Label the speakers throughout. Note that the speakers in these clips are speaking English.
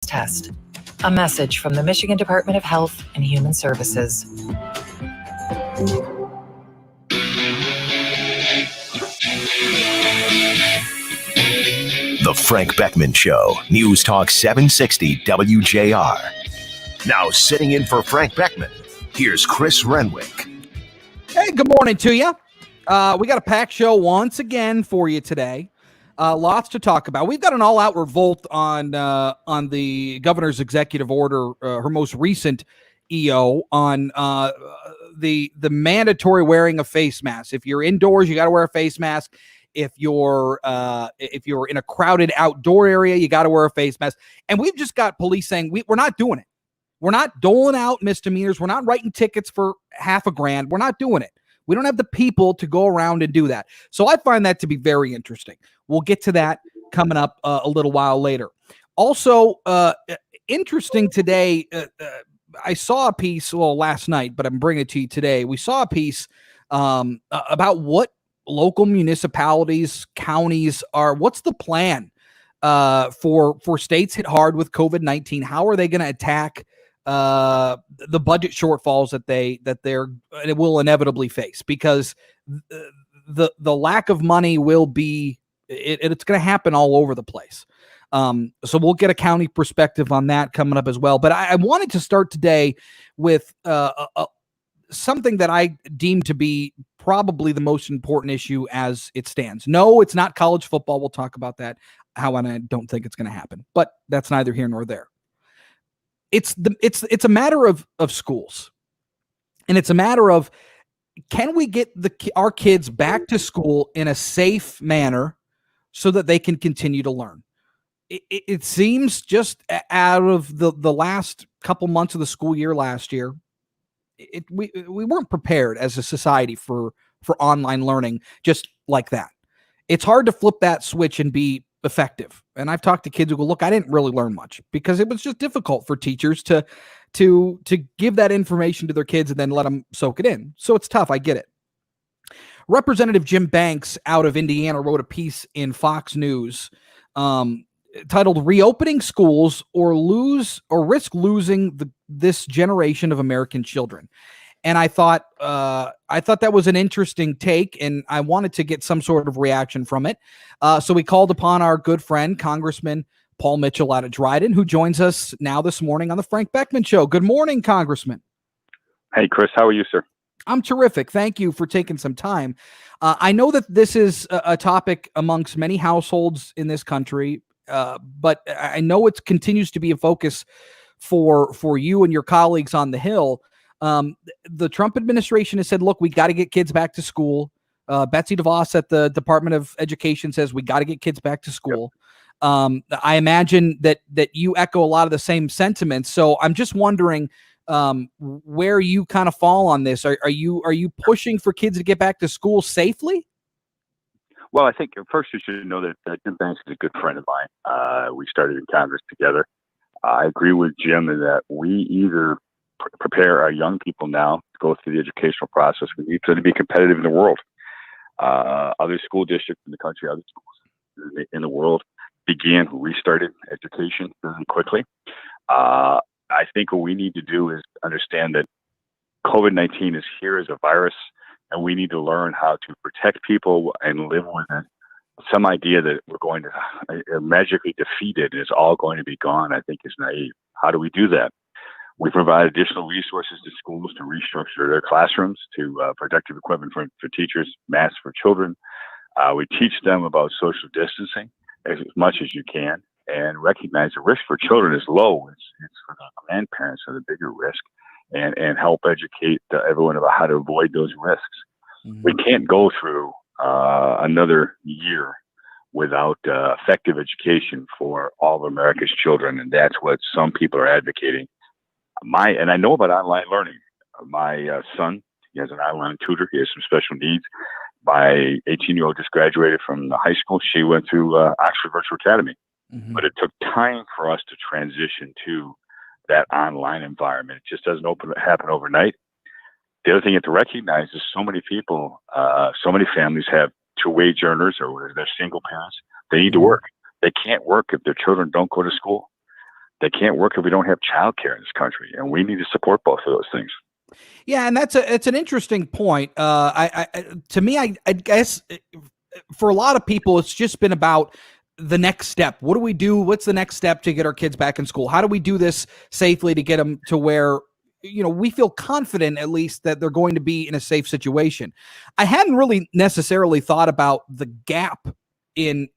Speaker 1: test. A message from the Michigan Department of Health and Human Services.
Speaker 2: The Frank Beckmann Show, News Talk 760 WJR. Now sitting in for Frank Beckmann, here's Chris Renwick.
Speaker 3: Hey, good morning to you. We got a packed show once again for you today. Lots to talk about. We've got an all-out revolt on the governor's executive order, her most recent EO, on the mandatory wearing of face masks. If you're indoors, you got to wear a face mask. If you're in a crowded outdoor area, you got to wear a face mask. And we've just got police saying we're not doing it. We're not doling out misdemeanors. We're not writing tickets for $500,000. We're not doing it. We don't have the people to go around and do that. So I find that to be very interesting. We'll get to that coming up a little while later. Also, interesting today, I saw a piece, last night, but I'm bringing it to you today. We saw a piece about what local municipalities, counties what's the plan for states hit hard with COVID-19? How are they going to attack the budget shortfalls that they will inevitably face, because the lack of money will be it's going to happen all over the place. So we'll get a county perspective on that coming up as well. But I wanted to start today with something that I deem to be probably the most important issue as it stands. No, it's not college football. We'll talk about that, how I don't think it's going to happen, but that's neither here nor there. It's a matter of schools, and it's a matter of, can we get our kids back to school in a safe manner so that they can continue to learn? It seems just out of the last couple months of the school year last year, we weren't prepared as a society for online learning just like that. It's hard to flip that switch and be effective. And I've talked to kids who go, look, I didn't really learn much because it was just difficult for teachers to give that information to their kids and then let them soak it in. So it's tough. I get it. Representative Jim Banks out of Indiana wrote a piece in Fox News titled "Reopening Schools or Risk Losing this Generation of American Children." And I thought that was an interesting take, and I wanted to get some sort of reaction from it. So we called upon our good friend, Congressman Paul Mitchell out of Dryden, who joins us now this morning on the Frank Beckmann Show. Good morning, Congressman.
Speaker 4: Hey, Chris. How are you, sir?
Speaker 3: I'm terrific. Thank you for taking some time. I know that this is a topic amongst many households in this country, but I know it continues to be a focus for you and your colleagues on the Hill. The Trump administration has said, look, we got to get kids back to school. Betsy DeVos at the Department of Education says we got to get kids back to school. Yep. I imagine that you echo a lot of the same sentiments. So I'm just wondering where you kind of fall on this. Are you pushing for kids to get back to school safely?
Speaker 4: Well, I think first you should know that Jim Banks is a good friend of mine. We started in Congress together. I agree with Jim in that we either prepare our young people now to go through the educational process. We need to be competitive in the world. Other school districts in the country, other schools in the world restarted education very quickly. I think what we need to do is understand that COVID-19 is here as a virus, and we need to learn how to protect people and live with it. Some idea that we're going to magically defeat it and it's all going to be gone, I think, is naive. How do we do that? We provide additional resources to schools to restructure their classrooms, to protective equipment for teachers, masks for children. We teach them about social distancing as much as you can, and recognize the risk for children is low. It's for the grandparents are the bigger risk, and help educate everyone about how to avoid those risks. Mm-hmm. We can't go through another year without effective education for all of America's children, and that's what some people are advocating. And I know about online learning. My son, he has an online tutor. He has some special needs. My 18-year-old just graduated from high school. She went to Oxford Virtual Academy. Mm-hmm. But it took time for us to transition to that online environment. It just doesn't happen overnight. The other thing you have to recognize is so many people, so many families have two-wage earners or they're single parents. They need to work. They can't work if their children don't go to school. they can't work if we don't have childcare in this country, and we need to support both of those things.
Speaker 3: Yeah, and it's an interesting point. To me, I guess for a lot of people, it's just been about the next step. What do we do? What's the next step to get our kids back in school? How do we do this safely to get them to where, we feel confident at least that they're going to be in a safe situation? I hadn't really necessarily thought about the gap in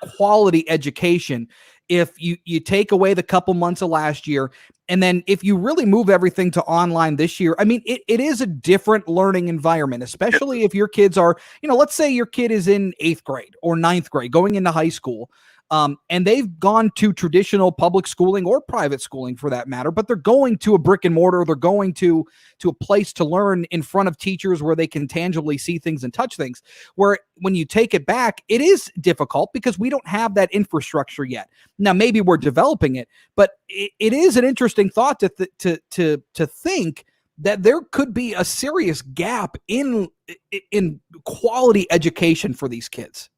Speaker 3: quality education if you take away the couple months of last year, and then if you really move everything to online this year. I mean, it is a different learning environment, especially if your kids are, let's say your kid is in 8th grade or 9th grade going into high school. And they've gone to traditional public schooling or private schooling for that matter, but they're going to a brick and mortar. They're going to a place to learn in front of teachers where they can tangibly see things and touch things, where when you take it back, it is difficult because we don't have that infrastructure yet. Now, maybe we're developing it, but it is an interesting thought to think that there could be a serious gap in quality education for these kids.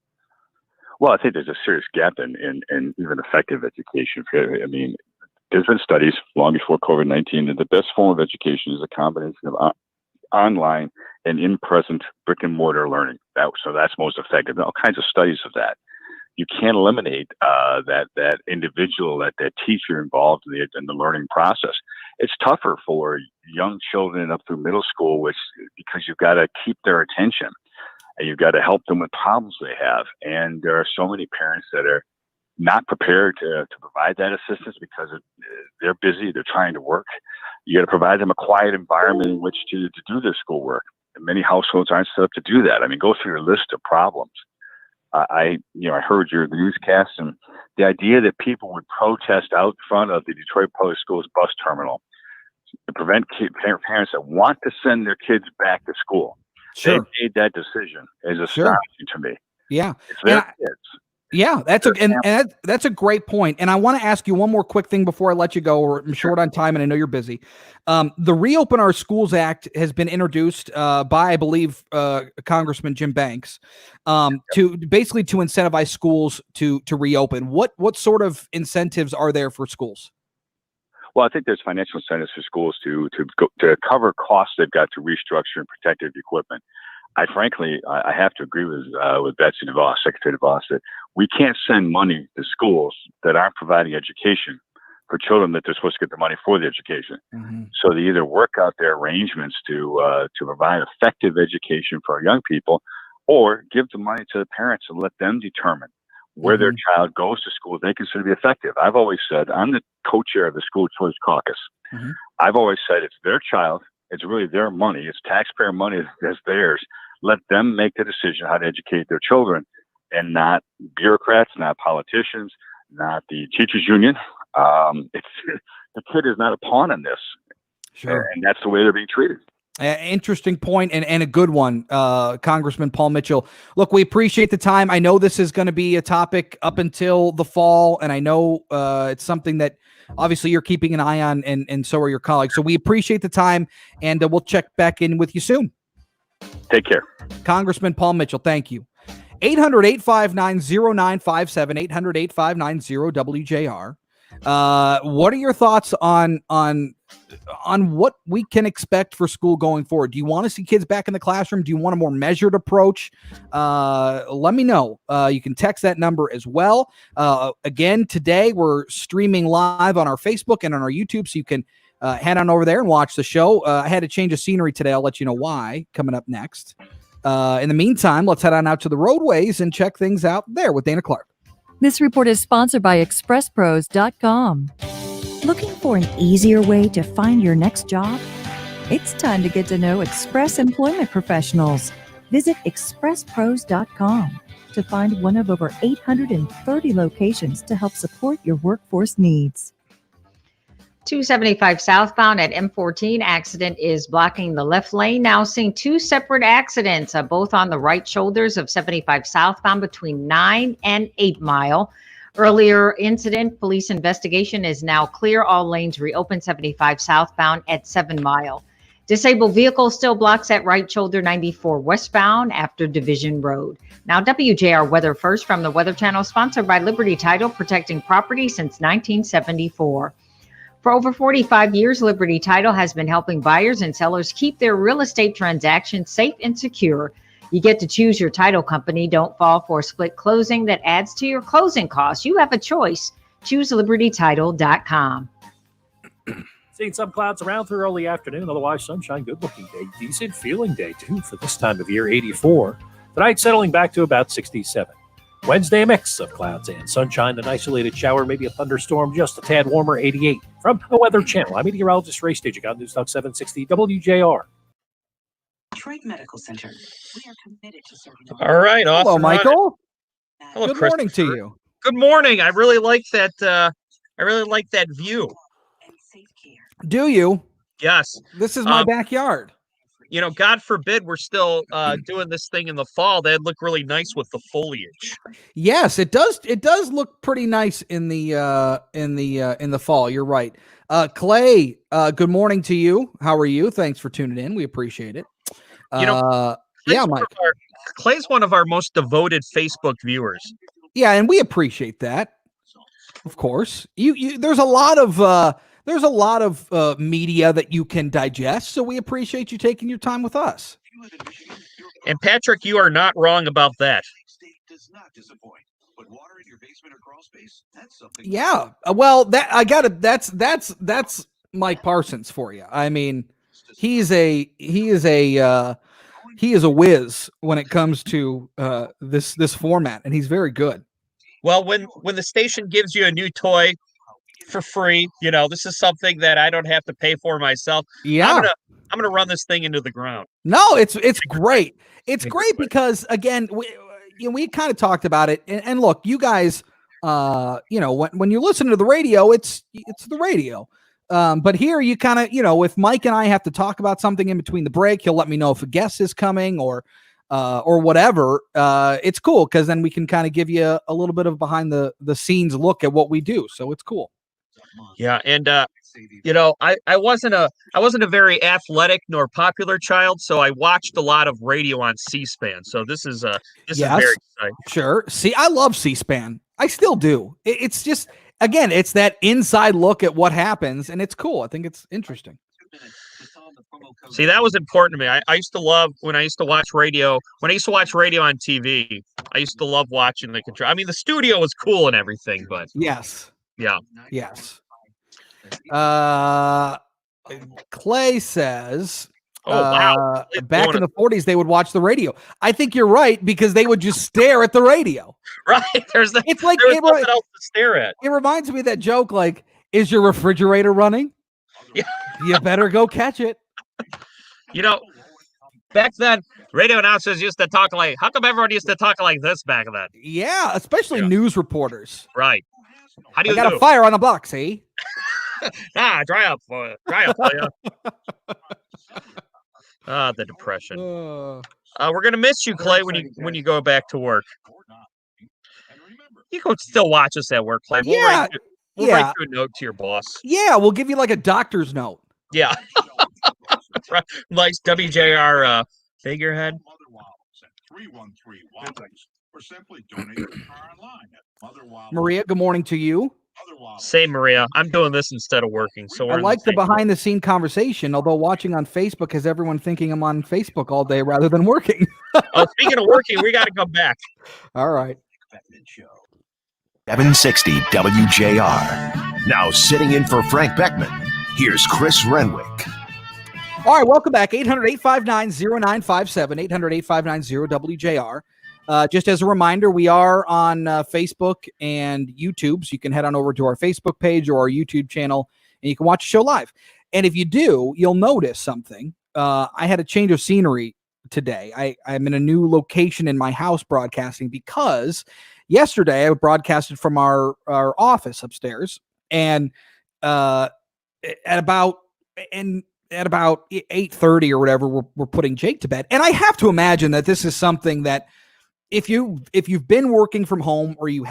Speaker 4: Well, I think there's a serious gap in even effective education. I mean, there's been studies long before COVID-19 that the best form of education is a combination of online and in-present brick and mortar learning. So that's most effective. And all kinds of studies of that. You can't eliminate that individual, that teacher involved in the learning process. It's tougher for young children up through middle school, because you've got to keep their attention. And you've got to help them with problems they have. And there are so many parents that are not prepared to provide that assistance because they're busy, they're trying to work. You got to provide them a quiet environment in which to do their schoolwork. And many households aren't set up to do that. I mean, go through your list of problems. I heard your newscast, and the idea that people would protest out front of the Detroit Public Schools bus terminal to prevent parents that want to send their kids back to school.
Speaker 3: Sure.
Speaker 4: They made that decision is astonishing to me.
Speaker 3: Yeah.
Speaker 4: It's their kids.
Speaker 3: Yeah, that's a great point. And I want to ask you one more quick thing before I let you go, or I'm short on time and I know you're busy. The Reopen Our Schools Act has been introduced by, I believe, Congressman Jim Banks, to incentivize schools to reopen. What sort of incentives are there for schools?
Speaker 4: Well, I think there's financial incentives for schools to cover costs they've got to restructure and protective equipment. I have to agree with Betsy DeVos, Secretary DeVos, that we can't send money to schools that aren't providing education for children that they're supposed to get the money for the education. Mm-hmm. So they either work out their arrangements to provide effective education for our young people, or give the money to the parents and let them determine where their child goes to school they consider to be effective. I've always said, I'm the co-chair of the School Choice Caucus. Mm-hmm. I've always said it's their child. It's really their money. It's taxpayer money that's theirs. Let them make the decision how to educate their children, and not bureaucrats, not politicians, not the teachers union. The kid is not a pawn in this. Sure. And that's the way they're being treated.
Speaker 3: Interesting point, and a good one, Congressman Paul Mitchell. Look, we appreciate the time. I know this is going to be a topic up until the fall, and I know it's something that obviously you're keeping an eye on, and so are your colleagues. So we appreciate the time, and we'll check back in with you soon.
Speaker 4: Take care. Congressman
Speaker 3: Paul Mitchell, thank you. 800-859-0957, 800-859-0WJR. What are your thoughts on what we can expect for school going forward? Do you want to see kids back in the classroom? Do you want a more measured approach? Let me know. You can text that number as well. Again, today we're streaming live on our Facebook and on our YouTube, so you can head on over there and watch the show. I had to change of scenery today. I'll let you know why coming up next. In the meantime, let's head on out to the roadways and check things out there with Dana Clark.
Speaker 5: This report is sponsored by ExpressPros.com. Looking for an easier way to find your next job? It's time to get to know Express Employment Professionals. Visit ExpressPros.com to find one of over 830 locations to help support your workforce needs.
Speaker 6: 275 southbound at M14 accident is blocking the left lane. Now seeing two separate accidents, both on the right shoulders of 75 southbound between 9 and 8 Mile. Earlier incident, police investigation is now clear. All lanes reopened 75 southbound at 7 Mile. Disabled vehicle still blocks at right shoulder 94 westbound after Division Road. Now, WJR Weather First from the Weather Channel, sponsored by Liberty Title, protecting property since 1974. For over 45 years, Liberty Title has been helping buyers and sellers keep their real estate transactions safe and secure. You get to choose your title company. Don't fall for a split closing that adds to your closing costs. You have a choice. Choose libertytitle.com.
Speaker 7: Seeing some clouds around through early afternoon, otherwise sunshine, good-looking day, decent feeling day, too, for this time of year, 84. Tonight, settling back to about 67. Wednesday, a mix of clouds and sunshine, an isolated shower, maybe a thunderstorm, just a tad warmer, 88. From the Weather Channel, I'm meteorologist Ray Stagik on News Talk 760 WJR.
Speaker 8: Detroit Medical Center. We are committed to serving.
Speaker 9: All right, off.
Speaker 3: Hello, Michael.
Speaker 9: Hello,
Speaker 3: Good morning to you.
Speaker 9: Good morning. I really like that. I really like that view.
Speaker 3: Do you?
Speaker 9: Yes.
Speaker 3: This is my backyard.
Speaker 9: You know, God forbid we're still doing this thing in the fall. That'd look really nice with the foliage.
Speaker 3: Yes, it does. It does look pretty nice in the fall. You're right. Clay, good morning to you. How are you? Thanks for tuning in. We appreciate it. Mike.
Speaker 9: Clay's one of our most devoted Facebook viewers.
Speaker 3: Yeah, and we appreciate that. Of course, you there's a lot of media that you can digest, so we appreciate you taking your time with us.
Speaker 9: And Patrick, you are not wrong about that.
Speaker 3: Yeah, well, that's Mike Parsons for you. I mean, he is a whiz when it comes to this format, and he's very good.
Speaker 9: Well, when the station gives you a new toy for free, you know, this is something that I don't have to pay for myself.
Speaker 3: Yeah,
Speaker 9: I'm gonna run this thing into the ground.
Speaker 3: No, it's great. It's great because, again, we kind of talked about it, and look, you guys, when you listen to the radio, it's the radio. But here you kind of, if Mike and I have to talk about something in between the break, he'll let me know if a guest is coming or whatever. It's cool because then we can kind of give you a little bit of behind the scenes look at what we do. So it's cool.
Speaker 9: Yeah, and I wasn't a very athletic nor popular child, so I watched a lot of radio on C-SPAN. So this is very exciting.
Speaker 3: Sure. See, I love C-SPAN. I still do. It's just, again, it's that inside look at what happens, and it's cool. I think it's interesting.
Speaker 9: See, that was important to me. I used to love when I used to watch radio. When I used to watch radio on TV, I used to love watching the control. I mean, the studio was cool and everything, but
Speaker 3: yes.
Speaker 9: Yeah.
Speaker 3: Yes. Clay says,
Speaker 9: wow.
Speaker 3: Back in the 40s, they would watch the radio. I think you're right because they would just stare at the radio.
Speaker 9: Right. There's nothing else to stare at.
Speaker 3: It reminds me of that joke, like, is your refrigerator running?
Speaker 9: Yeah.
Speaker 3: You better go catch it.
Speaker 9: Back then, radio announcers used to talk like, how come everyone used to talk like this back then?
Speaker 3: Yeah, especially news reporters.
Speaker 9: Right. How do you
Speaker 3: got a fire on the block, see?
Speaker 9: Dry up for you. The depression. We're gonna miss you, Clay, when you go back to work. You can still watch us at work, Clay. We'll write you a note to your boss.
Speaker 3: Yeah, we'll give you like a doctor's note.
Speaker 9: Yeah. Nice WJR figurehead.
Speaker 3: Maria, good morning to you.
Speaker 9: Say, Maria, I'm doing this instead of working. So
Speaker 3: I like the behind the scene conversation, although watching on Facebook has everyone thinking I'm on Facebook all day rather than working.
Speaker 9: Speaking of working, we got to come back.
Speaker 3: All right.
Speaker 2: 760 WJR. Now sitting in for Frank Beckmann, here's Chris Renwick.
Speaker 3: All right, welcome back. 800-859-0957, 800-859-0WJR. Just as a reminder, we are on Facebook and YouTube, so you can head on over to our Facebook page or our YouTube channel, and you can watch the show live. And if you do, you'll notice something. I had a change of scenery today. I'm in a new location in my house broadcasting because yesterday I broadcasted from our office upstairs, and at about 8:30 or whatever, we're putting Jake to bed. And I have to imagine that this is something that if you've been working from home or you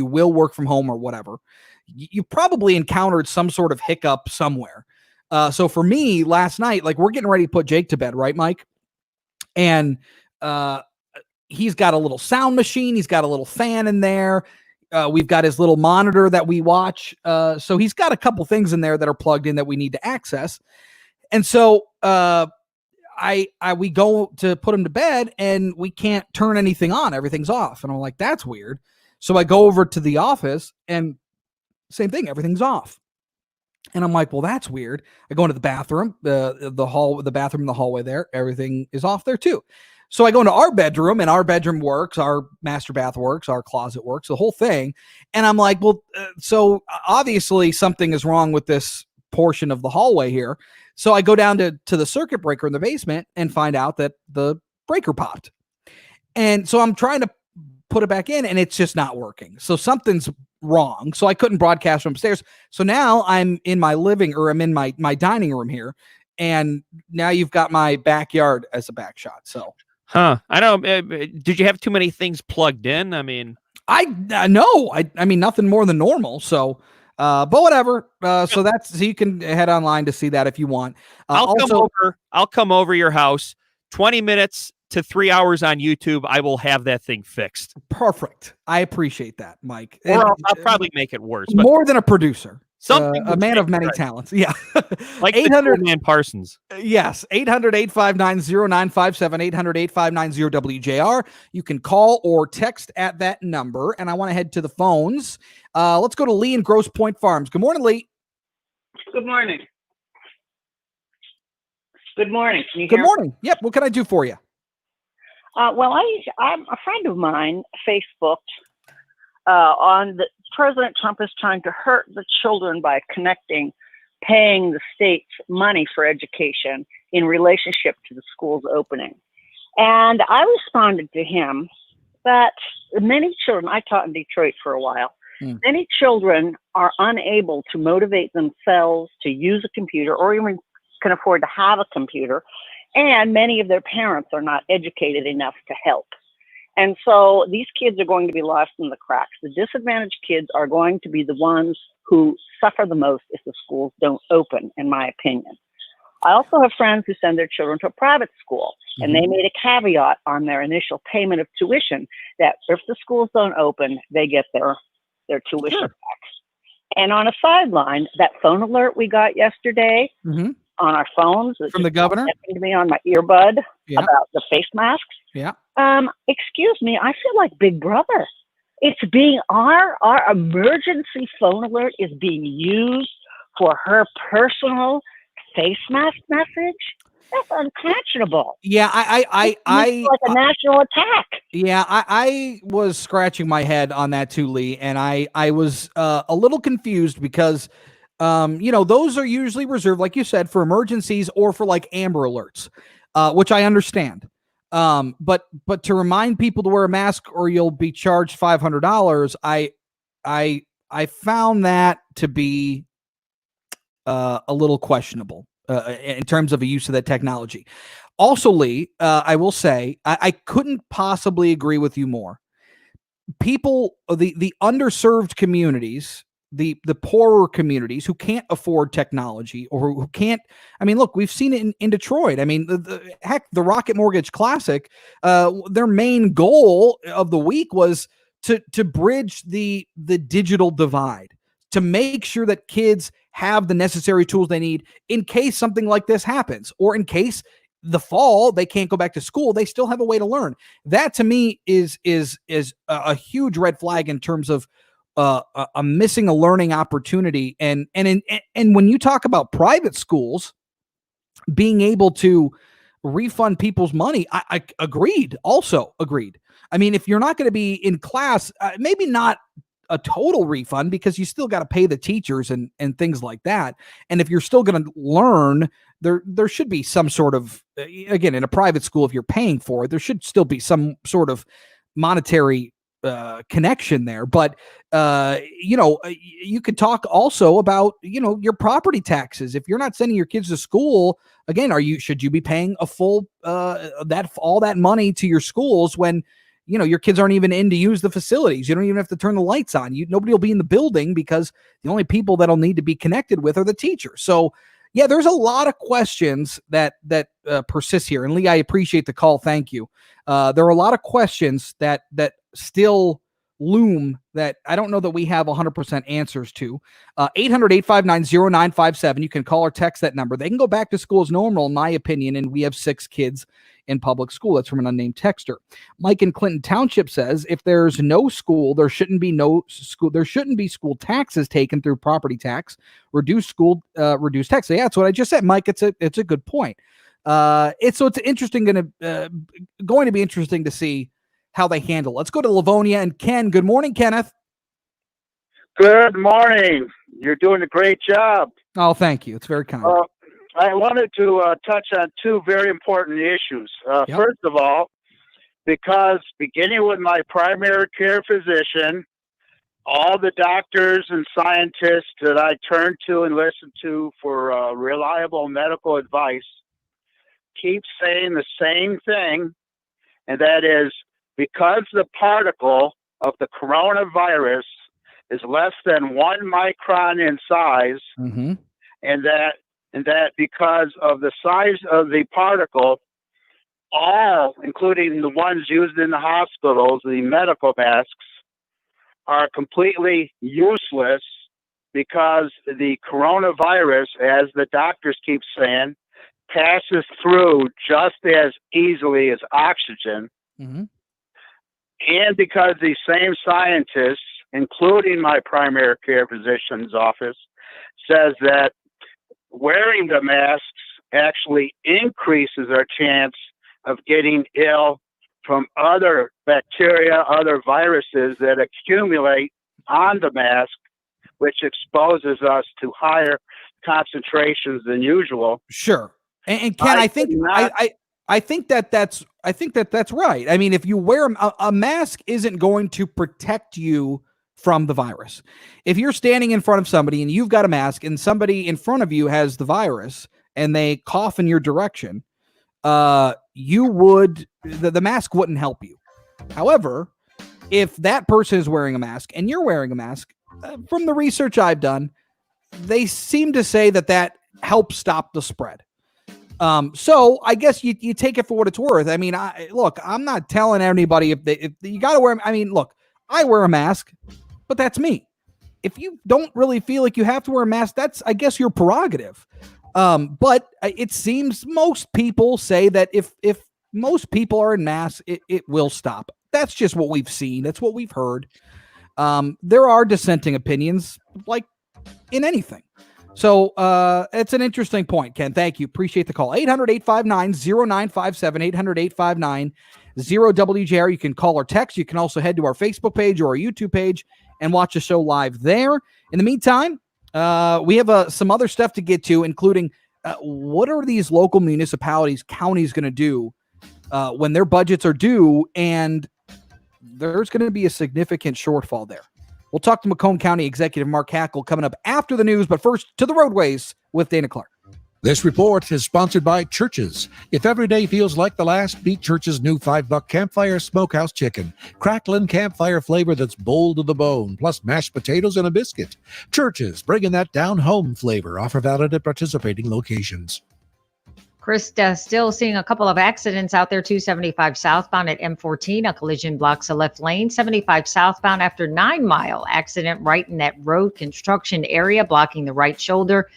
Speaker 3: will work from home or whatever, you probably encountered some sort of hiccup somewhere. So for me last night, like we're getting ready to put Jake to bed, right, Mike? And he's got a little sound machine. He's got a little fan in there. We've got his little monitor that we watch. So he's got a couple things in there that are plugged in that we need to access. And so we go to put him to bed and we can't turn anything on. Everything's off. And I'm like, that's weird. So I go over to the office and same thing. Everything's off. And I'm like, well, that's weird. I go into the bathroom, the bathroom in the hallway there. Everything is off there too. So I go into our bedroom and our bedroom works, our master bath works, our closet works, the whole thing. And I'm like, well, so obviously something is wrong with this portion of the hallway here. So I go down to the circuit breaker in the basement and find out that the breaker popped. And so I'm trying to put it back in and it's just not working. So something's wrong. So I couldn't broadcast from upstairs. So now I'm in my I'm in my dining room here. And now you've got my backyard as a back shot. So.
Speaker 10: Huh. I don't. Did you have too many things plugged in? I mean,
Speaker 3: I mean, nothing more than normal. So, but whatever. So you can head online to see that if you want.
Speaker 10: I'll come over your house. 20 minutes to 3 hours on YouTube. I will have that thing fixed.
Speaker 3: Perfect. I appreciate that, Mike.
Speaker 10: Or I'll probably make it worse. But
Speaker 3: more than a producer.
Speaker 10: Something
Speaker 3: a man of many talents. Yeah.
Speaker 10: Like 800 man Parsons.
Speaker 3: Yes. 800-859-0957, 800-859-0WJR. You can call or text at that number. And I want to head to the phones. Let's go to Lee in Grosse Pointe Farms. Good morning, Lee.
Speaker 11: Good morning. Good morning. Can you
Speaker 3: Good
Speaker 11: hear
Speaker 3: morning. Yep. What can I do for you?
Speaker 11: Well, I'm a friend of mine Facebooked on the President Trump is trying to hurt the children by paying the state's money for education in relationship to the schools opening. And I responded to him that many children, I taught in Detroit for a while, many children are unable to motivate themselves to use a computer or even can afford to have a computer. And many of their parents are not educated enough to help. And so these kids are going to be lost in the cracks. The disadvantaged kids are going to be the ones who suffer the most if the schools don't open, in my opinion. I also have friends who send their children to a private school, and they made a caveat on their initial payment of tuition that if the schools don't open, they get their tuition back. And on a sideline, that phone alert we got yesterday on our phones
Speaker 3: from the governor
Speaker 11: to me on my earbud about the face masks.
Speaker 3: Yeah.
Speaker 11: Excuse me, I feel like Big Brother. It's being our emergency phone alert is being used for her personal face mask message. That's unconscionable.
Speaker 3: Yeah,
Speaker 11: like a national attack.
Speaker 3: Yeah, I was scratching my head on that too, Lee, and I was a little confused because those are usually reserved, like you said, for emergencies or for like Amber Alerts, which I understand. But to remind people to wear a mask or you'll be charged $500, I found that to be a little questionable in terms of a use of that technology. Also, Lee, I will say I couldn't possibly agree with you more. People, the underserved communities, the poorer communities who can't afford technology or who can't, I mean, look, we've seen it in Detroit. I mean, the Rocket Mortgage Classic, their main goal of the week was to bridge the digital divide, to make sure that kids have the necessary tools they need in case something like this happens, or in case the fall they can't go back to school, they still have a way to learn. That to me is a huge red flag in terms of a missing a learning opportunity. And when you talk about private schools being able to refund people's money, I agreed. I mean, if you're not going to be in class, maybe not a total refund, because you still got to pay the teachers and things like that. And if you're still going to learn, there should be some sort of, again, in a private school, if you're paying for it, there should still be some sort of monetary connection there. But you could talk also about your property taxes. If you're not sending your kids to school, again, should you be paying a full all that money to your schools when your kids aren't even in to use the facilities? You don't even have to turn the lights on. Nobody will be in the building because the only people that'll need to be connected with are the teachers. So Yeah, there's a lot of questions that persist here. And Lee, I appreciate the call. Thank you. There are a lot of questions that still loom that I don't know that we have 100% answers to. 800-859-0957. You can call or text that number. They can go back to school as normal, in my opinion, and we have 6 kids in public school. That's from an unnamed texter. Mike in Clinton Township says, if there's no school, there shouldn't be school. There shouldn't be school taxes taken through property tax. Reduce tax. So yeah, that's what I just said, Mike. It's a good point. It's interesting. Going to be interesting to see how they handle. Let's go to Livonia and Ken. Good morning, Kenneth.
Speaker 12: Good morning. You're doing a great job.
Speaker 3: Oh, thank you. It's very kind.
Speaker 12: I wanted to touch on 2 very important issues. First of all, because beginning with my primary care physician, all the doctors and scientists that I turn to and listen to for reliable medical advice keep saying the same thing, and that is because the particle of the coronavirus is less than 1 micron in size, and that because of the size of the particle, all, including the ones used in the hospitals, the medical masks, are completely useless because the coronavirus, as the doctors keep saying, passes through just as easily as oxygen. And because these same scientists, including my primary care physician's office, says that wearing the masks actually increases our chance of getting ill from other bacteria, other viruses that accumulate on the mask, which exposes us to higher concentrations than usual.
Speaker 3: Sure. And Ken, I think that's right. I mean, if you wear a mask, isn't going to protect you from the virus. If you're standing in front of somebody and you've got a mask and somebody in front of you has the virus and they cough in your direction, the mask wouldn't help you. However, if that person is wearing a mask and you're wearing a mask, from the research I've done, they seem to say that helps stop the spread. So I guess you take it for what it's worth. I mean, I'm not telling anybody if you got to wear. I mean, look, I wear a mask, but that's me. If you don't really feel like you have to wear a mask, that's, I guess, your prerogative. But it seems most people say that if most people are in masks, it will stop. That's just what we've seen. That's what we've heard. There are dissenting opinions, like in anything. So it's an interesting point, Ken. Thank you. Appreciate the call. 800-859-0957, 800-859-0WJR. You can call or text. You can also head to our Facebook page or our YouTube page and watch the show live there. In the meantime, we have some other stuff to get to, including what are these local municipalities, counties going to do when their budgets are due, and there's going to be a significant shortfall there. We'll talk to Macomb County Executive Mark Hackle coming up after the news, but first to the roadways with Dana Clark.
Speaker 13: This report is sponsored by Churches. If every day feels like the last, beat Churches' new $5 Campfire Smokehouse Chicken. Crackling campfire flavor that's bold to the bone, plus mashed potatoes and a biscuit. Churches, bringing that down-home flavor. Offer valid at participating locations.
Speaker 6: Chris, still seeing a couple of accidents out there. 275 southbound at M14. A collision blocks a left lane. 75 southbound after 9 Mile. Accident right in that road construction area, blocking the right shoulder.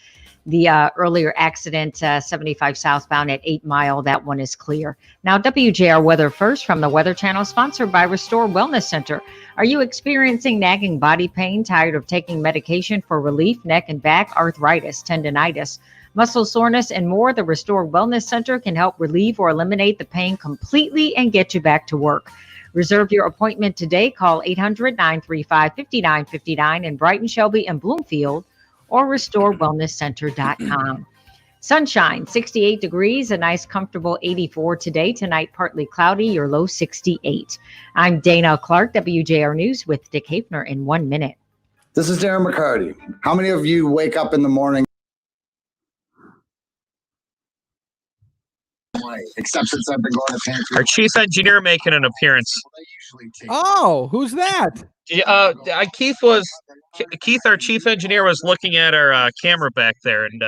Speaker 6: The earlier accident, 75 southbound at 8 Mile. That one is clear. Now, WJR Weather First from the Weather Channel, sponsored by Restore Wellness Center. Are you experiencing nagging body pain, tired of taking medication for relief, neck and back, arthritis, tendinitis, muscle soreness, and more? The Restore Wellness Center can help relieve or eliminate the pain completely and get you back to work. Reserve your appointment today. Call 800-935-5959 in Brighton, Shelby, and Bloomfield, or restorewellnesscenter.com. Sunshine, 68 degrees, a nice comfortable 84 today. Tonight, partly cloudy, your low 68. I'm Dana Clark, WJR News with Dick Hafner in 1 minute.
Speaker 14: This is Darren McCarty. How many of you wake up in the morning? Except since I've been going to pantry.
Speaker 9: Our chief engineer making an appearance.
Speaker 3: Oh, who's that?
Speaker 9: Keith, our chief engineer, was looking at our camera back there, and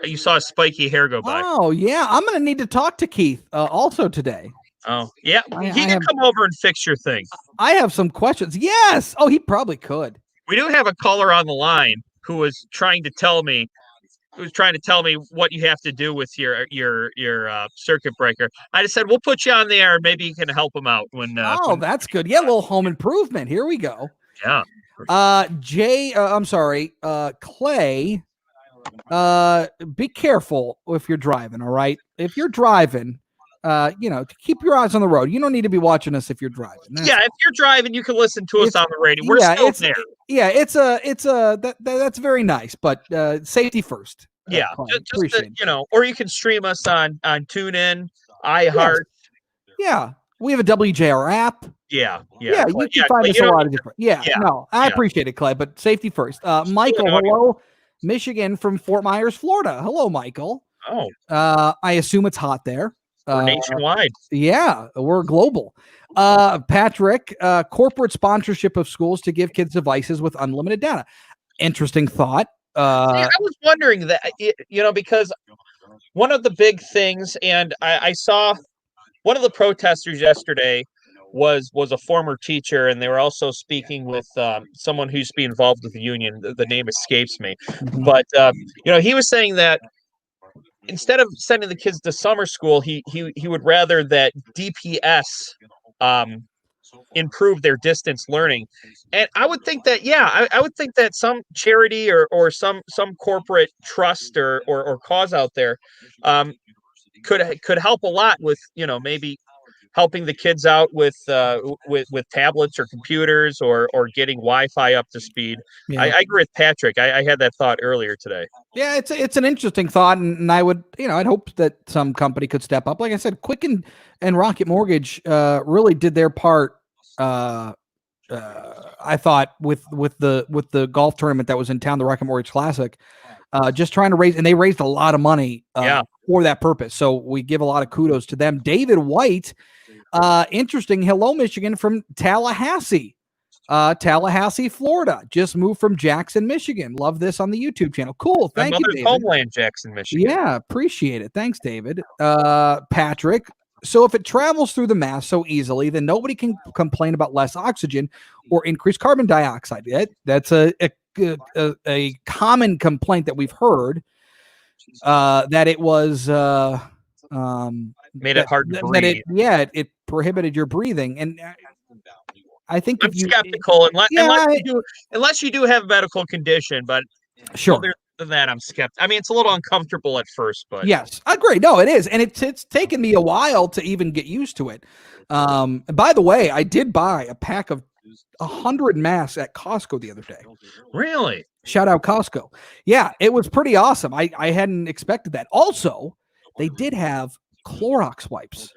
Speaker 9: you saw spiky hair go by.
Speaker 3: Oh yeah, I'm gonna need to talk to Keith also today.
Speaker 9: Oh yeah, he can come over and fix your thing.
Speaker 3: I have some questions. Yes. Oh, he probably could.
Speaker 9: We do have a caller on the line who was trying to tell me what you have to do with your circuit breaker. I just said we'll put you on the air. Maybe you can help him out when.
Speaker 3: That's good. Yeah, a little home improvement. Here we go.
Speaker 9: Yeah.
Speaker 3: Clay. Be careful if you're driving. All right, if you're driving, to keep your eyes on the road. You don't need to be watching us if you're driving.
Speaker 9: If you're driving, you can listen to us on the radio. We're still there.
Speaker 3: Yeah, that's very nice, but safety first.
Speaker 9: Yeah, or you can stream us on TuneIn, iHeart.
Speaker 3: Yeah, we have a WJR app.
Speaker 9: Yeah.
Speaker 3: You can find us a lot of different. I appreciate it, Clay, but safety first. Michael, hello, Michigan from Fort Myers, Florida. Hello, Michael.
Speaker 9: Oh,
Speaker 3: I assume it's hot there.
Speaker 9: We're nationwide.
Speaker 3: Yeah, we're global. Patrick, corporate sponsorship of schools to give kids devices with unlimited data. Interesting thought.
Speaker 9: I was wondering that, because one of the big things, and I saw one of the protesters yesterday was a former teacher, and they were also speaking with someone who used to be involved with the union. The name escapes me, but he was saying that instead of sending the kids to summer school, he would rather that DPS improve their distance learning. And I would think that, I would think that some charity or some corporate trust or cause out there could help a lot with, maybe helping the kids out with tablets or computers or getting Wi-Fi up to speed. Yeah. I agree with Patrick. I had that thought earlier today.
Speaker 3: Yeah, it's an interesting thought, and I would, I'd hope that some company could step up. Like I said, Quicken and Rocket Mortgage really did their part. I thought with the golf tournament that was in town, the Rocket Mortgage Classic, just trying to raise, and they raised a lot of money for that purpose. So we give a lot of kudos to them. David White, interesting. Hello, Michigan from Tallahassee, Florida. Just moved from Jackson, Michigan. Love this on the YouTube channel. Cool. Thank you, David.
Speaker 9: Homeland, Jackson, Michigan.
Speaker 3: Yeah, appreciate it. Thanks, David. Patrick. So if it travels through the mass so easily, then nobody can complain about less oxygen or increased carbon dioxide. That's a common complaint that we've heard, that it was
Speaker 9: made it hard to breathe.
Speaker 3: It prohibited your breathing, and I think
Speaker 9: I'm skeptical unless you do have a medical condition, but
Speaker 3: sure.
Speaker 9: Other than that, I'm skeptical. I mean, it's a little uncomfortable at first, but
Speaker 3: yes, I agree. No, it is, and it's taken me a while to even get used to it. By the way, I did buy a pack of 100 masks at Costco the other day.
Speaker 9: Really?
Speaker 3: Shout out Costco. Yeah, it was pretty awesome. I hadn't expected that. Also, they did have Clorox wipes.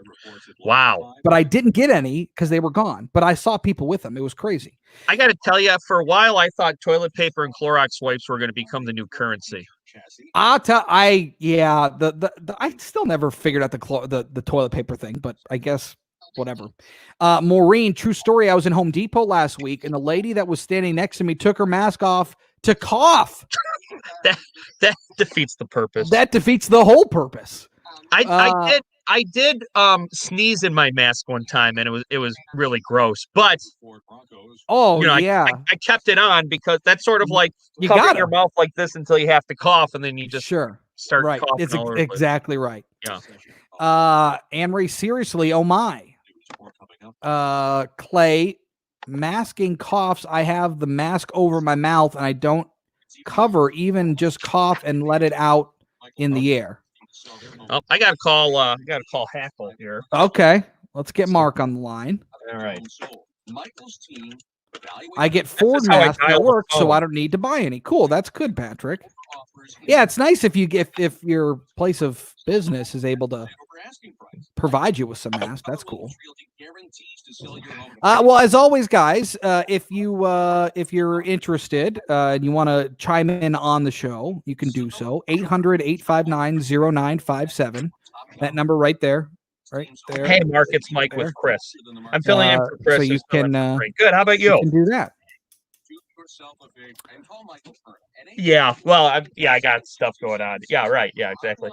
Speaker 9: Wow.
Speaker 3: But I didn't get any because they were gone. But I saw people with them. It was crazy.
Speaker 9: I got to tell you, for a while, I thought toilet paper and Clorox wipes were going to become the new currency.
Speaker 3: I still never figured out the toilet paper thing, but I guess whatever. Maureen, true story. I was in Home Depot last week, and the lady that was standing next to me took her mask off to cough.
Speaker 9: that defeats the purpose.
Speaker 3: That defeats the whole purpose.
Speaker 9: I did sneeze in my mask one time, and it was really gross. But I kept it on because that's sort of like you covering your mouth like this until you have to cough, and then you just start coughing.
Speaker 3: It's exactly right.
Speaker 9: Yeah.
Speaker 3: Anne-Marie, seriously, oh my. Clay, masking coughs. I have the mask over my mouth, and I don't cover, even just cough and let it out in the air.
Speaker 9: Oh, I got to call Hackle here.
Speaker 3: Okay, let's get Mark on the line.
Speaker 9: All right.
Speaker 3: I get Ford masks at work, so I don't need to buy any. Cool, that's good, Patrick. Yeah, it's nice if your place of business is able to provide you with some masks. That's cool. Well, as always, guys, if you're interested and you want to chime in on the show, you can do so. 800-859-0957. That number right there. Right there.
Speaker 9: Hey, Mark, it's Mike with Chris. I'm filling in for Chris.
Speaker 3: So you can
Speaker 9: good. How about you?
Speaker 3: You can do that.
Speaker 9: Yeah, well, I got stuff going on. Yeah, right. Yeah, exactly.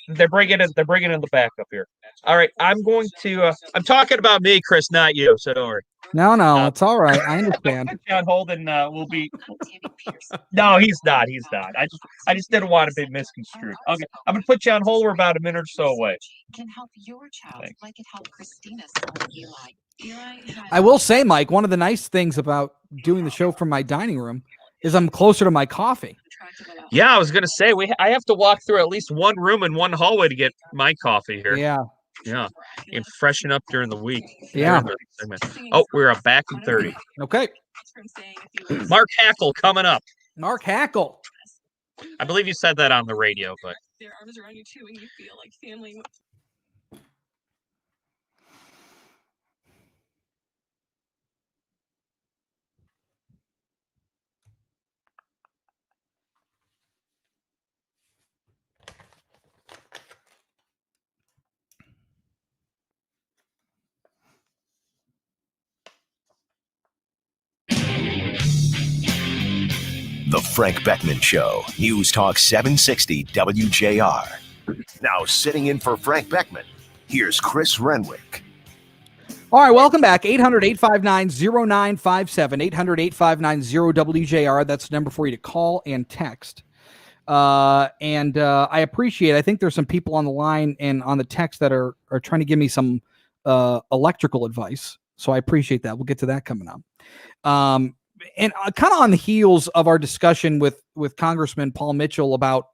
Speaker 9: They're bringing in the backup here. All right, I'm going to. I'm talking about me, Chris, not you. So don't worry.
Speaker 3: No, it's all right. I understand.
Speaker 9: Put you on hold, and we'll be. No, he's not. He's not. I just didn't want to be misconstrued. Okay, I'm gonna put you on hold. We're about a minute or so away.
Speaker 8: Can help your child like it helped Christina's son Eli.
Speaker 3: I will say, Mike, one of the nice things about doing the show from my dining room is I'm closer to my coffee.
Speaker 9: Yeah, I was gonna say I have to walk through at least one room and one hallway to get my coffee here.
Speaker 3: Yeah.
Speaker 9: Yeah, and freshen up during the week.
Speaker 3: Yeah.
Speaker 9: Oh, we're back in 30.
Speaker 3: Okay.
Speaker 9: Mark Hackle coming up.
Speaker 3: Mark Hackle.
Speaker 9: I believe you said that on the radio, but
Speaker 8: Their arms around you too, and you feel like family.
Speaker 2: The Frank Beckmann Show, News Talk 760 WJR. Now sitting in for Frank Beckmann, here's Chris Renwick.
Speaker 3: All right, welcome back. 800-859-0957, 800-859-0WJR. That's the number for you to call and text. And I appreciate it. I think there's some people on the line and on the text that are trying to give me some electrical advice. So I appreciate that. We'll get to that coming up. And kind of on the heels of our discussion with Congressman Paul Mitchell about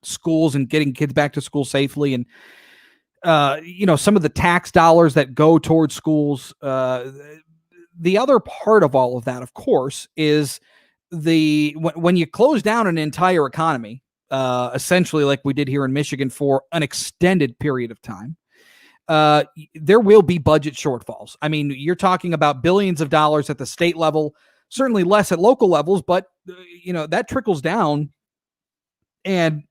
Speaker 3: schools and getting kids back to school safely, and some of the tax dollars that go towards schools. The other part of all of that, of course, is when you close down an entire economy, essentially like we did here in Michigan for an extended period of time, there will be budget shortfalls. I mean, you're talking about billions of dollars at the state level, certainly less at local levels, but that trickles down, and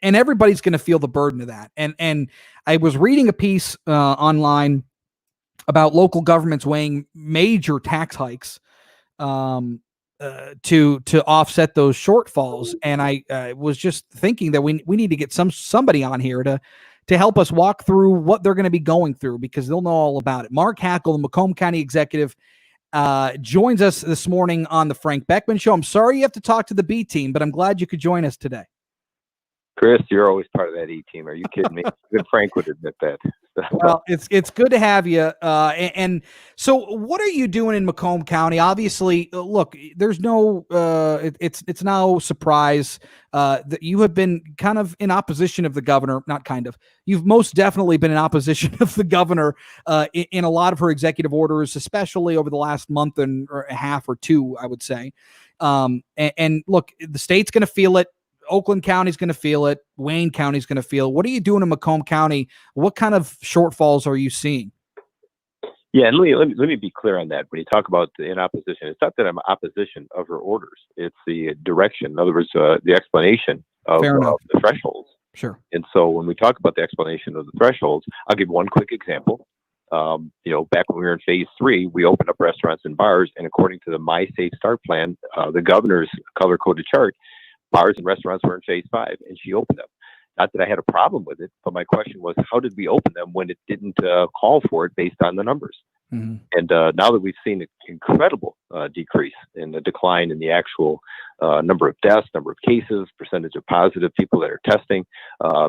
Speaker 3: everybody's going to feel the burden of that. And I was reading a piece online about local governments weighing major tax hikes to offset those shortfalls. And I was just thinking that we need to get somebody on here to help us walk through what they're going to be going through, because they'll know all about it. Mark Hackle, the Macomb County executive, joins us this morning on the Frank Beckmann Show. I'm sorry you have to talk to the B team, but I'm glad you could join us today.
Speaker 15: Chris, you're always part of that E team. Are you kidding me? Even Frank would admit that.
Speaker 3: Well, it's good to have you. And so, what are you doing in Macomb County? Obviously, look, there's no. It's no surprise that you have been kind of in opposition of the governor. Not kind of. You've most definitely been in opposition of the governor in a lot of her executive orders, especially over the last month and or a half or two, I would say. And look, the state's going to feel it. Oakland County's going to feel it. Wayne County's going to feel it. What are you doing in Macomb County? What kind of shortfalls are you seeing?
Speaker 15: Yeah, and let me be clear on that. When you talk about in opposition, it's not that I'm opposition of her orders. It's the direction. In other words, the explanation of the thresholds.
Speaker 3: Sure.
Speaker 15: And so when we talk about the explanation of the thresholds, I'll give one quick example. Back when we were in phase 3, we opened up restaurants and bars, and according to the My Safe Start plan, the governor's color-coded chart, bars and restaurants were in phase 5, and she opened them. Not that I had a problem with it, but my question was, how did we open them when it didn't call for it based on the numbers?
Speaker 3: Mm-hmm.
Speaker 15: And now that we've seen an incredible decrease in the decline in the actual number of deaths, number of cases, percentage of positive people that are testing,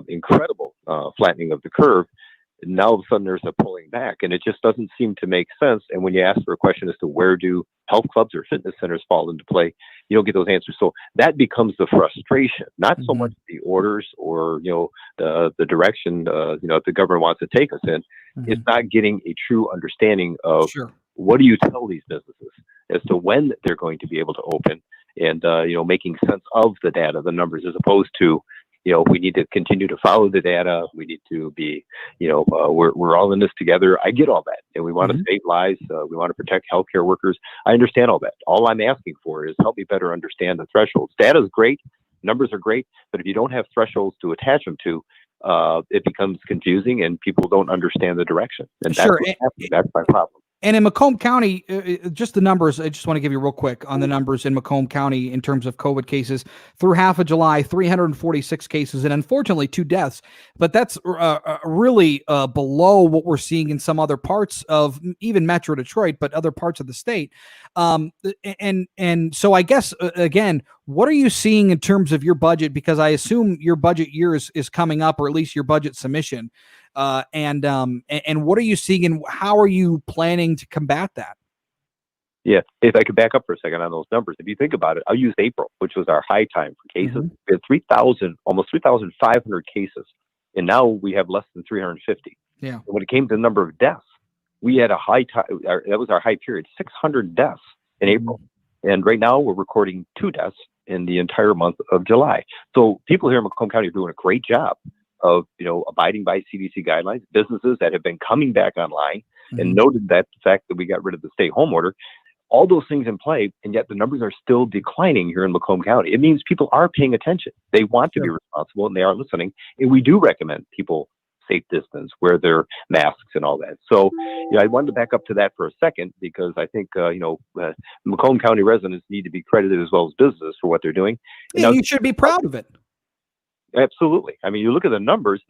Speaker 15: incredible flattening of the curve. And now all of a sudden there's a pulling back, and it just doesn't seem to make sense. And when you ask for a question as to where do health clubs or fitness centers fall into play, you don't get those answers. So that becomes the frustration, not so much the orders or, the direction, the government wants to take us in.
Speaker 3: Mm-hmm.
Speaker 15: It's not getting a true understanding of
Speaker 3: Sure.
Speaker 15: What do you tell these businesses as to when they're going to be able to open, and, making sense of the data, the numbers, as opposed to, we need to continue to follow the data. We need to be, we're all in this together. I get all that. And we want to save lives. We want to protect healthcare workers. I understand all that. All I'm asking for is help me better understand the thresholds. Data is great. Numbers are great. But if you don't have thresholds to attach them to, it becomes confusing and people don't understand the direction. And
Speaker 3: Sure.
Speaker 15: That's my problem.
Speaker 3: And in Macomb County, just the numbers, I just want to give you real quick on the numbers in Macomb County in terms of COVID cases. Through half of July, 346 cases and unfortunately 2 deaths. But that's really below what we're seeing in some other parts of even Metro Detroit, but other parts of the state. And so I guess, again, what are you seeing in terms of your budget? Because I assume your budget year is coming up, or at least your budget submission. And what are you seeing, and how are you planning to combat that?
Speaker 15: Yeah, if I could back up for a second on those numbers. If you think about it, I'll use April, which was our high time for cases. We had 3,000, almost 3,500 cases, and now we have less than 350.
Speaker 3: Yeah.
Speaker 15: And when it came to the number of deaths, we had a high time. That was our high period, 600 deaths in April. And right now we're recording 2 deaths in the entire month of July. So people here in Macomb County are doing a great job of, abiding by CDC guidelines. Businesses that have been coming back online and noted that the fact that we got rid of the stay-home order, all those things in play, and yet the numbers are still declining here in Macomb County. It means people are paying attention. They want to be responsible, and they are listening. And we do recommend people safe distance, wear their masks and all that. So, I wanted to back up to that for a second, because I think, Macomb County residents need to be credited as well as businesses for what they're doing.
Speaker 3: Yeah, you should be proud of it.
Speaker 15: Absolutely. I mean, you look at the numbers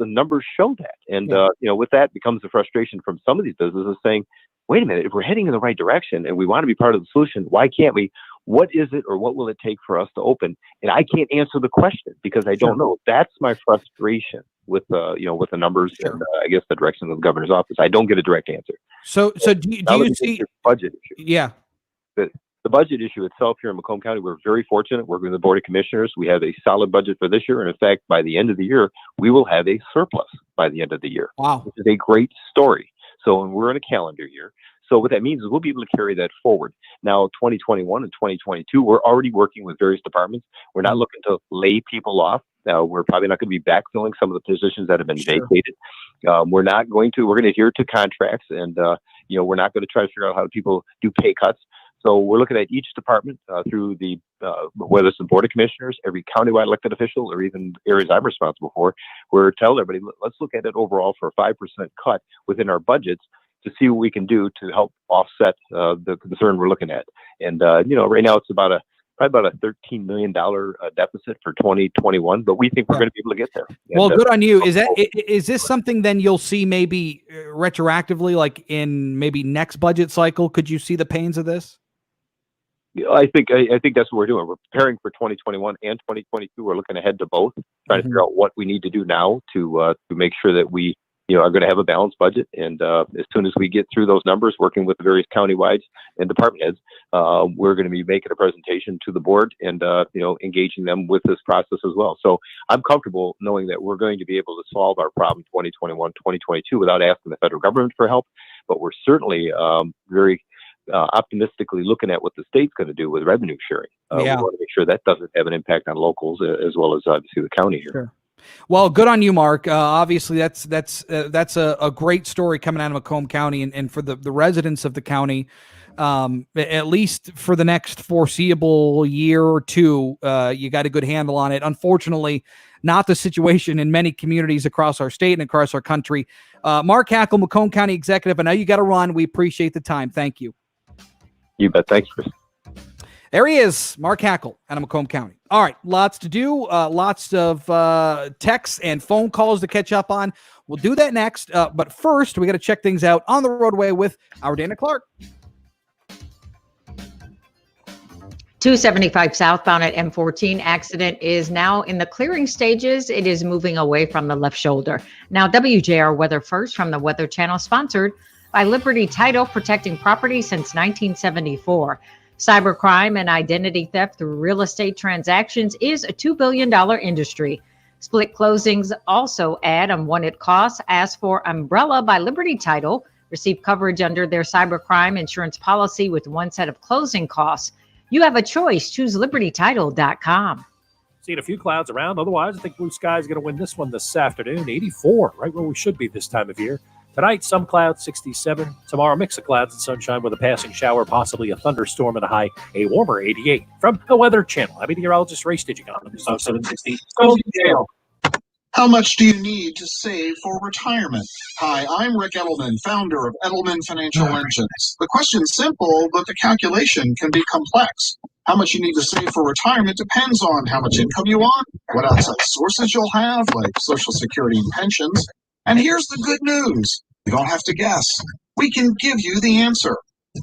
Speaker 15: show that. And, with that becomes the frustration from some of these businesses saying, wait a minute, if we're heading in the right direction and we want to be part of the solution, why can't we? What is it, or what will it take for us to open? And I can't answer the question because I don't know. That's my frustration with with the numbers and I guess the direction of the governor's office. I don't get a direct answer.
Speaker 3: So do you see
Speaker 15: budget issue?
Speaker 3: Yeah.
Speaker 15: The budget issue itself here in Macomb County, we're very fortunate working with the Board of Commissioners. We have a solid budget for this year. And in fact, by the end of the year, we will have a surplus by the end of the year.
Speaker 3: Wow.
Speaker 15: Which is a great story. So when we're in a calendar year. So what that means is we'll be able to carry that forward. Now, 2021 and 2022, we're already working with various departments. We're not looking to lay people off. Now, we're probably not going to be backfilling some of the positions that have been vacated. We're going to adhere to contracts, and, we're not going to try to figure out how people do pay cuts. So we're looking at each department through the, whether it's the Board of Commissioners, every countywide elected official, or even areas I'm responsible for, we're telling everybody, let's look at it overall for a 5% cut within our budgets to see what we can do to help offset the concern we're looking at. And, right now it's probably about a $13 million deficit for 2021, but we think we're going to be able to get there.
Speaker 3: Well, good on you. Is this something then you'll see maybe retroactively, like in maybe next budget cycle? Could you see the pains of this?
Speaker 15: I think that's what we're doing. We're preparing for 2021 and 2022. We're looking ahead to both, trying to figure out what we need to do now to make sure that we are going to have a balanced budget. And as soon as we get through those numbers, working with the various countywides and department heads, we're going to be making a presentation to the board and engaging them with this process as well. So I'm comfortable knowing that we're going to be able to solve our problem 2021, 2022 without asking the federal government for help. But we're certainly very optimistically looking at what the state's going to do with revenue sharing. We want to make sure that doesn't have an impact on locals as well as obviously the county here.
Speaker 3: Sure. Well, good on you, Mark. Obviously, that's a great story coming out of Macomb County, and for the residents of the county, at least for the next foreseeable year or two, you got a good handle on it. Unfortunately, not the situation in many communities across our state and across our country. Mark Hackle, Macomb County Executive, I know you got to run. We appreciate the time. Thank you.
Speaker 15: You bet. Thanks, Chris.
Speaker 3: There he is, Mark Hackle out of Macomb County. All right, lots to do, lots of texts and phone calls to catch up on. We'll do that next, but first, we got to check things out on the roadway with our Dana Clark.
Speaker 6: 275 southbound at M14 accident is now in the clearing stages. It is moving away from the left shoulder. Now, WJR Weather First from the Weather Channel, sponsored by Liberty Title, protecting property since 1974. Cybercrime and identity theft through real estate transactions is a $2 billion industry. Split closings also add on what it costs. Ask for Umbrella by Liberty Title. Receive coverage under their cybercrime insurance policy with one set of closing costs. You have a choice. Choose libertytitle.com.
Speaker 7: Seeing a few clouds around. Otherwise, I think blue sky is going to win this one this afternoon. 84, right where we should be this time of year. Tonight, some clouds, 67. Tomorrow, mix of clouds and sunshine with a passing shower, possibly a thunderstorm, and a high, a warmer 88. From the Weather Channel, I'm meteorologist Ray Stidging on the 760.
Speaker 16: How much do you need to save for retirement? Hi, I'm Rick Edelman, founder of Edelman Financial Engines. The question's simple, but the calculation can be complex. How much you need to save for retirement depends on how much income you want, what outside sources you'll have, like Social Security and pensions. And here's the good news. You don't have to guess. We can give you the answer.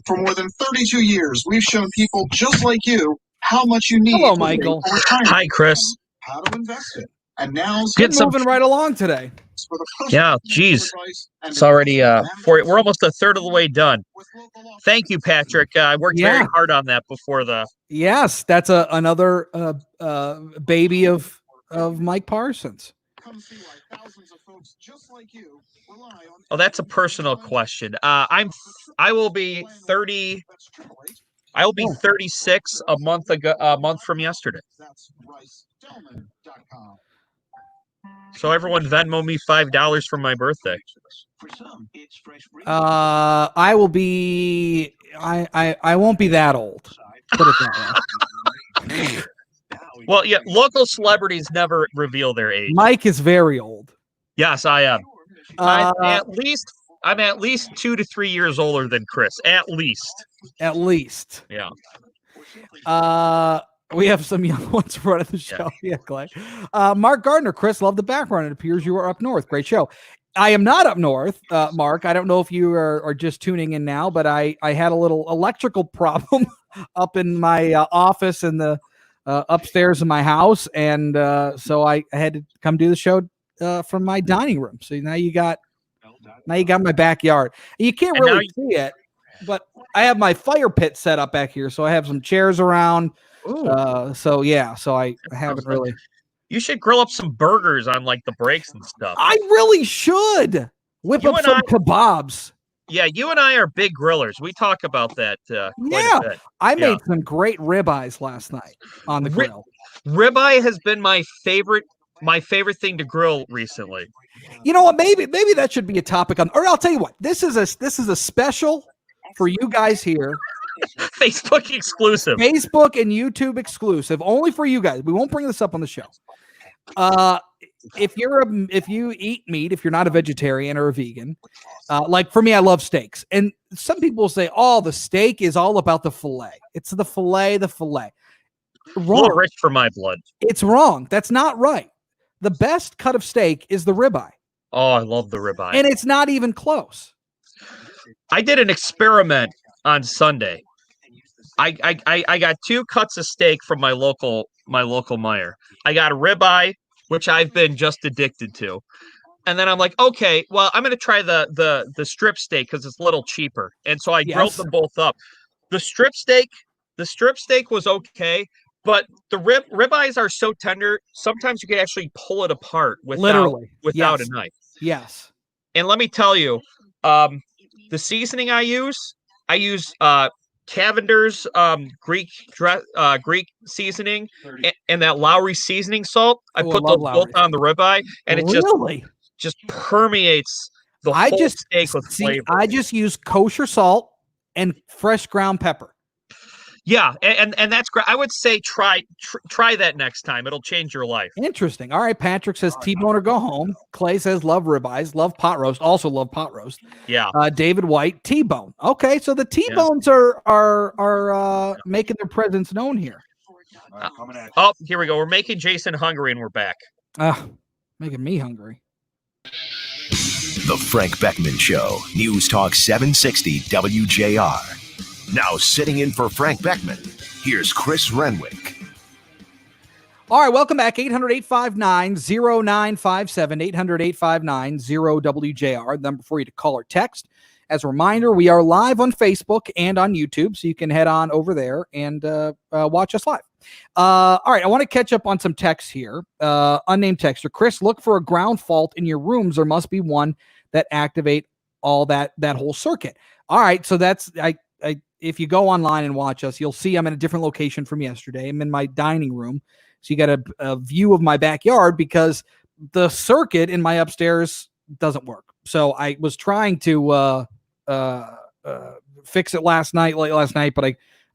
Speaker 16: For more than 32 years, we've shown people just like you how much you need
Speaker 3: Hello,
Speaker 16: to
Speaker 3: Michael.
Speaker 16: save for retirement.
Speaker 9: Hi, Chris.
Speaker 16: How to invest it. And now
Speaker 3: Get moving right along today.
Speaker 9: Yeah, geez. It's already we're almost a third of the way done. Thank you, Patrick. I worked very hard on that before the.
Speaker 3: Yes, that's another baby of Mike Parsons.
Speaker 9: Oh, that's a personal question. I will be 30. I will be 36 a month from yesterday. So everyone Venmo me $5 for my birthday.
Speaker 3: I will be. I won't be that old. Put it that way.
Speaker 9: Well, yeah, local celebrities never reveal their age.
Speaker 3: Mike is very old.
Speaker 9: Yes, I am. I'm at least 2 to 3 years older than Chris. At least.
Speaker 3: At least.
Speaker 9: Yeah.
Speaker 3: We have some young ones running the show. Yeah, Clay. Mark Gardner, Chris, love the background. It appears you are up north. Great show. I am not up north, Mark. I don't know if you are just tuning in now, but I had a little electrical problem up in my office in the upstairs in my house, and so I had to come do the show from my dining room. So now you got my backyard. You can't really see it, but I have my fire pit set up back here, so I have some chairs around. So I haven't really.
Speaker 9: You should grill up some burgers on like the breaks and stuff.
Speaker 3: I really should whip up some kebabs.
Speaker 9: Yeah, you and I are big grillers. We talk about that quite a bit.
Speaker 3: I made some great ribeyes last night on the grill.
Speaker 9: Ribeye has been my favorite thing to grill recently.
Speaker 3: You know what? Maybe that should be a topic on. Or I'll tell you what. This is a special for you guys here.
Speaker 9: Facebook exclusive.
Speaker 3: Facebook and YouTube exclusive, only for you guys. We won't bring this up on the show. If you eat meat, if you're not a vegetarian or a vegan, like for me, I love steaks. And some people say, "Oh, the steak is all about the fillet. It's the fillet." Wrong.
Speaker 9: A little rich for my blood.
Speaker 3: It's wrong. That's not right. The best cut of steak is the ribeye.
Speaker 9: Oh, I love the ribeye.
Speaker 3: And it's not even close.
Speaker 9: I did an experiment on Sunday. I got 2 cuts of steak from my local Meijer. I got a ribeye, which I've been just addicted to, and then I'm like, okay, well, I'm gonna try the strip steak because it's a little cheaper, and so I grilled them both up. The strip steak was okay, but the ribeyes are so tender. Sometimes you can actually pull it apart without a knife.
Speaker 3: Yes,
Speaker 9: and let me tell you, the seasoning I use Cavender's Greek seasoning and that Lowry seasoning salt. I put those both on the ribeye, and it just permeates the whole steak with flavor.
Speaker 3: I just use kosher salt and fresh ground pepper.
Speaker 9: Yeah, and that's great. I would say try that next time. It'll change your life.
Speaker 3: Interesting. All right, Patrick says T-bone or go home. Clay says love ribeyes, love pot roast, also love pot roast.
Speaker 9: Yeah.
Speaker 3: David White, T-bone. Okay, so the T-bones are making their presence known here.
Speaker 9: Oh, here we go. We're making Jason hungry, and we're back.
Speaker 3: Making me hungry.
Speaker 2: The Frank Beckmann Show, News Talk 760 WJR. Now sitting in for Frank Beckmann, here's Chris Renwick.
Speaker 3: All right, welcome back. 800-859-0957, 800-859-0WJR, the number for you to call or text. As a reminder, we are live on Facebook and on YouTube, so you can head on over there and watch us live. All right, I want to catch up on some texts here. Unnamed texter, Chris, look for a ground fault in your rooms. There must be one that activate all that whole circuit. All right, so that's if you go online and watch us, you'll see I'm in a different location from yesterday. I'm in my dining room. So you got a view of my backyard because the circuit in my upstairs doesn't work. So I was trying to fix it last night, but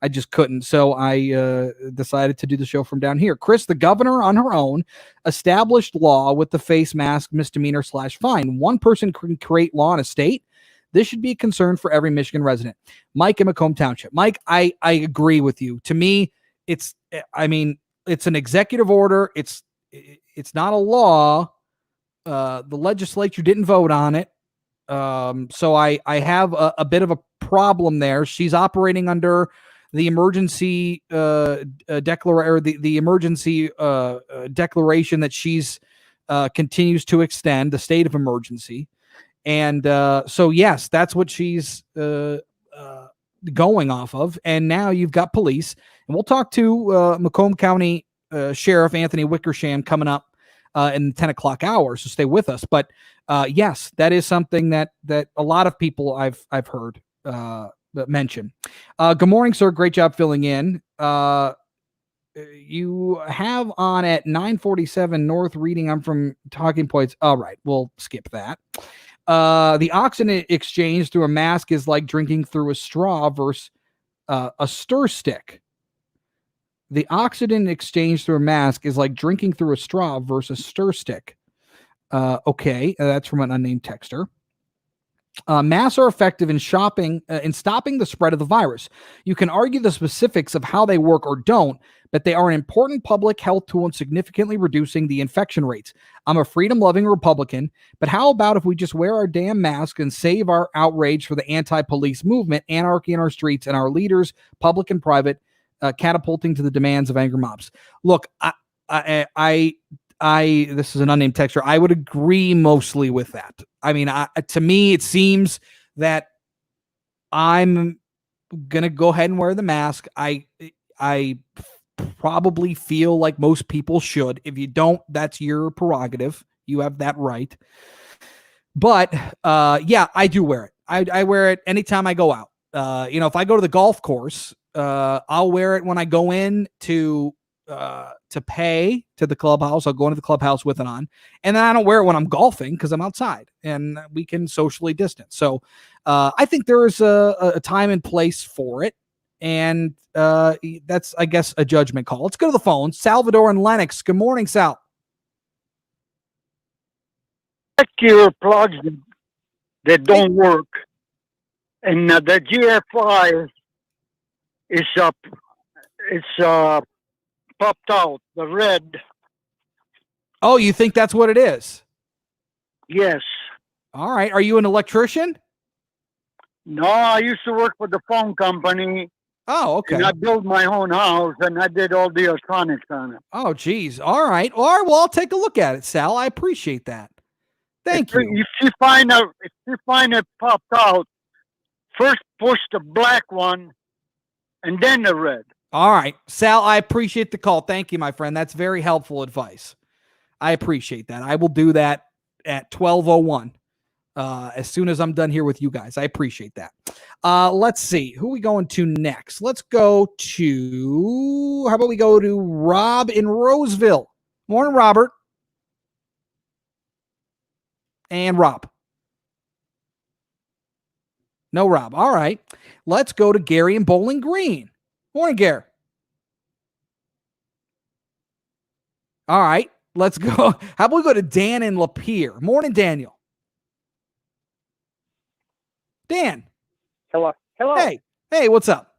Speaker 3: I just couldn't. So I decided to do the show from down here. Chris, the governor on her own established law with the face mask misdemeanor / fine. One person can create law in a state. This should be a concern for every Michigan resident. Mike in Macomb Township. Mike, I agree with you. To me, it's an executive order. It's not a law. The legislature didn't vote on it. So I have a bit of a problem there. She's operating under the emergency declaration that she's continues to extend, the state of emergency. And so, yes, that's what she's going off of. And now you've got police. And we'll talk to Macomb County Sheriff Anthony Wickersham coming up in the 10 o'clock hour. So stay with us. But yes, that is something that a lot of people I've heard mention. Good morning, sir. Great job filling in. You have on at 947 North reading. I'm from Talking Points. All right, we'll skip that. The oxygen exchange through a mask is like drinking through a straw versus a stir stick. The oxygen exchange through a mask is like drinking through a straw versus a stir stick. Okay, that's from an unnamed texter. Masks are effective in stopping the spread of the virus. You can argue the specifics of how they work or don't, but they are an important public health tool in significantly reducing the infection rates. I'm a freedom-loving Republican, but how about if we just wear our damn mask and save our outrage for the anti-police movement, anarchy in our streets, and our leaders, public and private, catapulting to the demands of angry mobs? Look, I this is an unnamed texter. I would agree mostly with that. I mean, to me, it seems that I'm gonna go ahead and wear the mask. I probably feel like most people should. If you don't, that's your prerogative. You have that right. But yeah, I do wear it. I wear it anytime I go out. If I go to the golf course, I'll wear it when I go in to pay to the clubhouse. I'll go into the clubhouse with it on, and then I don't wear it when I'm golfing because I'm outside and we can socially distance. So I think there is a time and place for it, and that's, I guess, a judgment call. Let's go to the phone. Salvador and Lennox. Good morning, Sal.
Speaker 12: Your plugs that don't work, and the GFI is up. It's popped out, the red.
Speaker 3: Oh, you think that's what it is?
Speaker 12: Yes.
Speaker 3: All right. Are you an electrician?
Speaker 12: No, I used to work for the phone company.
Speaker 3: Oh, okay.
Speaker 12: And I built my own house, and I did all the electronics on it.
Speaker 3: Oh, geez. All right. Well, I'll take a look at it, Sal. I appreciate that. Thank you.
Speaker 12: If you find it popped out, first push the black one, and then the red.
Speaker 3: All right, Sal, I appreciate the call. Thank you, my friend. That's very helpful advice. I appreciate that. I will do that at 12:01 as soon as I'm done here with you guys. I appreciate that. Let's see. Who are we going to next? Let's go to, how about we go to Rob in Roseville. Morning, Robert. And Rob. No Rob. All right. Let's go to Gary in Bowling Green. Morning, Gary. All right, let's go. How about we go to Dan in Lapeer? Morning, Daniel. Dan.
Speaker 17: Hello.
Speaker 3: Hey, what's up?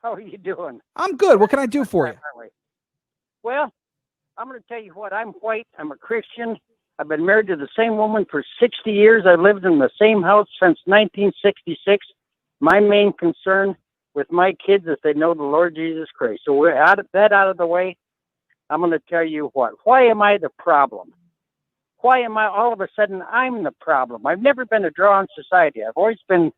Speaker 17: How are you doing?
Speaker 3: I'm good. What can I do for you?
Speaker 17: Well, I'm going to tell you what. I'm white. I'm a Christian. I've been married to the same woman for 60 years. I've lived in the same house since 1966. My main concern with my kids is they know the Lord Jesus Christ. So we're out of the way. I'm going to tell you what. Why am I the problem? Why am I all of a sudden I'm the problem? I've never been a draw on society. I've always been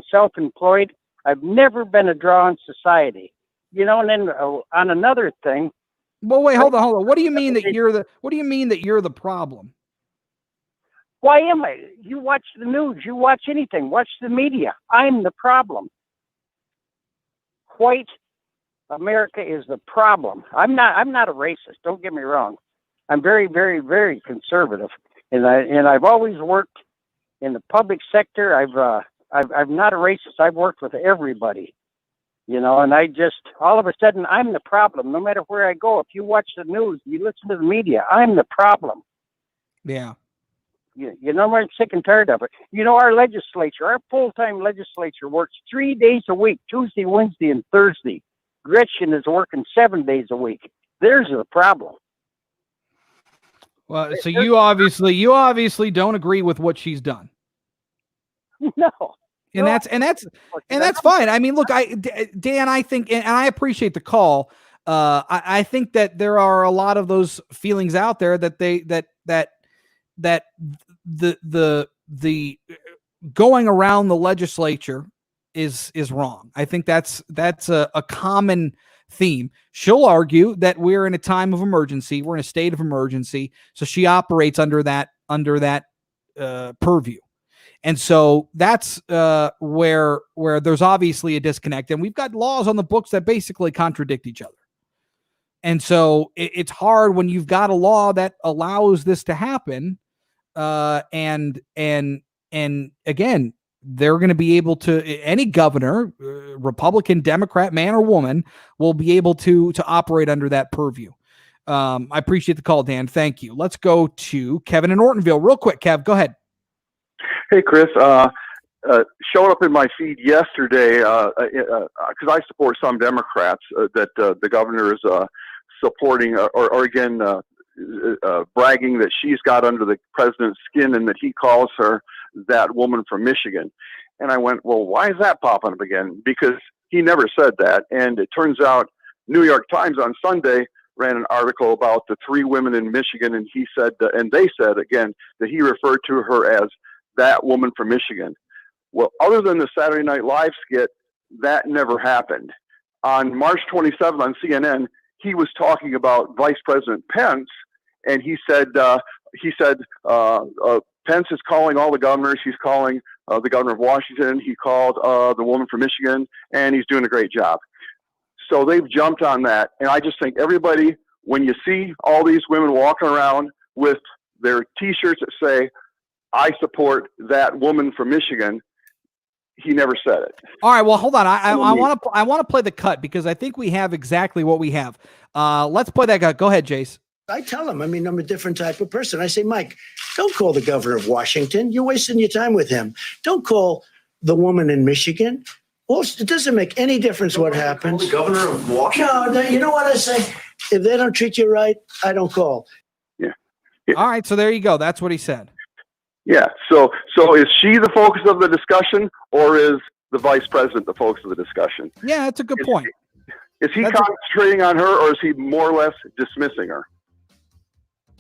Speaker 17: self-employed. I've never been a draw on society. And then on another thing.
Speaker 3: Well, wait, hold on. What do you mean that you're the problem?
Speaker 17: Why am I? You watch the news. You watch anything. Watch the media. I'm the problem. White America is the problem. I'm not a racist. Don't get me wrong. I'm very, very, very conservative, and I've always worked in the public sector. I'm not a racist. I've worked with everybody, you know, and I just, all of a sudden, I'm the problem. No matter where I go, if you watch the news, you listen to the media, I'm the problem.
Speaker 3: Yeah.
Speaker 17: You know, I'm sick and tired of it. You know, our legislature, our full-time legislature works 3 days a week, Tuesday, Wednesday, and Thursday. Gretchen is working 7 days a week. There's the problem.
Speaker 3: Well, so you obviously don't agree with what she's done.
Speaker 17: No.
Speaker 3: And that's fine. I mean, look, Dan, I think, and I appreciate the call. I think that there are a lot of those feelings out there that the going around the legislature is wrong. I think that's a common theme. She'll argue that we're in a time of emergency. We're in a state of emergency. So she operates under that purview. And so that's where there's obviously a disconnect. And we've got laws on the books that basically contradict each other. And so it's hard when you've got a law that allows this to happen. And again, they're going to be able to, any governor, Republican, Democrat, man or woman, will be able to operate under that purview. I appreciate the call, Dan. Thank you. Let's go to Kevin in Ortonville real quick. Kev, go ahead.
Speaker 18: Hey, Chris. Showed up in my feed yesterday because I support some Democrats that the governor is supporting or again bragging that she's got under the president's skin and that he calls her that woman from Michigan. And I went, well, why is that popping up again? Because he never said that. And it turns out New York Times on Sunday ran an article about the 3 women in Michigan. And he said, and they said again, that he referred to her as that woman from Michigan. Well, other than the Saturday Night Live skit, that never happened. On March 27th on CNN, he was talking about Vice President Pence, and he said Pence is calling all the governors. He's calling the governor of Washington. He called the woman from Michigan, and he's doing a great job. So they've jumped on that, and I just think everybody, when you see all these women walking around with their T-shirts that say, I support that woman from Michigan, he never said it.
Speaker 3: All right. Well, hold on. I want to play the cut because I think we have exactly what we have. Let's play that cut. Go ahead, Jace.
Speaker 19: I tell him, I'm a different type of person. I say, Mike, don't call the governor of Washington. You're wasting your time with him. Don't call the woman in Michigan. Well, it doesn't make any difference what happens.
Speaker 20: The governor of Washington?
Speaker 19: No, you know what I say? If they don't treat you right, I don't call.
Speaker 18: Yeah.
Speaker 3: All right. So there you go. That's what he said.
Speaker 18: Yeah. So is she the focus of the discussion, or is the vice president the focus of the discussion?
Speaker 3: Yeah, that's a good point.
Speaker 18: Is he concentrating on her, or is he more or less dismissing her?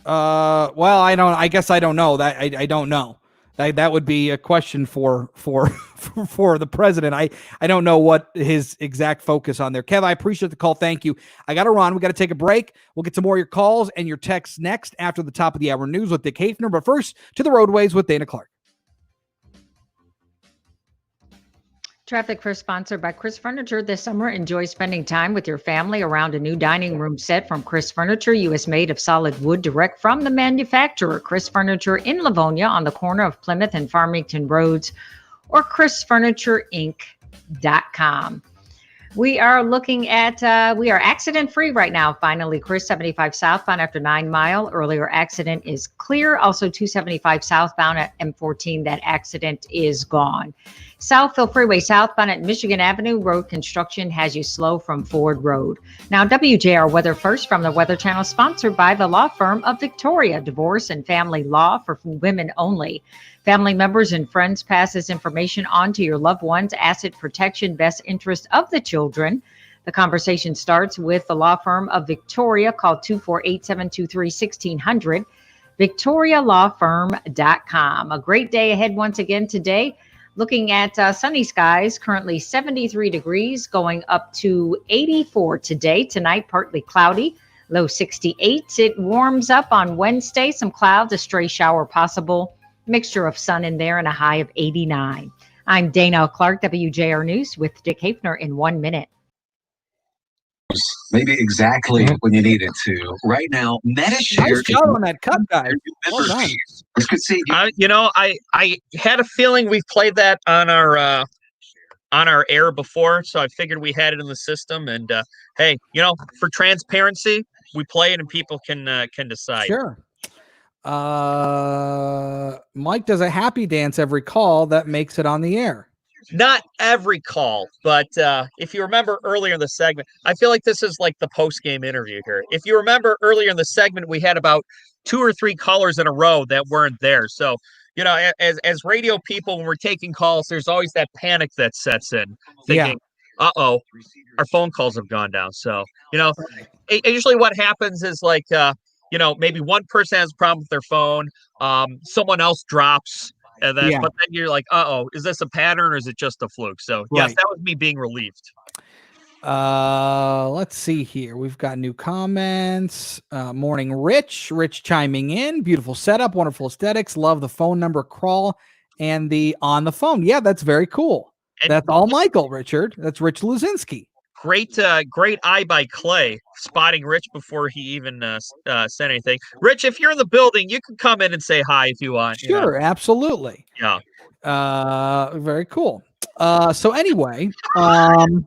Speaker 3: Well, I guess I don't know that. I don't know. That would be a question for the president. I don't know what his exact focus on there. Kev, I appreciate the call. Thank you. I got to run. We got to take a break. We'll get some more of your calls and your texts next after the top of the hour news with Dick Hafner. But first, to the roadways with Dana Clark.
Speaker 6: Traffic First sponsored by Chris Furniture. This summer, enjoy spending time with your family around a new dining room set from Chris Furniture, U.S. made of solid wood direct from the manufacturer. Chris Furniture in Livonia on the corner of Plymouth and Farmington Roads, or chrisfurnitureinc.com. We are looking at, we are accident free right now. Finally, Chris, 75 southbound after 9 Mile. Earlier accident is clear. Also 275 southbound at M14. That accident is gone. Southfield Freeway southbound at Michigan Avenue. Road construction has you slow from Ford Road. Now, WJR Weather First from the Weather Channel, sponsored by the law firm of Victoria. Divorce and family law for women only. Family members and friends pass this information on to your loved ones. Asset protection, best interest of the children. The conversation starts with the law firm of Victoria. Call 248-723-1600. VictoriaLawFirm.com. A great day ahead once again today. Looking at sunny skies, currently 73 degrees, going up to 84 today. Tonight, partly cloudy, low 68. It warms up on Wednesday. Some clouds, a stray shower possible. Mixture of sun in there and a high of 89. I'm Dana Clark, WJR News with Dick Hafner in 1 minute.
Speaker 20: maybe exactly when you need it to. Right now, MetaShare.
Speaker 3: Nice job on that cut, guys. Well done.
Speaker 20: This could save you.
Speaker 9: I had a feeling we've played that on our air before, so I figured we had it in the system. And hey, for transparency, we play it and people can decide.
Speaker 3: Sure. Mike does a happy dance every call that makes it on the air.
Speaker 9: Not every call, but if you remember earlier in the segment, I feel like this is like the post-game interview here. If you remember earlier in the segment, we had about 2 or 3 callers in a row that weren't there. So, as radio people, when we're taking calls, there's always that panic that sets in, thinking, uh-oh, our phone calls have gone down. So, usually what happens is like, maybe one person has a problem with their phone, someone else drops. And then, but then you're like, uh-oh, is this a pattern or is it just a fluke? So, yes, that was me being relieved.
Speaker 3: Let's see here. We've got new comments. Morning, Rich. Rich chiming in. Beautiful setup, wonderful aesthetics. Love the phone number crawl and the on the phone. Yeah, that's very cool. That's all Michael, Richard. That's Rich Luzinski.
Speaker 9: Great eye by Clay, spotting Rich before he even said anything. Rich, if you're in the building, you can come in and say hi if you want.
Speaker 3: Sure, absolutely.
Speaker 9: Yeah.
Speaker 3: Very cool. So anyway,
Speaker 9: Patrick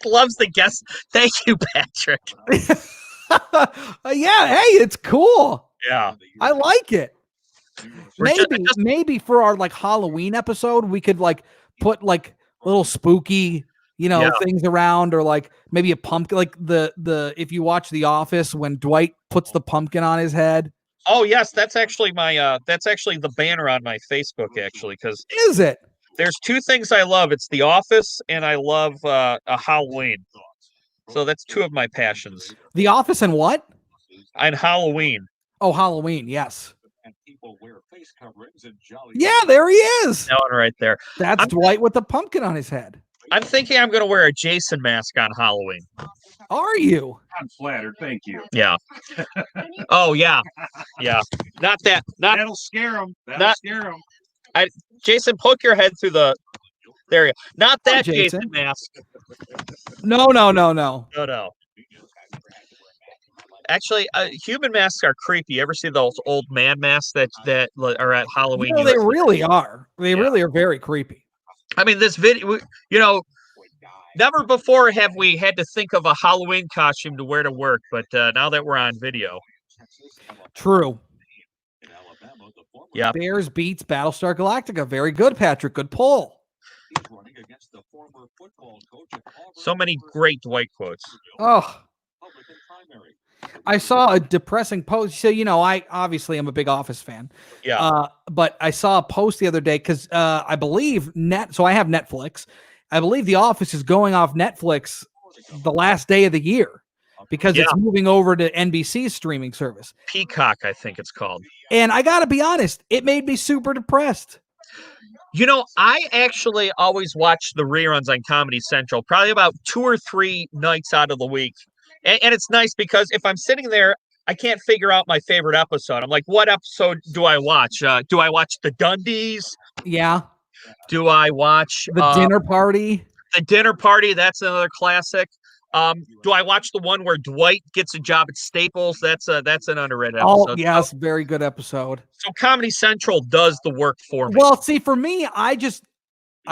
Speaker 9: loves the guest. Thank you, Patrick.
Speaker 3: Yeah, hey, it's cool.
Speaker 9: Yeah.
Speaker 3: I like it. Maybe for our like Halloween episode, we could like put like little spooky things around, or like maybe a pumpkin, like the if you watch The Office when Dwight puts the pumpkin on his head.
Speaker 9: Oh yes, that's actually the banner on my Facebook, actually, because
Speaker 3: is it?
Speaker 9: There's 2 things I love. It's The Office and I love a Halloween. So that's 2 of my passions.
Speaker 3: The Office and what?
Speaker 9: And Halloween.
Speaker 3: Oh, Halloween, yes. Yeah, there he is.
Speaker 9: That one right there.
Speaker 3: That's Dwight with the pumpkin on his head.
Speaker 9: I'm thinking I'm going to wear a Jason mask on Halloween.
Speaker 3: Are you?
Speaker 7: I'm flattered. Thank you.
Speaker 9: Yeah. Oh, yeah. Yeah.
Speaker 7: That'll scare them. That'll scare them.
Speaker 9: Jason, poke your head through the. There you go. Not that Jason mask.
Speaker 3: No.
Speaker 9: No. Actually, human masks are creepy. You ever see those old man masks that are at Halloween?
Speaker 3: No, they really are. They really are very creepy.
Speaker 9: I mean, this video, never before have we had to think of a Halloween costume to wear to work, but now that we're on video.
Speaker 3: True.
Speaker 9: Yeah.
Speaker 3: Bears beats Battlestar Galactica. Very good, Patrick. Good pull.
Speaker 9: So many great Dwight quotes.
Speaker 3: Oh. I saw a depressing post. So, I obviously am a big Office fan.
Speaker 9: Yeah.
Speaker 3: But I saw a post the other day because I believe so I have Netflix. I believe The Office is going off Netflix the last day of the year because it's moving over to NBC's streaming service.
Speaker 9: Peacock, I think it's called.
Speaker 3: And I got to be honest, it made me super depressed.
Speaker 9: I actually always watch the reruns on Comedy Central, probably about 2 or 3 nights out of the week. And it's nice because if I'm sitting there, I can't figure out my favorite episode. I'm like, what episode do I watch? Do I watch the Dundies?
Speaker 3: Yeah.
Speaker 9: Do I watch
Speaker 3: the dinner party?
Speaker 9: The dinner party, that's another classic. Do I watch the one where Dwight gets a job at Staples? That's an underrated episode.
Speaker 3: Oh, yes, very good episode.
Speaker 9: So Comedy Central does the work for me.
Speaker 3: Well, see, for me, I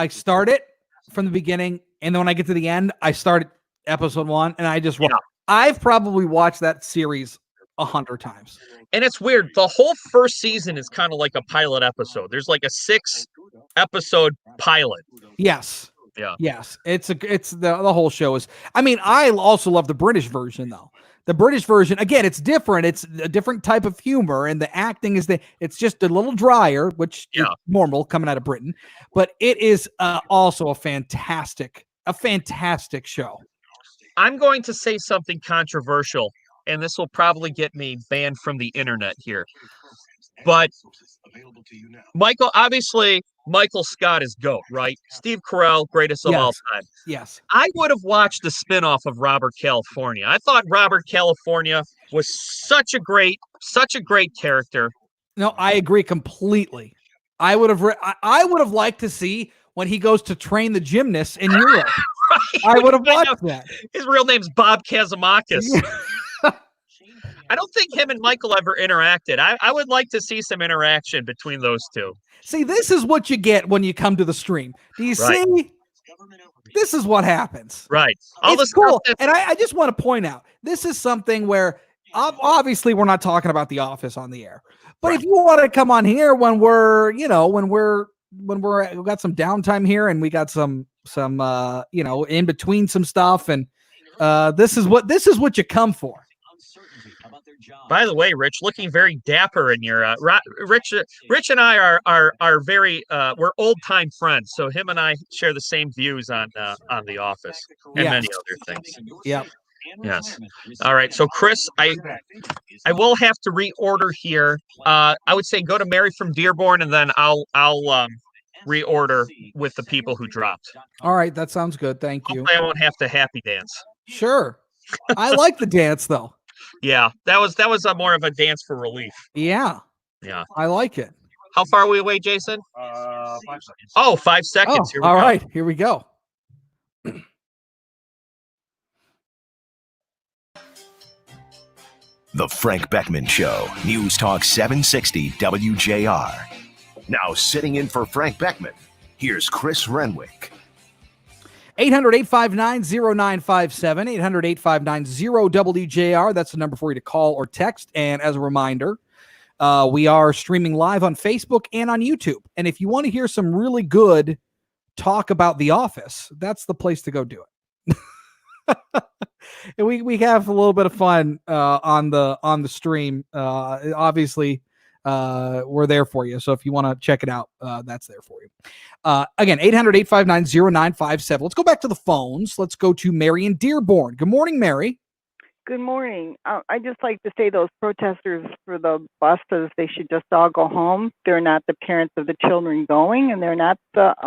Speaker 3: start it from the beginning, and then when I get to the end, I start episode 1, and I just watch. I've probably watched that series 100 times.
Speaker 9: And it's weird. The whole first season is kind of like a pilot episode. There's like a 6-episode pilot.
Speaker 3: Yes.
Speaker 9: Yeah.
Speaker 3: Yes. It's the whole show is. I mean, I also love the British version though. The British version, again, it's different. It's a different type of humor, and the acting it's just a little drier, which is normal coming out of Britain. But it is also a fantastic show.
Speaker 9: I'm going to say something controversial, and this will probably get me banned from the internet here. But Michael Scott is GOAT, right? Steve Carell, greatest of all time.
Speaker 3: Yes.
Speaker 9: I would have watched the spinoff of Robert California. I thought Robert California was such a great character.
Speaker 3: No, I agree completely. I would have liked to see when he goes to train the gymnasts in Europe. I would have watched that.
Speaker 9: His real name's Bob Kazamakis. I don't think him and Michael ever interacted. I would like to see some interaction between those two.
Speaker 3: See, this is what you get when you come to the stream. Do you see? This is what happens.
Speaker 9: Right.
Speaker 3: It's cool. And I just want to point out, this is something where obviously we're not talking about The Office on the air. But if you want to come on here when we're, you know, we've got some downtime here and we got some you know, in between some stuff, and this is what you come for.
Speaker 9: By the way, Rich, looking very dapper in your Rich and I are very we're old time friends, so him and I share the same views on The Office and many other things.
Speaker 3: Yeah.
Speaker 9: Yes. All right. So Chris, I will have to reorder here. I would say go to Mary from Dearborn, and then I'll reorder with the people who dropped.
Speaker 3: All right, that sounds good. Thank you.
Speaker 9: Hopefully I won't have to happy dance.
Speaker 3: Sure. I like the dance though.
Speaker 9: Yeah, that was a more of a dance for relief.
Speaker 3: Yeah.
Speaker 9: Yeah.
Speaker 3: I like it.
Speaker 9: How far are we away, Jason? 5 seconds. Oh, 5 seconds. Here we
Speaker 3: all
Speaker 9: go.
Speaker 3: right, here we go.
Speaker 2: The Frank Beckmann Show, News Talk 760 WJR. Now sitting in for Frank Beckmann, here's Chris Renwick.
Speaker 3: 800-859-0957, 800-859-0WJR. That's the number for you to call or text. And as a reminder, we are streaming live on Facebook and on YouTube. And if you want to hear some really good talk about The Office, that's the place to go do it. And we have a little bit of fun on the stream. Obviously, we're there for you. So if you want to check it out, that's there for you. Again, 800-859-0957. Let's go back to the phones. Let's go to Mary in Dearborn. Good morning, Mary.
Speaker 21: Good morning. I just like to say those protesters for the buses, they should just all go home. They're not the parents of the children going, and they're not they're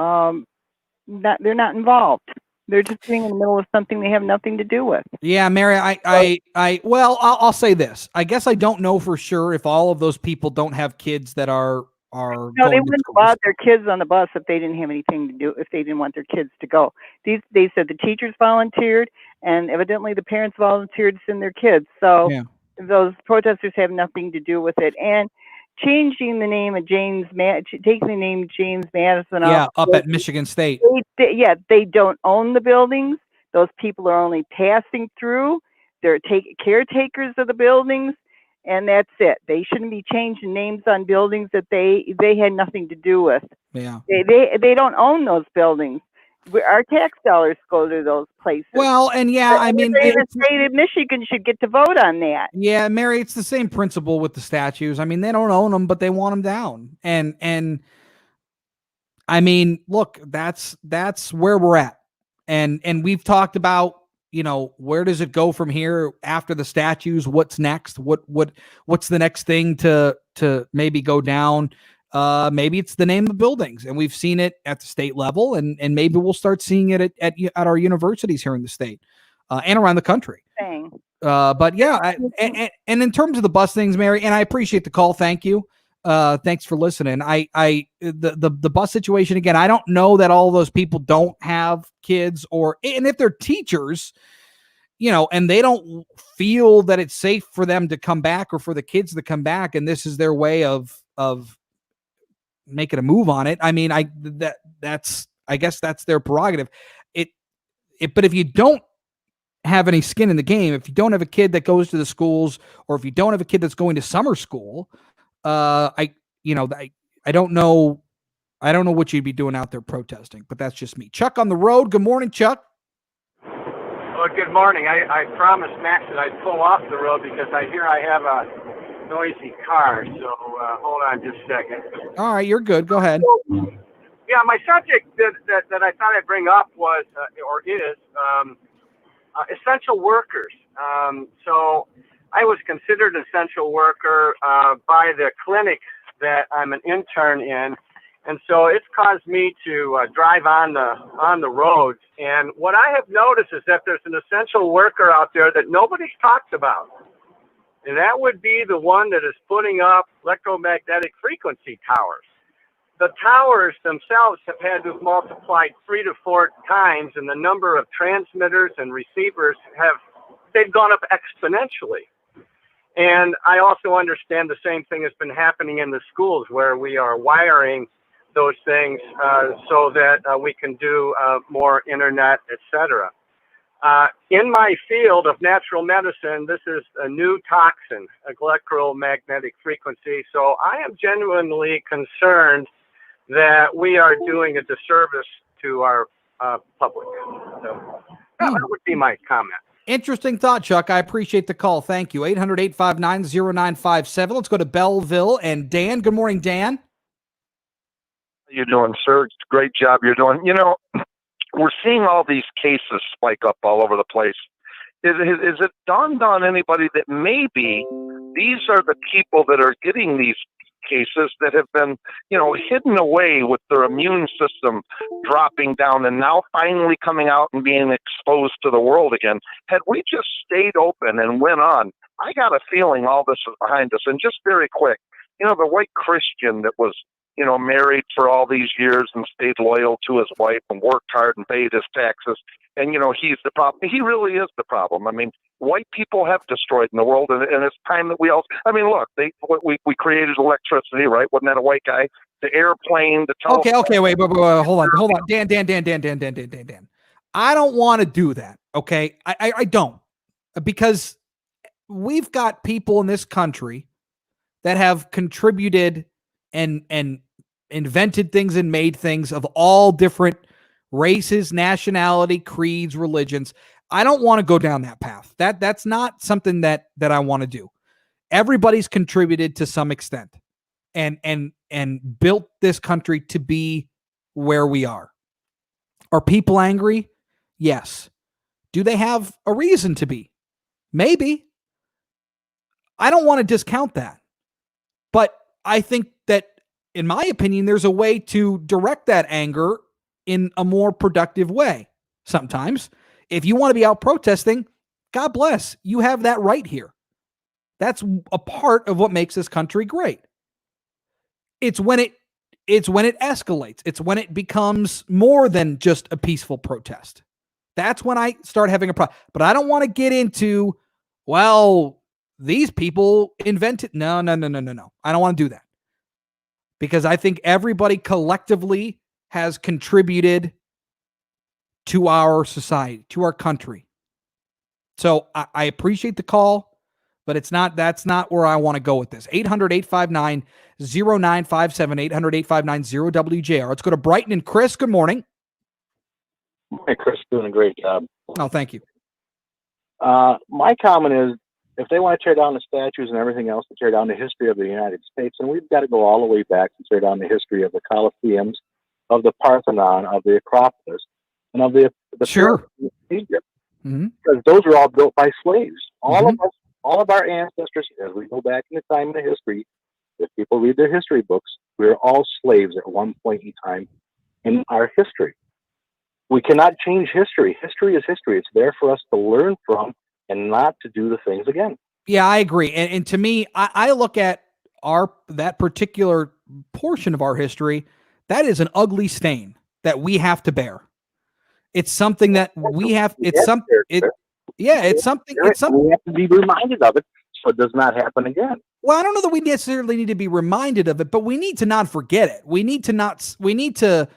Speaker 21: not involved. They're just being in the middle of something they have nothing to do with.
Speaker 3: Yeah, Mary, I'll say this. I guess I don't know for sure if all of those people don't have kids that are
Speaker 21: No, they wouldn't allow their kids on the bus if they didn't have anything to do, if they didn't want their kids to go. They said the teachers volunteered, and evidently the parents volunteered to send their kids. So those protesters have nothing to do with it. And changing the name of taking the name James Madison off.
Speaker 3: Up at Michigan State.
Speaker 21: They don't own the buildings. Those people are only passing through. They're caretakers of the buildings, and that's it. They shouldn't be changing names on buildings that they had nothing to do with.
Speaker 3: Yeah.
Speaker 21: They don't own those buildings. Our tax dollars go to those places.
Speaker 3: Well, and I mean,
Speaker 21: the state of Michigan should get to vote on that.
Speaker 3: Yeah, Mary, it's the same principle with the statues. I mean, they don't own them, but they want them down. And I mean, look, that's where we're at. And we've talked about, you know, where does it go from here after the statues? What's next? What's the next thing to maybe go down? Maybe it's the name of buildings, and we've seen it at the state level, and maybe we'll start seeing it at our universities here in the state and around the country. But yeah, and in terms of the bus things, Mary, and I appreciate the call. Thank you. Thanks for listening. The bus situation again, I don't know that all of those people don't have kids, and if they're teachers, you know, and they don't feel that it's safe for them to come back or for the kids to come back, and this is their way of making a move on it. I mean, I guess that's their prerogative. But if you don't have any skin in the game, if you don't have a kid that goes to the schools, or if you don't have a kid that's going to summer school, I don't know what you'd be doing out there protesting, but that's just me. Chuck on the road. Good morning, Chuck.
Speaker 22: Well, good morning. I promised Max that I'd pull off the road because I hear I have a noisy car, so hold on just a second.
Speaker 3: All right, you're good. Go ahead.
Speaker 22: Yeah, my subject that I thought I'd bring up was, essential workers. So I was considered an essential worker by the clinic that I'm an intern in, and so it's caused me to drive on the roads. And what I have noticed is that there's an essential worker out there that nobody's talked about. And that would be the one that is putting up electromagnetic frequency towers. the towers themselves have had to have multiplied 3 to 4 times, and the number of transmitters and receivers they've gone up exponentially. And I also understand the same thing has been happening in the schools, where we are wiring those things so that we can do more internet, etc. In my field of natural medicine, this is a new toxin, electromagnetic frequency. So I am genuinely concerned that we are doing a disservice to our public. So that would be my comment.
Speaker 3: Interesting thought, Chuck. I appreciate the call. Thank you. 800-859-0957. Let's go to Belleville and Dan. Good morning, Dan.
Speaker 1: How you doing, sir? It's a great job you're doing. You know, we're seeing all these cases spike up all over the place. Is it dawned on anybody that maybe these are the people that are getting these cases that have been, hidden away with their immune system dropping down and now finally coming out and being exposed to the world again? Had we just stayed open and went on, I got a feeling all this is behind us. And just very quick, the white Christian that was, married for all these years and stayed loyal to his wife and worked hard and paid his taxes. And, he's the problem. He really is the problem. I mean, white people have destroyed in the world, and it's time that we all. I mean, look, we created electricity, right? Wasn't that a white guy? The airplane, the telephone.
Speaker 3: Okay, wait, hold on, Dan. I don't want to do that. Okay, I don't, because we've got people in this country that have contributed and invented things and made things of all different races, nationality, creeds, religions. I don't want to go down that path. That's not something that I want to do. Everybody's contributed to some extent and built this country to be where we are. Are people angry? Yes. Do they have a reason to be? Maybe. I don't want to discount that. But I think that, in my opinion, there's a way to direct that anger in a more productive way. Sometimes, if you want to be out protesting, God bless, you have that right here. That's a part of what makes this country great. It's when it escalates. It's when it becomes more than just a peaceful protest. That's when I start having a problem. But I don't want to get into, well, these people invented. No. I don't want to do that. Because I think everybody collectively has contributed to our society, to our country. So I appreciate the call, but that's not where I want to go with this. 800-859-0957, 800-859-0WJR. Let's go to Brighton and Chris. Good morning.
Speaker 4: Hey, Chris, doing a great job.
Speaker 3: Oh, thank you.
Speaker 4: My comment is, if they want to tear down the statues and everything else to tear down the history of the United States, and we've got to go all the way back to tear down the history of the Colosseums, of the Parthenon, of the Acropolis, and of the
Speaker 3: sure.
Speaker 4: Egypt. Because those were all built by slaves. All of our ancestors, as we go back in the time of the history, if people read their history books, we were all slaves at one point in time in our history. We cannot change history. History is history. It's there for us to learn from and not to do the things again.
Speaker 3: Yeah, I agree. And to me, I look at that particular portion of our history, that is an ugly stain that we have to bear. It's something that we have. It's something. It's something.
Speaker 4: We have to be reminded of it so it does not happen again.
Speaker 3: Well, I don't know that we necessarily need to be reminded of it, but we need to not forget it. We need to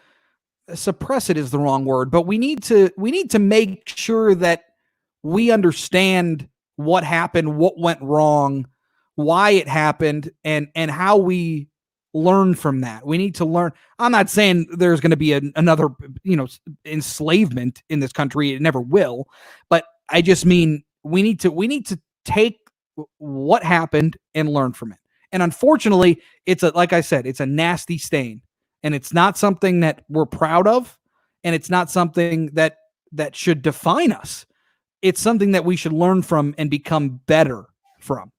Speaker 3: suppress it is the wrong word, but we need to make sure that we understand what happened, what went wrong, why it happened, and how we learn from that. We need to learn. I'm not saying there's going to be another, enslavement in this country. It never will. But I just mean we need to take what happened and learn from it. And unfortunately, like I said, it's a nasty stain, and it's not something that we're proud of, and it's not something that should define us. It's something that we should learn from and become better from.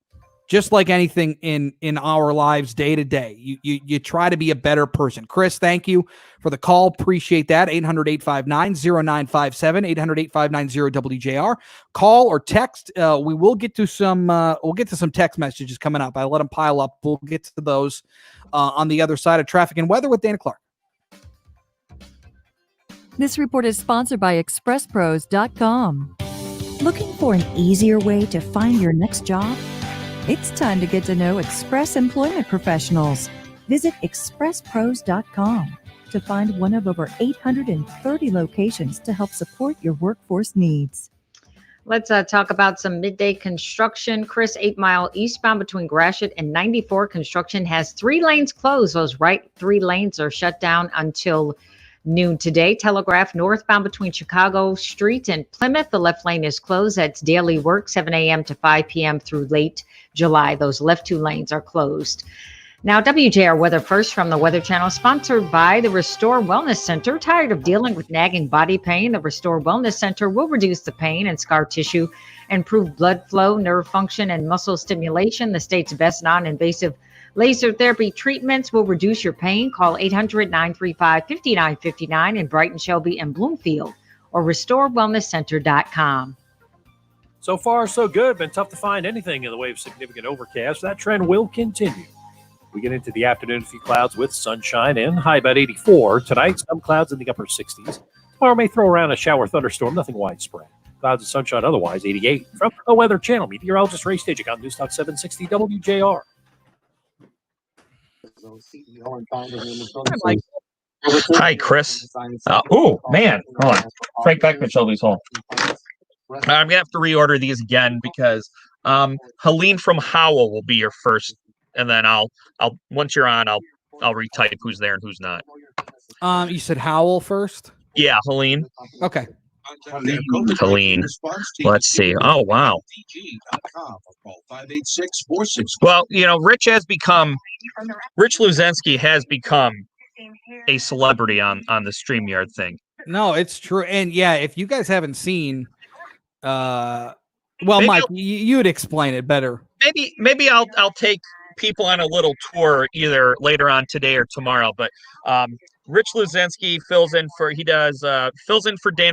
Speaker 3: just like anything in our lives day to day. You try to be a better person. Chris, thank you for the call. Appreciate that. 800-859-0957, 800-859-0WJR. Call or text. We will get to some text messages coming up. I let them pile up. We'll get to those on the other side of traffic and weather with Dana Clark.
Speaker 5: This report is sponsored by ExpressPros.com. Looking for an easier way to find your next job? It's time to get to know Express Employment Professionals. Visit ExpressPros.com to find one of over 830 locations to help support your workforce needs.
Speaker 6: Let's talk about some midday construction. Chris, 8 Mile eastbound between Gratiot and 94. Construction has 3 lanes closed. Those right 3 lanes are shut down until noon today. Telegraph northbound between Chicago Street and Plymouth. The left lane is closed. That's daily work, 7 a.m. to 5 p.m. through late July. Those left 2 lanes are closed. Now, WJR Weather First from the Weather Channel, sponsored by the Restore Wellness Center. Tired of dealing with nagging body pain? The Restore Wellness Center will reduce the pain and scar tissue, improve blood flow, nerve function, and muscle stimulation. The state's best non-invasive laser therapy treatments will reduce your pain. Call 800-935-5959 in Brighton, Shelby, and Bloomfield, or restorewellnesscenter.com.
Speaker 7: So far, so good. Been tough to find anything in the way of significant overcast. That trend will continue. We get into the afternoon, a few clouds with sunshine and high about 84. Tonight, some clouds in the upper 60s. Tomorrow may throw around a shower thunderstorm, nothing widespread. Clouds and sunshine otherwise, 88. From the Weather Channel, meteorologist Ray Stajic on News Talk 760 WJR.
Speaker 9: Hi, Chris. Oh, man. Hold on. Frank Beckmann, Shelby's home. I'm going to have to reorder these again because Helene from Howell will be your first. And then I'll once you're on, I'll retype who's there and who's not.
Speaker 3: You said Howell first?
Speaker 9: Yeah, Helene.
Speaker 3: Okay.
Speaker 9: Helene. Let's see. Oh, wow. Well, Rich Luzensky has become a celebrity on the StreamYard thing.
Speaker 3: No, it's true. And yeah, if you guys haven't seen, Mike, you'd explain it better.
Speaker 9: Maybe I'll take people on a little tour either later on today or tomorrow. But Rich Luzensky fills in for Dana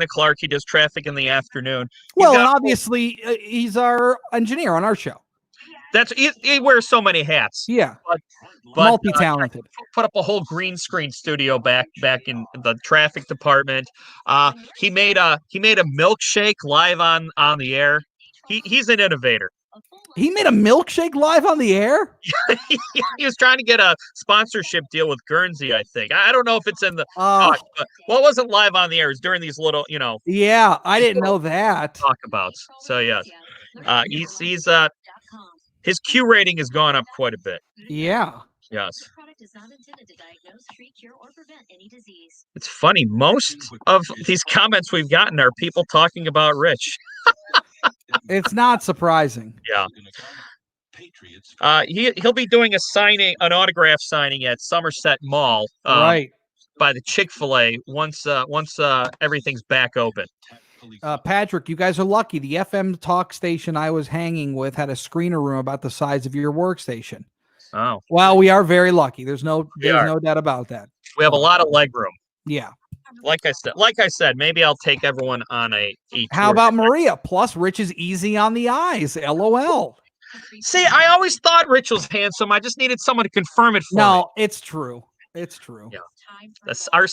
Speaker 9: Clark. He does traffic in the afternoon.
Speaker 3: Well, and obviously he's our engineer on our show.
Speaker 9: He wears so many hats.
Speaker 3: Yeah,
Speaker 9: but
Speaker 3: multi-talented.
Speaker 9: Put up a whole green screen studio back in the traffic department. He made a milkshake live on the air. He's an innovator.
Speaker 3: He made a milkshake live on the air?
Speaker 9: He was trying to get a sponsorship deal with Guernsey, I think. I don't know if it's in the talk, but it wasn't live on the air. It was during these little,
Speaker 3: Yeah, I didn't know that.
Speaker 9: Talkabouts. So yeah, he's his Q rating has gone up quite a bit.
Speaker 3: Yeah.
Speaker 9: Yes. It's funny. Most of these comments we've gotten are people talking about Rich.
Speaker 3: It's not surprising.
Speaker 9: Yeah. He'll be doing an autograph signing at Somerset Mall,
Speaker 3: right,
Speaker 9: by the Chick-fil-A once everything's back open.
Speaker 3: Patrick, you guys are lucky. The FM talk station I was hanging with had a screener room about the size of your workstation.
Speaker 9: Oh,
Speaker 3: well, we are very lucky. There's no doubt about that.
Speaker 9: We have a lot of leg room.
Speaker 3: Yeah.
Speaker 9: Like I said, maybe I'll take everyone on a
Speaker 3: How about Maria? Plus, Rich is easy on the eyes. LOL.
Speaker 9: See, I always thought Rich was handsome. I just needed someone to confirm it for me.
Speaker 3: No, it's true. It's true.
Speaker 9: Yeah. That's our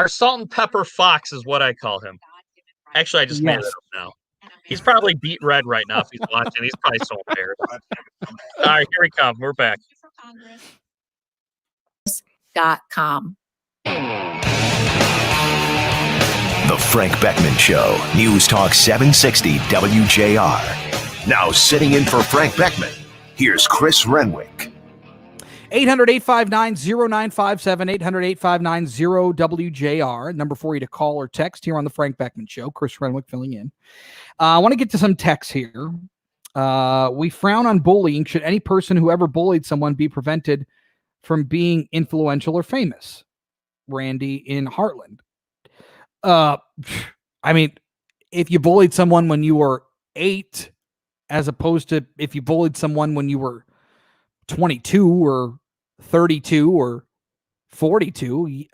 Speaker 9: salt and pepper fox is what I call him. Actually, I just made it up now. He's probably beat red right now if he's watching. He's probably so impaired. All right, here we come. We're back.
Speaker 5: .com.
Speaker 2: The Frank Beckmann Show, News Talk 760 WJR. Now sitting in for Frank Beckmann, here's Chris Renwick.
Speaker 3: 800-859-0957, 800-859-0WJR, number for you to call or text here on the Frank Beckmann Show. Chris Renwick filling in. I want to get to some texts here. We frown on bullying. Should any person who ever bullied someone be prevented from being influential or famous? Randy in Heartland. I mean, if you bullied someone when you were 8 as opposed to if you bullied someone when you were 22 or 32 or 42.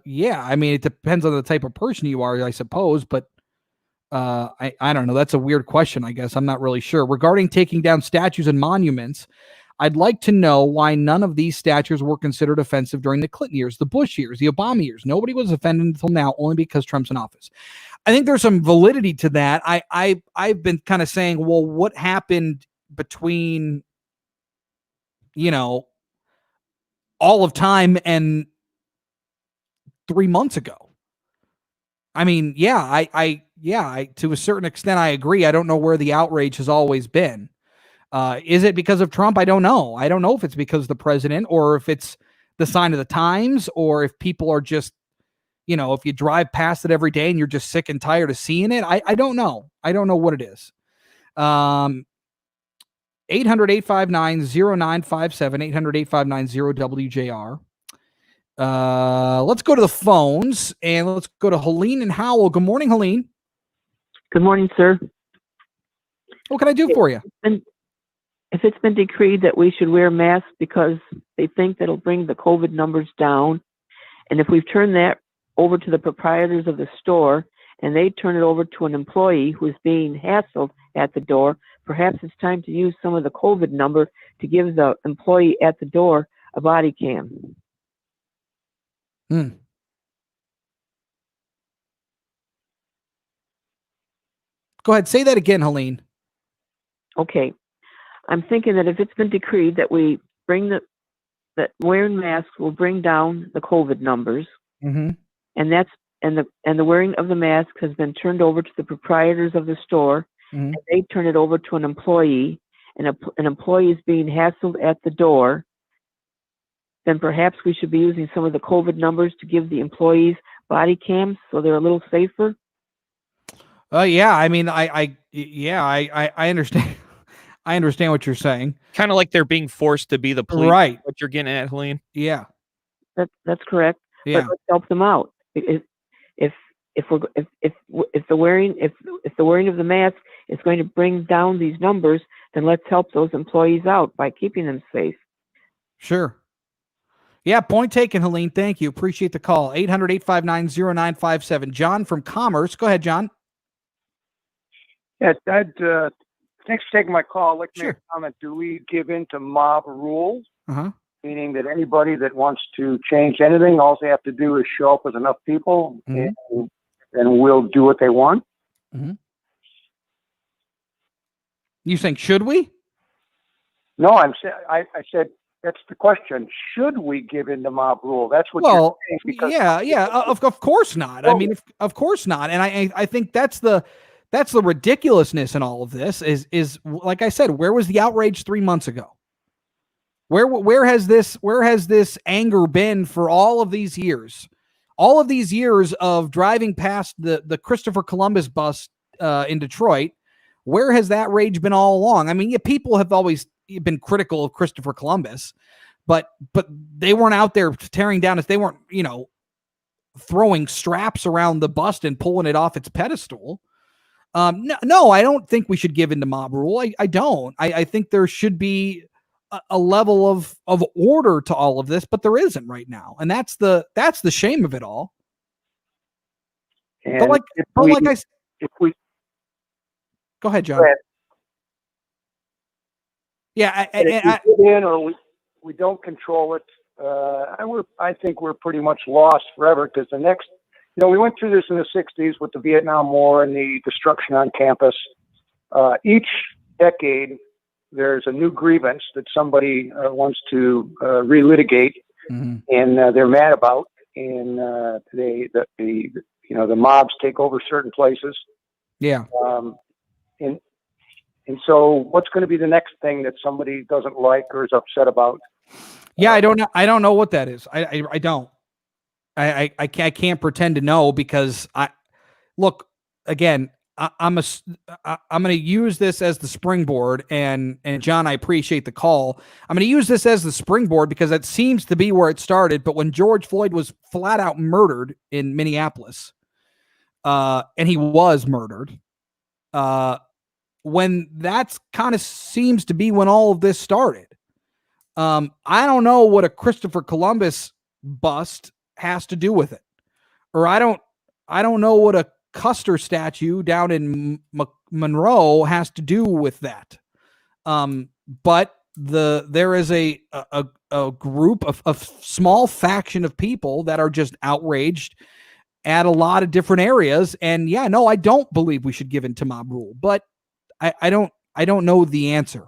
Speaker 3: Yeah, I mean, it depends on the type of person you are, I suppose, but I don't know. That's a weird question, I guess. I'm not really sure. Regarding taking down statues and monuments, I'd like to know why none of these statues were considered offensive during the Clinton years, the Bush years, the Obama years. Nobody was offended until now, only because Trump's in office. I think there's some validity to that. I've been kind of saying, well, what happened between, all of time and 3 months ago? I mean, yeah, I to a certain extent, I agree. I don't know where the outrage has always been. Is it because of Trump? I don't know. I don't know if it's because of the president or if it's the sign of the times or if people are just, if you drive past it every day and you're just sick and tired of seeing it. I don't know. I don't know what it is. 800-859-0957, 800-859-0WJR. Let's go to the phones and let's go to Helene and Howell. Good morning, Helene.
Speaker 10: Good morning, sir.
Speaker 3: What can I do for you?
Speaker 10: If it's been decreed that we should wear masks because they think that'll bring the COVID numbers down, and if we've turned that over to the proprietors of the store and they turn it over to an employee who is being hassled at the door, perhaps it's time to use some of the COVID number to give the employee at the door a body cam.
Speaker 3: Go ahead. Say that again, Helene.
Speaker 10: Okay. I'm thinking that if it's been decreed that we bring that wearing masks will bring down the COVID numbers, and the wearing of the mask has been turned over to the proprietors of the store, and they turn it over to an employee, and an employee is being hassled at the door, then perhaps we should be using some of the COVID numbers to give the employees body cams so they're a little safer.
Speaker 3: Yeah. I mean, I understand. I understand what you're saying.
Speaker 9: Kind of like they're being forced to be the police.
Speaker 3: Right.
Speaker 9: What you're getting at, Helene?
Speaker 3: Yeah.
Speaker 10: That's correct.
Speaker 3: Yeah.
Speaker 10: But let's help them out. If the wearing of the mask is going to bring down these numbers, then let's help those employees out by keeping them safe.
Speaker 3: Sure. Yeah, point taken, Helene. Thank you. Appreciate the call. 800-859-0957. John from Commerce. Go ahead, John.
Speaker 11: Yeah, thanks for taking my call. I'd like to make a comment. Do we give in to mob rules? Meaning that anybody that wants to change anything, all they have to do is show up with enough people and we'll do what they want?
Speaker 3: You think, should we?
Speaker 11: No, I said, that's the question. Should we give in to mob rule? That's what you're saying. Because
Speaker 3: of course not. I mean, of course not. And I think that's the ridiculousness in all of this is like I said, where was the outrage 3 months ago? Where has this anger been for all of these years? All of these years of driving past the Christopher Columbus bus in Detroit, where has that rage been all along? I mean, yeah, people have always been critical of Christopher Columbus, but they weren't out there tearing down if they weren't, throwing straps around the bust and pulling it off its pedestal. No, I don't think we should give in to mob rule. I don't. I think there should be a level of order to all of this, but there isn't right now, and that's the shame of it all.
Speaker 11: And
Speaker 3: go ahead, John.
Speaker 11: Go ahead.
Speaker 3: Yeah,
Speaker 11: if we get in or we don't control it, I think we're pretty much lost forever because the next. We went through this in the 60s with the Vietnam War and the destruction on campus. Each decade, there's a new grievance that somebody wants to relitigate, and they're mad about. And the mobs take over certain places.
Speaker 3: Yeah.
Speaker 11: And so, what's going to be the next thing that somebody doesn't like or is upset about?
Speaker 3: Yeah, I don't know. I don't know what that is. I don't. I can't pretend to know because look again. I'm going to use this as the springboard, and John, I appreciate the call. I'm going to use this as the springboard because that seems to be where it started. But when George Floyd was flat out murdered in Minneapolis, and he was murdered, when that's kind of seems to be when all of this started. I don't know what a Christopher Columbus bust has to do with it, or I don't know what a Custer statue down in Monroe has to do with that. But there is a group of small faction of people that are just outraged at a lot of different areas. And yeah, no, I don't believe we should give in to mob rule, but I don't know the answer.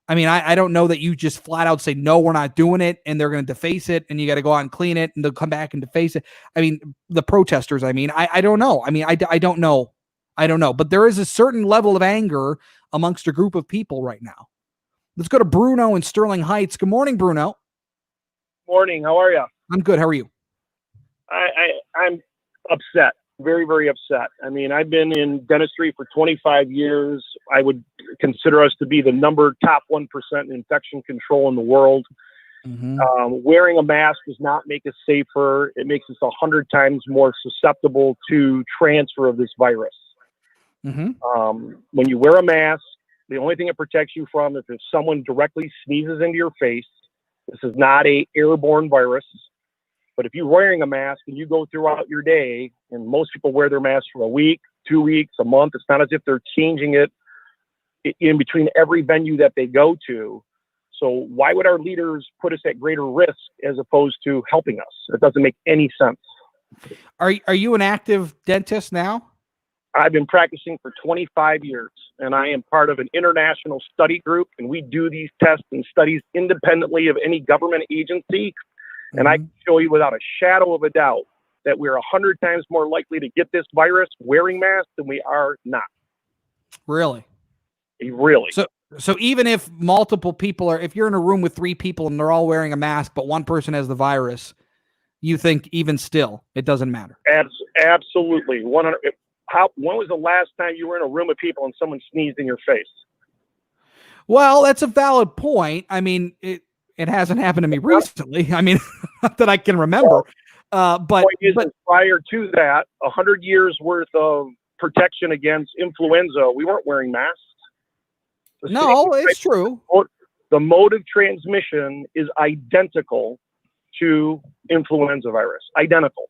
Speaker 3: I mean, I don't know that you just flat out say, no, we're not doing it, and they're going to deface it, and you got to go out and clean it, and they'll come back and deface it. I mean, the protesters, I don't know. I mean, I don't know. I don't know. But there is a certain level of anger amongst a group of people right now. Let's go to Bruno in Sterling Heights. Good morning, Bruno.
Speaker 13: Morning. How are you?
Speaker 3: I'm good. How are you?
Speaker 13: I'm upset. Very, very upset. I mean, I've been in dentistry for 25 years. I would consider us to be the top 1% in infection control in the world. Wearing a mask does not make us safer. It makes us 100 times more susceptible to transfer of this virus. When you wear a mask, the only thing it protects you from is if someone directly sneezes into your face. This is not a airborne virus. But if you're wearing a mask and you go throughout your day, and most people wear their masks for a week, 2 weeks, a month, it's not as if they're changing it in between every venue that they go to. So why would our leaders put us at greater risk as opposed to helping us? It doesn't make any sense.
Speaker 3: Are you an active dentist now?
Speaker 13: I've been practicing for 25 years, and I am part of an international study group, and we do these tests and studies independently of any government agency. And I can show you without a shadow of a doubt that we're 100 times more likely to get this virus wearing masks than we are not.
Speaker 3: Really?
Speaker 13: Really.
Speaker 3: So even if multiple people if you're in a room with 3 people and they're all wearing a mask, but one person has the virus, you think even still, it doesn't matter?
Speaker 13: Absolutely. 100. When was the last time you were in a room of people and someone sneezed in your face?
Speaker 3: Well, that's a valid point. I mean, it hasn't happened to me recently. I mean, not that I can remember. But
Speaker 13: prior to that, 100 years worth of protection against influenza, we weren't wearing masks.
Speaker 3: No, it's true.
Speaker 13: The mode of transmission is identical to influenza virus. Identical.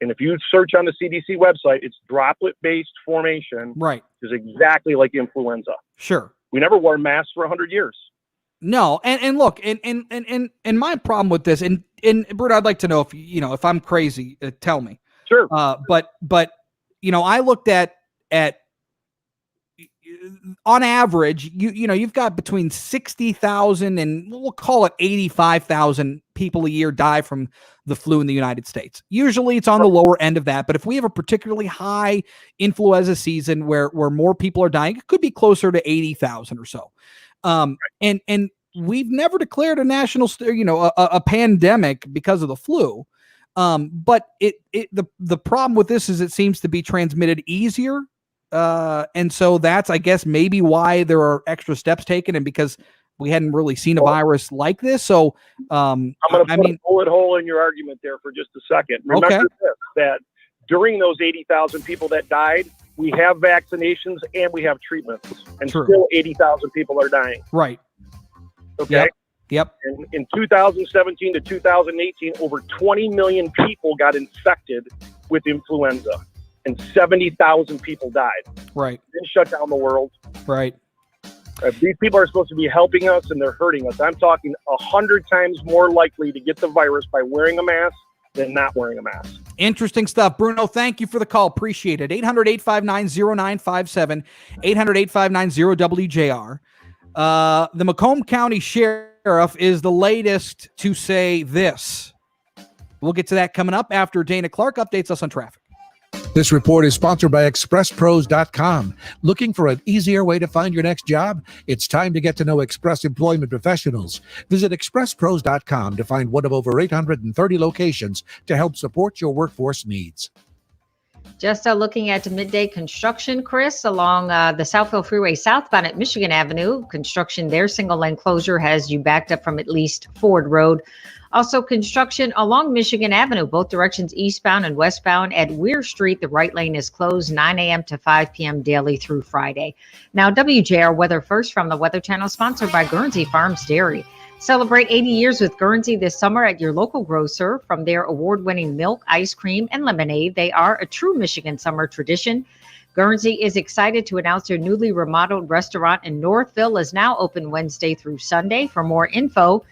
Speaker 13: And if you search on the CDC website, it's droplet-based formation.
Speaker 3: Right.
Speaker 13: Is exactly like influenza.
Speaker 3: Sure.
Speaker 13: We never wore masks for 100 years.
Speaker 3: No, and look, and my problem with this, and Bruno, I'd like to know if I'm crazy, tell me.
Speaker 13: Sure.
Speaker 3: But I looked at on average, you've got between 60,000 and we'll call it 85,000 people a year die from the flu in the United States. Usually it's on the lower end of that, but if we have a particularly high influenza season where more people are dying, it could be closer to 80,000 or so. And we've never declared a national, a pandemic because of the flu. But the problem with this is it seems to be transmitted easier. And so that's, I guess, maybe why there are extra steps taken, and because we hadn't really seen a virus like this. So,
Speaker 13: I'm going to put a bullet hole in your argument there for just a second. Remember this, that during those 80,000 people that died, we have vaccinations and we have treatments, and still 80,000 people are dying.
Speaker 3: Right.
Speaker 13: Okay.
Speaker 3: Yep.
Speaker 13: And in 2017 to 2018, over 20 million people got infected with influenza, and 70,000 people died.
Speaker 3: Right.
Speaker 13: Didn't shut down the world.
Speaker 3: Right.
Speaker 13: These people are supposed to be helping us, and they're hurting us. I'm talking 100 times more likely to get the virus by wearing a mask than not wearing a mask.
Speaker 3: Interesting stuff. Bruno, thank you for the call. Appreciate it. 800-859-0957, 800-859-0WJR. The Macomb County Sheriff is the latest to say this. We'll get to that coming up after Dana Clark updates us on traffic.
Speaker 14: This report is sponsored by ExpressPros.com. Looking for an easier way to find your next job? It's time to get to know Express Employment Professionals. Visit ExpressPros.com to find one of over 830 locations to help support your workforce needs.
Speaker 6: Just looking at midday construction, Chris, along the Southfield Freeway southbound at Michigan Avenue. Construction there, single lane closure has you backed up from at least Ford Road. Also construction along Michigan Avenue, both directions eastbound and westbound at Weir Street. The right lane is closed 9 a.m. to 5 p.m. daily through Friday. Now, WJR Weather First from the Weather Channel, sponsored by Guernsey Farms Dairy. Celebrate 80 years with Guernsey this summer at your local grocer. From their award-winning milk, ice cream, and lemonade, they are a true Michigan summer tradition. Guernsey is excited to announce their newly remodeled restaurant in Northville is now open Wednesday through Sunday. For more info,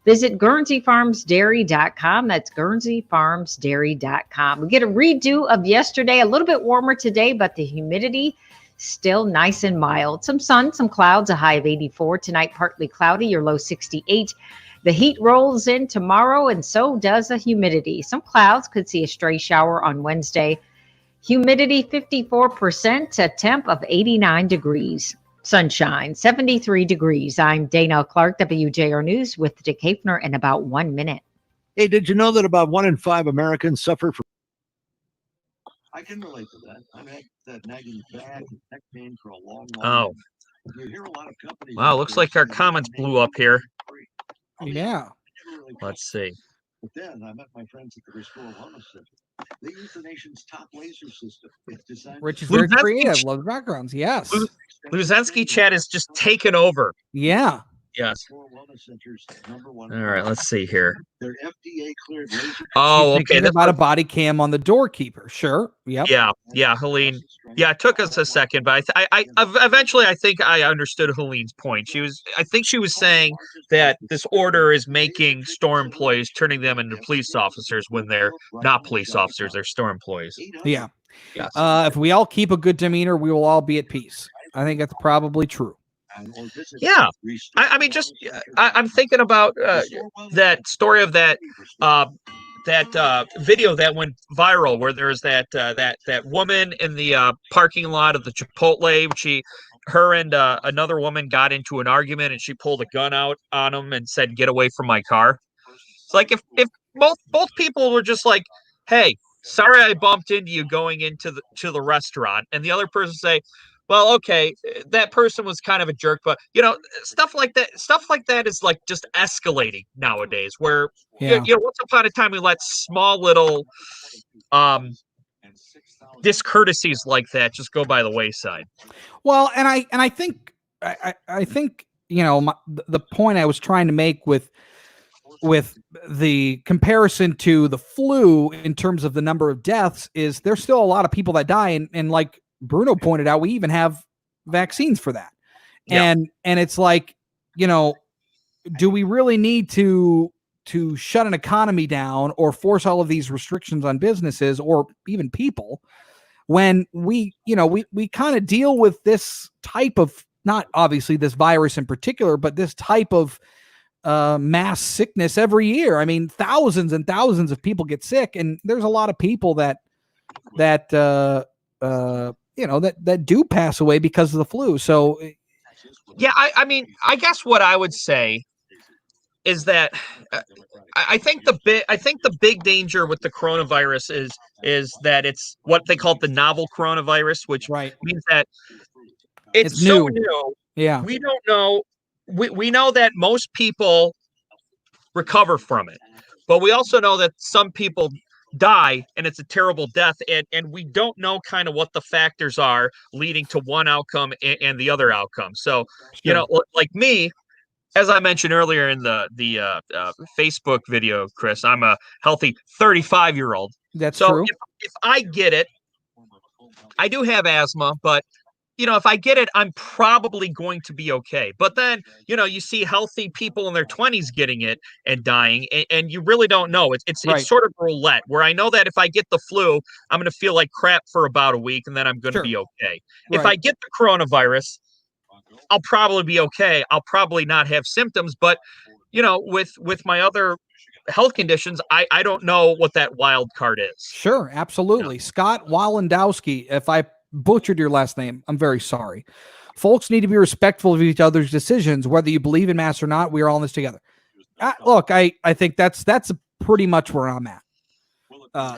Speaker 6: visit GuernseyFarmsDairy.com. That's GuernseyFarmsDairy.com. We get a redo of yesterday, a little bit warmer today, but the humidity still nice and mild. Some sun, some clouds, a high of 84. Tonight, partly cloudy, your low 68. The heat rolls in tomorrow, and so does the humidity. Some clouds, could see a stray shower on Wednesday. Humidity 54%, a temp of 89 degrees. Sunshine, 73 degrees. I'm Dana Clark, WJR News with Dick Hafner in about 1 minute.
Speaker 8: Hey, did you know that about 1 in 5 Americans suffer from... I can relate to that. I've had that nagging back and neck pain for a long time.
Speaker 9: Oh. Wow, looks like our comments blew up here.
Speaker 3: Yeah.
Speaker 9: Let's see.
Speaker 8: But then I met my friends at the Restore Wellness Center. They use the nation's top laser system. It's designed.
Speaker 3: Rich is very creative. Love the backgrounds. Yes.
Speaker 9: Luzensky chat is just taken over.
Speaker 3: Yeah.
Speaker 9: Yes. All right, let's see here.
Speaker 8: They're FDA cleared laser.
Speaker 9: Oh, okay.
Speaker 3: That's about a body cam on the doorkeeper. Sure. Yep.
Speaker 9: Yeah, Helene. Yeah, it took us a second, but I eventually I think I understood Helene's point. I think she was saying that this order is making store employees, turning them into police officers when they're not police officers, they're store employees.
Speaker 3: Yeah.
Speaker 9: Yes.
Speaker 3: If we all keep a good demeanor, we will all be at peace. I think that's probably true.
Speaker 9: Yeah, I mean, just I'm thinking about that story of that video that went viral, where there's that woman in the parking lot of the Chipotle. Her and another woman got into an argument, and she pulled a gun out on him and said, "Get away from my car." It's like if both people were just like, "Hey, sorry, I bumped into you going into the restaurant," and the other person say, well, okay, that person was kind of a jerk, but stuff like that is like just escalating nowadays, where once upon a time we let small little discourtesies like that just go by the wayside.
Speaker 3: Well, and I think the point I was trying to make with the comparison to the flu in terms of the number of deaths is there's still a lot of people that die, and like Bruno pointed out, we even have vaccines for that. Yeah. And it's like, do we really need to shut an economy down or force all of these restrictions on businesses or even people when we kind of deal with this type of, not obviously this virus in particular, but this type of mass sickness every year? I mean, thousands and thousands of people get sick, and there's a lot of people that do pass away because of the flu. So,
Speaker 9: yeah, I mean, I guess what I would say is that I think the big danger with the coronavirus is that it's what they call the novel coronavirus, which means that it's so new.
Speaker 3: Yeah,
Speaker 9: we don't know. We know that most people recover from it, but we also know that some people die, and it's a terrible death, and we don't know kind of what the factors are leading to one outcome and the other outcome. So, like me, as I mentioned earlier in the Facebook video, Chris, I'm a healthy 35-year-old.
Speaker 3: That's true.
Speaker 9: If I get it, I do have asthma, but if I get it, I'm probably going to be okay. But then, you see healthy people in their 20s getting it and dying, and you really don't know. It's sort of roulette, where I know that if I get the flu, I'm going to feel like crap for about a week, and then I'm going to be okay. If I get the coronavirus, I'll probably be okay. I'll probably not have symptoms, but with my other health conditions, I don't know what that wild card is.
Speaker 3: Sure, absolutely. Yeah. Scott Walendowski, if I butchered your last name, I'm very sorry. Folks need to be respectful of each other's decisions, whether you believe in masks or not. We are all in this together. Look, I think that's pretty much where I'm at.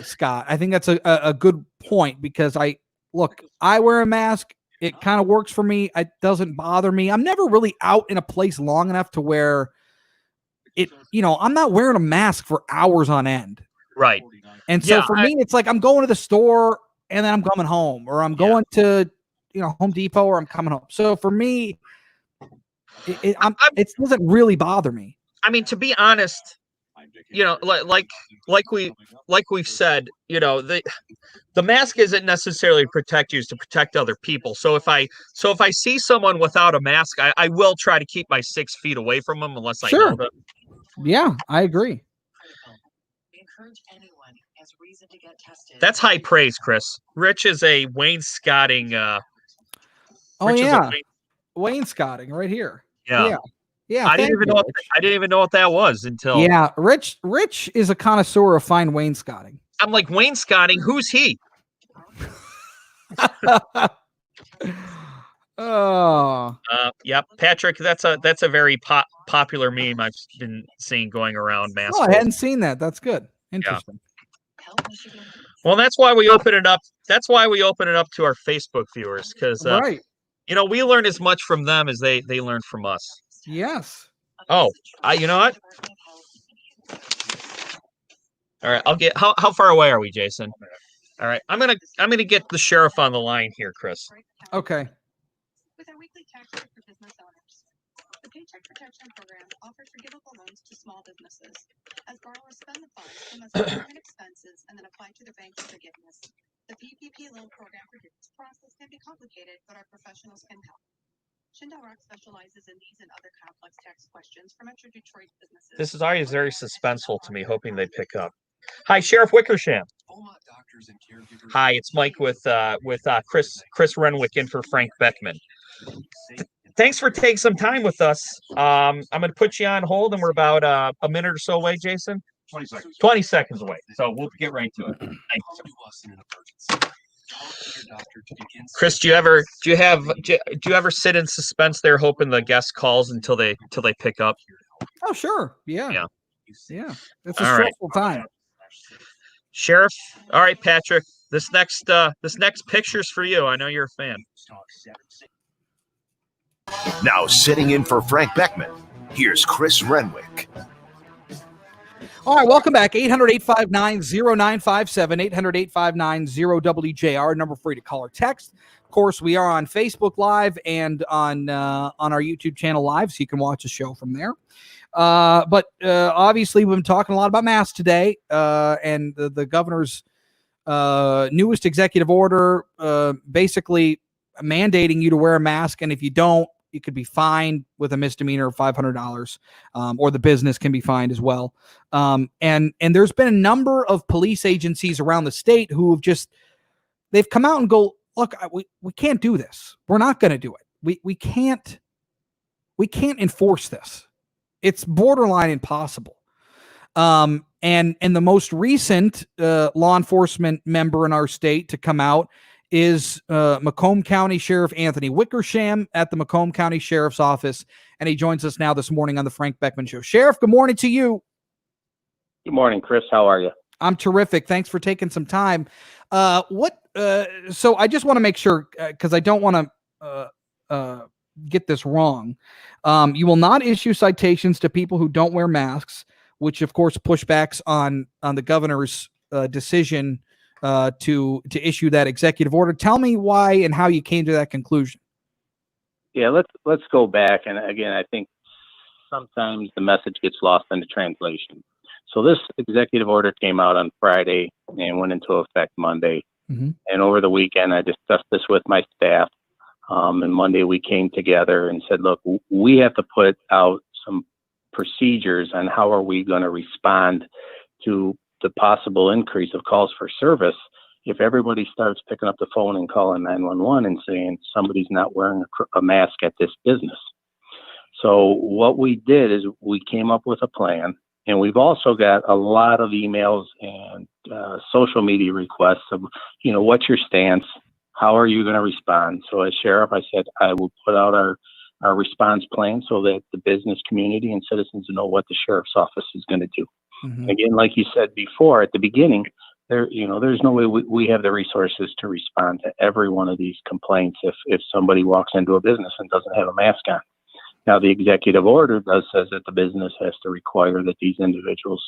Speaker 3: Scott. I think that's a good point because I wear a mask. It kind of works for me. It doesn't bother me. I'm never really out in a place long enough to where I'm not wearing a mask for hours on end.
Speaker 9: Right.
Speaker 3: And so for me, it's like I'm going to the store and then I'm coming home, or I'm going to, Home Depot, or I'm coming home. So for me, it doesn't really bother me.
Speaker 9: I mean, to be honest, like we've said, the mask isn't necessarily to protect you, it's to protect other people. So if I see someone without a mask, I will try to keep my 6 feet away from them unless I know them.
Speaker 3: Yeah, I agree.
Speaker 9: That's high praise, Chris. Rich is a wainscoting.
Speaker 3: Wainscoting right here.
Speaker 9: Yeah.
Speaker 3: Yeah.
Speaker 9: I didn't even know what that was until.
Speaker 3: Yeah, Rich is a connoisseur of fine wainscoting.
Speaker 9: I'm like, wainscoting. Who's he?
Speaker 3: Oh.
Speaker 9: Yep, Patrick. That's a very popular meme I've been seeing going around.
Speaker 3: Oh, I hadn't seen that. That's good. Interesting.
Speaker 9: Yeah. Well, that's why we open it up. That's why we open it up to our Facebook viewers, because
Speaker 3: right.
Speaker 9: We learn as much from them as they learn from us.
Speaker 3: Yes.
Speaker 9: Oh, you know what? All right, I'll get. How far away are we, Jason? All right, I'm gonna get the sheriff on the line here, Chris.
Speaker 3: Okay.
Speaker 15: With our weekly tax break for business owners, the Paycheck Protection Program offers forgivable loans to small businesses. As borrowers spend the funds, they must pay current expenses and then apply to their bank for forgiveness. The PPP loan program forgiveness process can be complicated, but our professionals can help. Shindell Rock specializes in these and other complex tax questions for Metro Detroit businesses.
Speaker 9: This is always very suspenseful to me, hoping they pick up. Hi, Sheriff Wickersham. Hi, it's Mike with Chris Renwick in for Frank Beckmann. Thanks for taking some time with us. I'm going to put you on hold, and we're about a minute or so away, Jason. 20 seconds away. So we'll get right to it. Thanks. Chris, do you ever sit in suspense there, hoping the guest calls until they pick up?
Speaker 3: Oh, sure. Yeah.
Speaker 9: Yeah.
Speaker 3: It's a stressful time.
Speaker 9: Sheriff. All right, Patrick. This next picture's for you. I know you're a fan.
Speaker 2: Now sitting in for Frank Beckmann, here's Chris Renwick.
Speaker 3: All right, welcome back. 800-859-0957, 800-859-0WJR, number for you to call or text. Of course, we are on Facebook Live and on our YouTube channel live, so you can watch the show from there. But obviously, we've been talking a lot about masks today, and the governor's newest executive order basically mandating you to wear a mask, and if you don't, you could be fined with a misdemeanor of $500, or the business can be fined as well. And there's been a number of police agencies around the state who have they've come out and go, look, we can't do this. We're not going to do it. We can't enforce this. It's borderline impossible. And the most recent law enforcement member in our state to come out is Macomb County Sheriff Anthony Wickersham at the Macomb County Sheriff's Office, and he joins us now this morning on the Frank Beckmann Show. Sheriff, good morning to you.
Speaker 16: Good morning, Chris. How are you?
Speaker 3: I'm terrific. Thanks for taking some time. So I just want to make sure, because I don't want to get this wrong. You will not issue citations to people who don't wear masks, which of course pushbacks on the governor's decision to issue that executive order. Tell me why and how you came to that conclusion.
Speaker 16: Yeah, let's go back. And again, I think sometimes the message gets lost in the translation. So this executive order came out on Friday and went into effect Monday.
Speaker 3: Mm-hmm.
Speaker 16: And over the weekend, I discussed this with my staff. And Monday we came together and said, look, we have to put out some procedures on how are we going to respond to the possible increase of calls for service if everybody starts picking up the phone and calling 911 and saying somebody's not wearing a mask at this business. So what we did is we came up with a plan, and we've also got a lot of emails and social media requests of, what's your stance? How are you going to respond? So as sheriff, I said I will put out our response plan so that the business community and citizens know what the sheriff's office is going to do.
Speaker 3: Mm-hmm.
Speaker 16: Again, like you said before at the beginning, there's no way we have the resources to respond to every one of these complaints if somebody walks into a business and doesn't have a mask on. Now, the executive order says that the business has to require that these individuals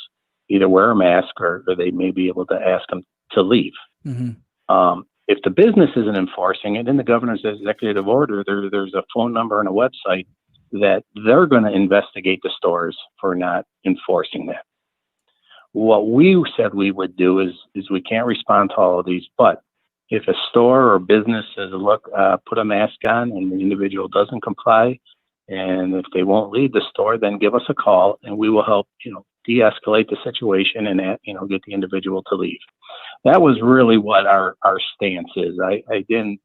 Speaker 16: either wear a mask or they may be able to ask them to leave.
Speaker 3: Mm-hmm.
Speaker 16: If the business isn't enforcing it, in the governor's executive order, there's a phone number and a website that they're going to investigate the stores for not enforcing that. What we said we would do is we can't respond to all of these, but if a store or business says, look, put a mask on and the individual doesn't comply, and if they won't leave the store, then give us a call and we will help, de-escalate the situation and, get the individual to leave. That was really what our stance is. I didn't,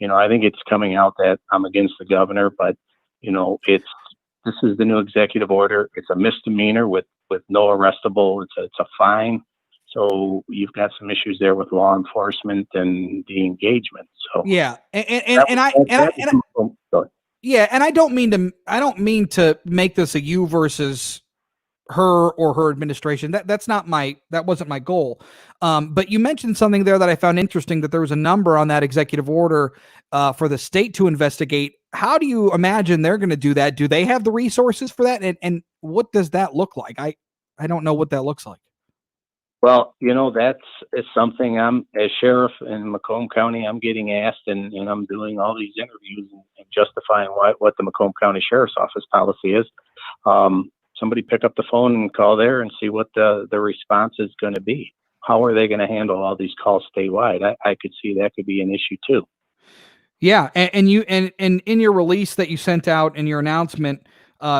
Speaker 16: I think it's coming out that I'm against the governor, but, this is the new executive order. It's a misdemeanor with no arrestable. It's a fine. So you've got some issues there with law enforcement and the engagement. So
Speaker 3: yeah, and I don't mean to make this a you versus her or her administration. That wasn't my goal. But you mentioned something there that I found interesting, that there was a number on that executive order for the state to investigate. How do you imagine they're going to do that? Do they have the resources for that? And what does that look like? I don't know what that looks like.
Speaker 16: Well, it's something I'm, as sheriff in Macomb County, I'm getting asked, and I'm doing all these interviews and justifying what the Macomb County Sheriff's Office policy is. Somebody pick up the phone and call there and see what the response is going to be. How are they going to handle all these calls statewide? I could see that could be an issue too.
Speaker 3: Yeah, and in your release that you sent out in your announcement,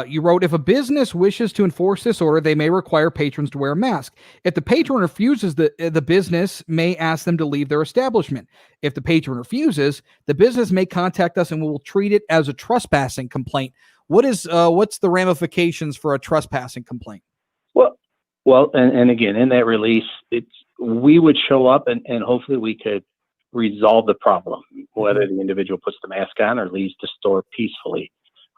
Speaker 3: you wrote, if a business wishes to enforce this order, they may require patrons to wear a mask. If the patron refuses, the business may ask them to leave their establishment. If the patron refuses, the business may contact us and we will treat it as a trespassing complaint. What's the ramifications for a trespassing complaint?
Speaker 16: Well, and again, in that release, we would show up and hopefully we could resolve the problem, whether the individual puts the mask on or leaves the store peacefully.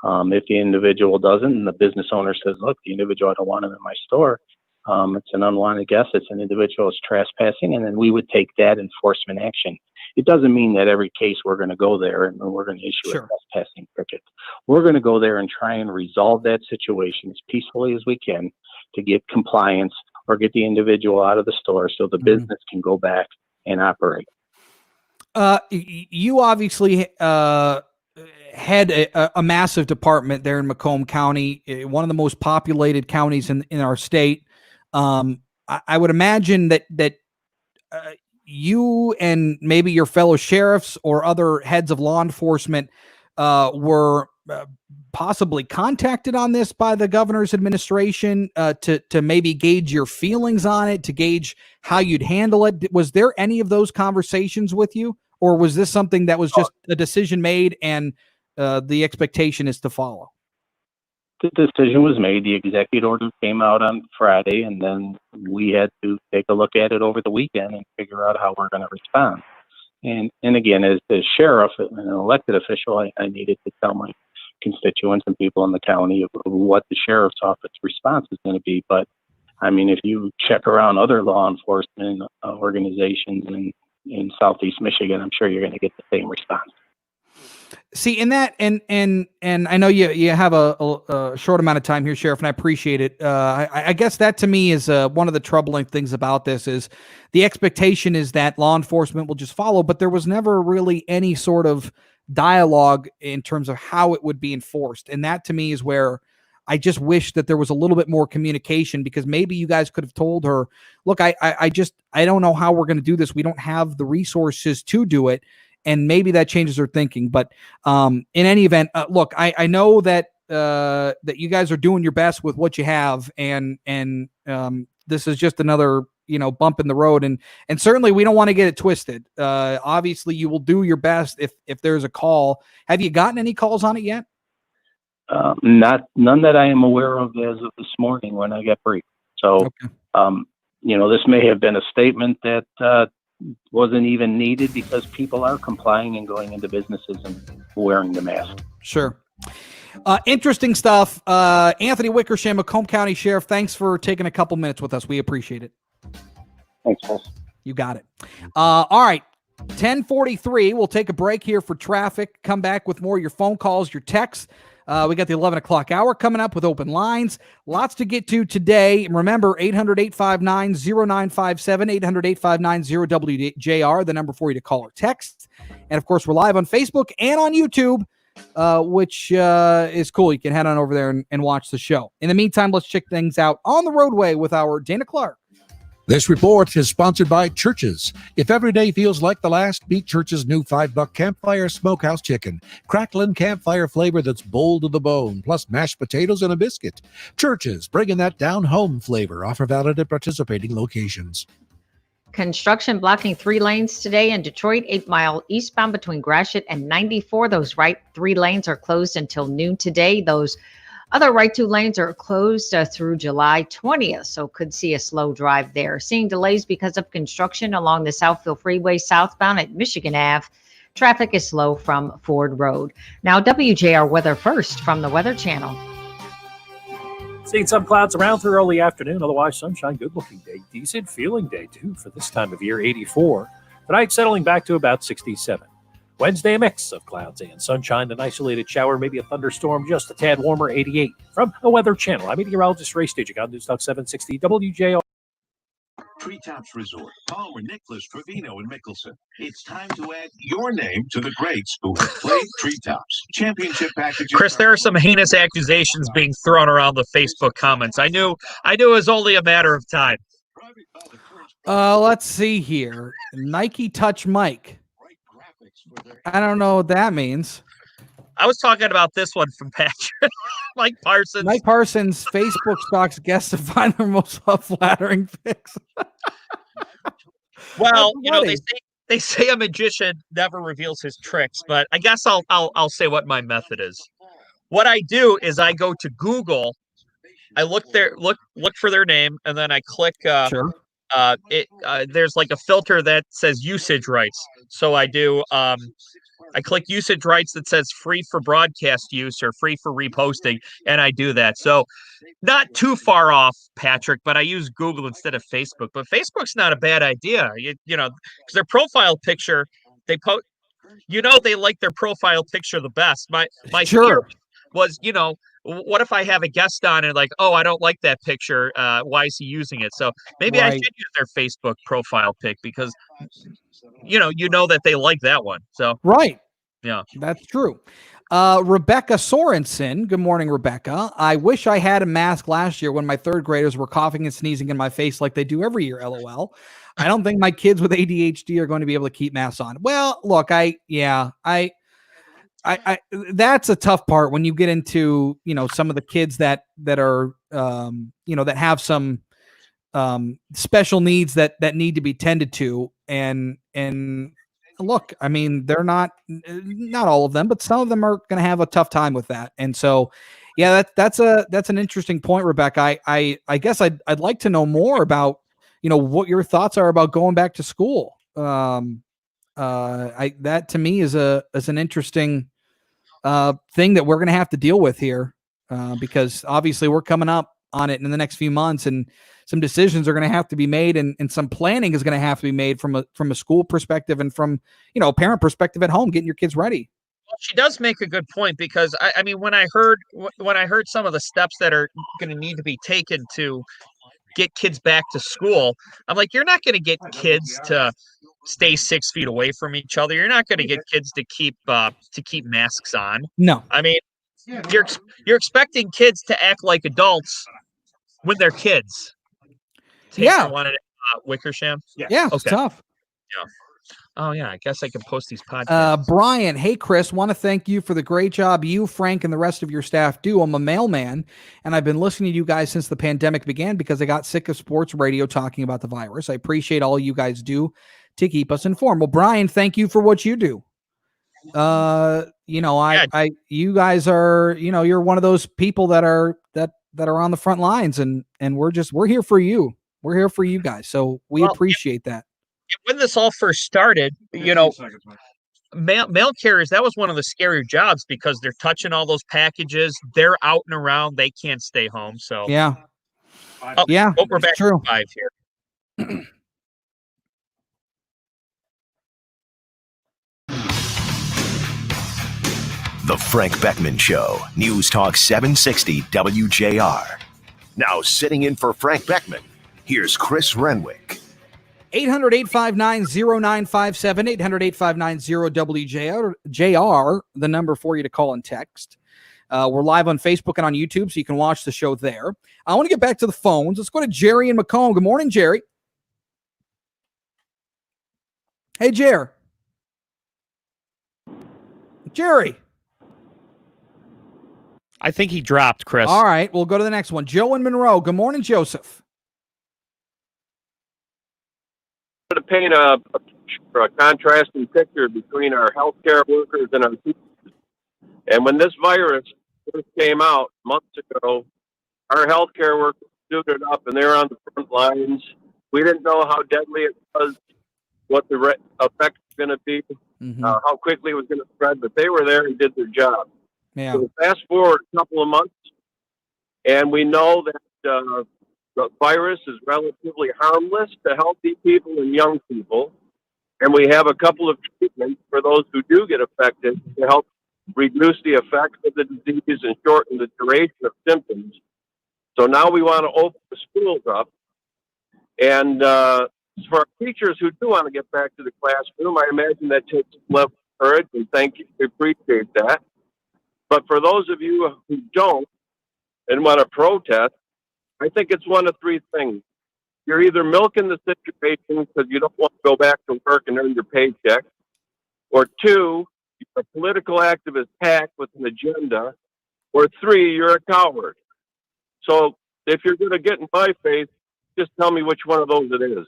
Speaker 16: If the individual doesn't, and the business owner says, look, the individual, I don't want him in my store, it's an unwanted guest, it's an individual, it's trespassing, and then we would take that enforcement action. It doesn't mean that every case we're going to go there and we're going to issue a trespassing ticket. We're going to go there and try and resolve that situation as peacefully as we can to get compliance or get the individual out of the store so the business can go back and operate.
Speaker 3: You obviously had a massive department there in Macomb County, one of the most populated counties in our state. I would imagine that you and maybe your fellow sheriffs or other heads of law enforcement were possibly contacted on this by the governor's administration to maybe gauge your feelings on it, to gauge how you'd handle it. Was there any of those conversations with you? Or was this something that was just a decision made and the expectation is to follow?
Speaker 16: The decision was made. The executive order came out on Friday, and then we had to take a look at it over the weekend and figure out how we're going to respond. And again, as the sheriff and an elected official, I needed to tell my constituents and people in the county of what the sheriff's office response is going to be. But I mean, if you check around other law enforcement organizations in Southeast Michigan, I'm sure you're going to get the same response.
Speaker 3: See, in that, and I know you have a short amount of time here, Sheriff, and I appreciate it. I guess that to me is one of the troubling things about this is the expectation is that law enforcement will just follow, but there was never really any sort of dialogue in terms of how it would be enforced. And that to me is where I just wish that there was a little bit more communication, because maybe you guys could have told her, look, I don't know how we're going to do this. We don't have the resources to do it. And maybe that changes her thinking. But in any event, look, I know that that you guys are doing your best with what you have, and this is just another bump in the road, and certainly we don't want to get it twisted. Obviously, you will do your best if there's a call. Have you gotten any calls on it yet?
Speaker 16: None that I am aware of as of this morning when I got briefed. So, this may have been a statement that wasn't even needed because people are complying and going into businesses and wearing the mask.
Speaker 3: Sure. Interesting stuff. Anthony Wickersham, Macomb County Sheriff, thanks for taking a couple minutes with us. We appreciate it.
Speaker 16: Thanks, Chris.
Speaker 3: You got it. All right. 10:43. We'll take a break here for traffic. Come back with more of your phone calls, your texts. We got the 11 o'clock hour coming up with open lines. Lots to get to today. Remember, 800-859-0957, 800-859-0WJR, the number for you to call or text. And, of course, we're live on Facebook and on YouTube, which is cool. You can head on over there and watch the show. In the meantime, let's check things out on the roadway with our Dana Clark.
Speaker 14: This report is sponsored by Churches. If every day feels like the last, beat Churches' new $5 Campfire Smokehouse Chicken. Crackling campfire flavor that's bold to the bone, plus mashed potatoes and a biscuit. Churches, bringing that down-home flavor. Offer valid at participating locations.
Speaker 6: Construction blocking 3 lanes today in Detroit, 8 Mile eastbound between Gratiot and 94. Those right 3 lanes are closed until noon today. Those other right 2 lanes are closed through July 20th, so could see a slow drive there. Seeing delays because of construction along the Southfield Freeway southbound at Michigan Ave. Traffic is slow from Ford Road. Now WJR weather first from the Weather Channel.
Speaker 7: Seeing some clouds around through early afternoon, otherwise sunshine, good looking day, decent feeling day too for this time of year, 84. Tonight settling back to about 67. Wednesday, a mix of clouds and sunshine, an isolated shower, maybe a thunderstorm, just a tad warmer, 88. From the Weather Channel, I'm meteorologist Ray Staging on News Talk 760 WJR.
Speaker 12: Treetops Resort, Palmer, Nicholas, Trevino, and Mickelson. It's time to add your name to the greats who have played Treetops. Championship packages.
Speaker 9: Chris, there are some heinous accusations being thrown around the Facebook comments. I knew it was only a matter of time.
Speaker 3: Let's see here. Nike Touch Mike. I don't know what that means.
Speaker 9: I was talking about this one from Patrick. Mike Parsons.
Speaker 3: Mike Parsons, Facebook stalks guests to find their most flattering pics.
Speaker 9: Well, they say a magician never reveals his tricks, but I guess I'll say what my method is. What I do is I go to Google, I look for their name, and then I click.
Speaker 3: Sure.
Speaker 9: There's like a filter that says usage rights. So I do. I click usage rights that says free for broadcast use or free for reposting, and I do that. So not too far off, Patrick, but I use Google instead of Facebook. But Facebook's not a bad idea, you know, because their profile picture, they like their profile picture the best. My fear was, what if I have a guest on and like, oh, I don't like that picture. Why is he using it? So maybe I should use their Facebook profile pic because you know that they like that one. So yeah,
Speaker 3: that's true. Rebecca Sorensen. Good morning, Rebecca. I wish I had a mask last year when my 3rd graders were coughing and sneezing in my face like they do every year. LOL. I don't think my kids with ADHD are going to be able to keep masks on. Well, look, I that's a tough part when you get into, some of the kids that are, that have some special needs that need to be tended to. And look, I mean, they're not all of them, but some of them are going to have a tough time with that. And so, yeah, that's an interesting point, Rebecca. I guess I'd like to know more about, what your thoughts are about going back to school. That to me is an interesting thing that we're going to have to deal with here, because obviously we're coming up on it in the next few months, and some decisions are going to have to be made, and some planning is going to have to be made from a school perspective and from, a parent perspective at home, getting your kids ready.
Speaker 9: Well, she does make a good point, because I mean, when I heard some of the steps that are going to need to be taken to get kids back to school, I'm like, you're not going to get kids to stay 6 feet away from each other. You're not going to get kids to keep masks on.
Speaker 3: No,
Speaker 9: I mean, you're expecting kids to act like adults when they're kids.
Speaker 3: Yeah.
Speaker 9: Wanted Wickersham.
Speaker 3: Yeah. It's tough.
Speaker 9: Yeah. Oh yeah. I guess I can post these podcasts.
Speaker 3: Brian, hey Chris, want to thank you for the great job you, Frank, and the rest of your staff do. I'm a mailman, and I've been listening to you guys since the pandemic began because I got sick of sports radio talking about the virus. I appreciate all you guys do to keep us informed. Well, Brian, thank you for what you do. You guys are, you're one of those people that are on the front lines, and we're here for you. We're here for you guys. So we appreciate that.
Speaker 9: When this all first started, mail carriers, that was one of the scarier jobs because they're touching all those packages. They're out and around. They can't stay home. So
Speaker 3: yeah.
Speaker 9: We're back
Speaker 3: true.
Speaker 9: to 5 here.
Speaker 2: The Frank Beckman Show, News Talk 760 WJR. Now sitting in for Frank Beckman, here's Chris Renwick.
Speaker 3: 800-859-0957, 800-859-0WJR, the number for you to call and text. We're live on Facebook and on YouTube, so you can watch the show there. I want to get back to the phones. Let's go to Jerry and Macomb. Good morning, Jerry. Hey, Jerry.
Speaker 17: I think he dropped, Chris.
Speaker 3: All right, we'll go to the next one. Joe and Monroe. Good morning, Joseph.
Speaker 19: To paint a contrasting picture between our healthcare workers and our teachers. And when this virus first came out months ago, our healthcare workers suited up and they were on the front lines. We didn't know how deadly it was, what the effect was going to be, how quickly it was going to spread, but they were there and did their job.
Speaker 3: Yeah.
Speaker 19: So fast forward a couple of months, and we know that the virus is relatively harmless to healthy people and young people. And we have a couple of treatments for those who do get affected to help reduce the effects of the disease and shorten the duration of symptoms. So now we want to open the schools up. And for our teachers who do want to get back to the classroom, I imagine that takes some level of courage, and thank you. We appreciate that. But for those of you who don't and want to protest, I think it's one of three things. You're either milking the situation because you don't want to go back to work and earn your paycheck, or two, you're a political activist hack with an agenda, or three, you're a coward. So if you're going to get in my face, just tell me which one of those it is.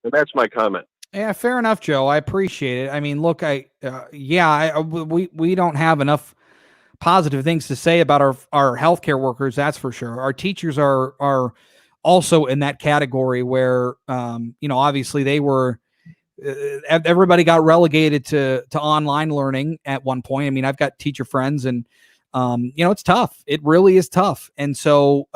Speaker 19: And that's my comment.
Speaker 3: Yeah, fair enough, Joe. I appreciate it. I mean, look, we don't have enough positive things to say about our healthcare workers. That's for sure. Our teachers are also in that category where, obviously they were, everybody got relegated to online learning at one point. I mean, I've got teacher friends and, it's tough. It really is tough. And so,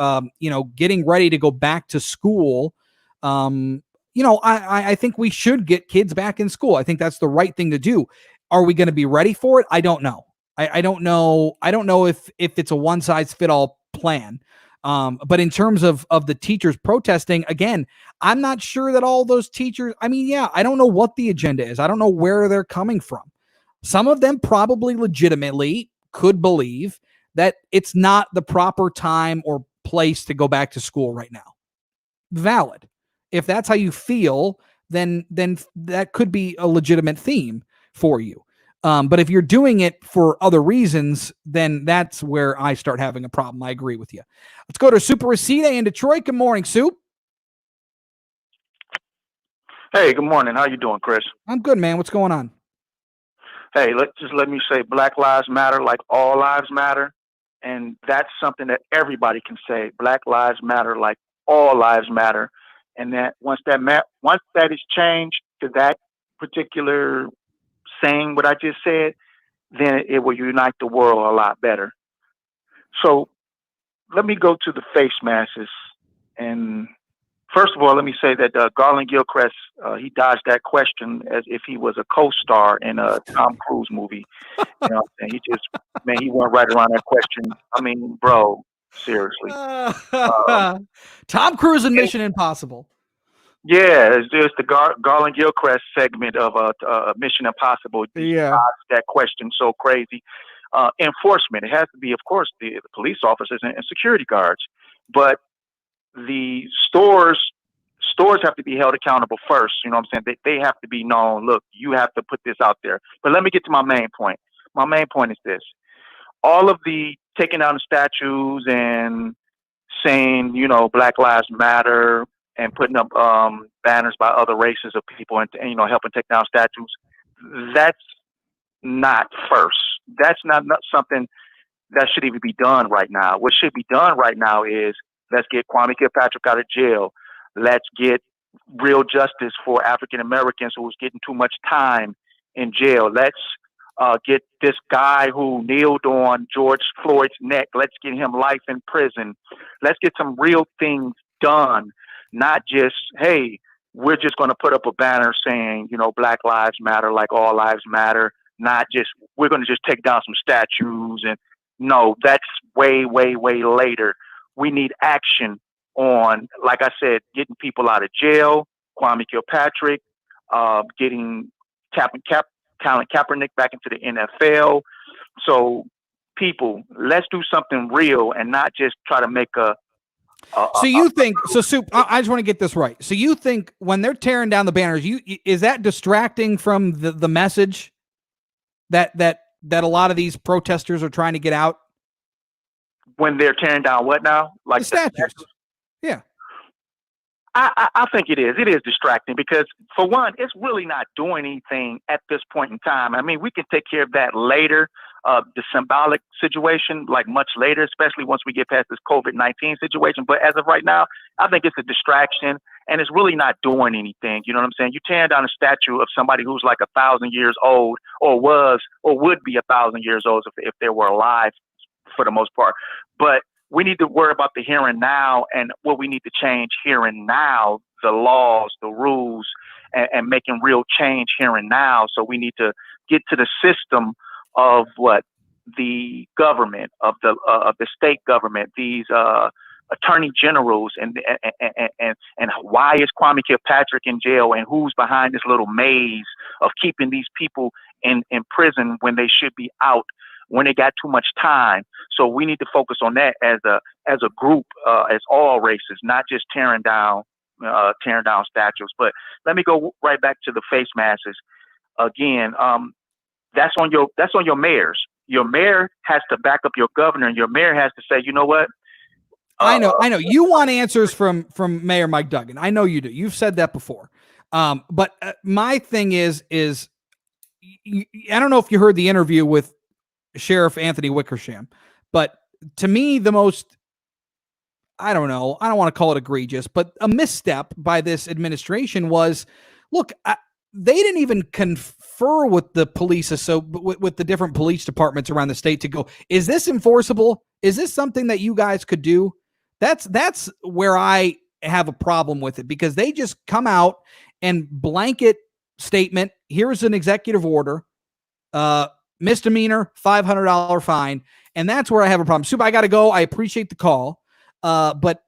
Speaker 3: getting ready to go back to school, I think we should get kids back in school. I think that's the right thing to do. Are we going to be ready for it? I don't know. I don't know. I don't know if it's a one size fit all plan. But in terms of the teachers protesting, again, I'm not sure that all those teachers, I don't know what the agenda is. I don't know where they're coming from. Some of them probably legitimately could believe that it's not the proper time or place to go back to school right now. Valid. If that's how you feel, then that could be a legitimate theme for you. But if you're doing it for other reasons, then that's where I start having a problem. I agree with you. Let's go to Super Reseda in Detroit. Good morning, Soup.
Speaker 23: Hey, good morning. How you doing, Chris?
Speaker 3: I'm good, man. What's going on?
Speaker 23: Hey, let me say Black Lives Matter like all lives matter. And that's something that everybody can say. Black Lives Matter like all lives matter. And that once that is changed to that particular saying what I just said, then it will unite the world a lot better. So let me go to the face masks. And first of all, let me say that Garland Gilchrist, he dodged that question as if he was a co-star in a Tom Cruise movie. You know what I'm saying? He went right around that question. I mean, bro, seriously.
Speaker 3: Tom Cruise in Mission Impossible.
Speaker 23: Yeah, it's just the Garland Gilchrist segment of Mission Impossible.
Speaker 3: Yeah,
Speaker 23: that question so crazy. Enforcement, it has to be, of course, the police officers and security guards, but the stores have to be held accountable first. You know what I'm saying? They have to be known. Look, you have to put this out there. But let me get to my main point. My main point is this: all of the taking down the statues and saying, Black Lives Matter, and putting up banners by other races of people and helping take down statues, that's not first. That's not something that should even be done right now. What should be done right now is let's get Kwame Kilpatrick out of jail. Let's get real justice for African Americans who's getting too much time in jail. Let's get this guy who kneeled on George Floyd's neck. Let's get him life in prison. Let's get some real things done. Not just, hey, we're just going to put up a banner saying, Black Lives Matter like all lives matter. not just we're going to just take down some statues. And no, that's way, way, way later. We need action on, like I said, getting people out of jail, Kwame Kilpatrick, getting Colin Kaepernick back into the NFL. So people, let's do something real and not just try to make
Speaker 3: So you think Soup? I just want to get this right. So you think when they're tearing down the banners, is that distracting from the message that a lot of these protesters are trying to get out?
Speaker 23: When they're tearing down what now? Like
Speaker 3: the statues. Yeah.
Speaker 23: I think it is. It is distracting because, for one, it's really not doing anything at this point in time. I mean, we can take care of that later, the symbolic situation, like much later, especially once we get past this COVID-19 situation. But as of right now, I think it's a distraction, and it's really not doing anything. You know what I'm saying? You tearing down a statue of somebody who's like 1,000 years old, or was, or would be 1,000 years old if they were alive, for the most part. But we need to worry about the here and now, and what we need to change here and now, the laws, the rules, and making real change here and now. So we need to get to the system of what the government, of the state government, these attorney generals, and why is Kwame Kilpatrick in jail, and who's behind this little maze of keeping these people in prison when they should be out, when they got too much time. So we need to focus on that as a group, as all races, not just tearing down statues. But let me go right back to the face masks again. That's on your mayors. Your mayor has to back up your governor, and your mayor has to say, you know what?
Speaker 3: I know. You want answers from Mayor Mike Duggan. I know you do. You've said that before. But my thing is I don't know if you heard the interview with Sheriff Anthony Wickersham, but to me, the most, I don't know, I don't want to call it egregious, but a misstep by this administration was, look, they didn't even confer with the police, with the different police departments around the state to go, is this enforceable? Is this something that you guys could do? That's where I have a problem with it, because they just come out and blanket statement, here's an executive order, misdemeanor, $500 fine. And that's where I have a problem. Soup, I got to go. I appreciate the call. But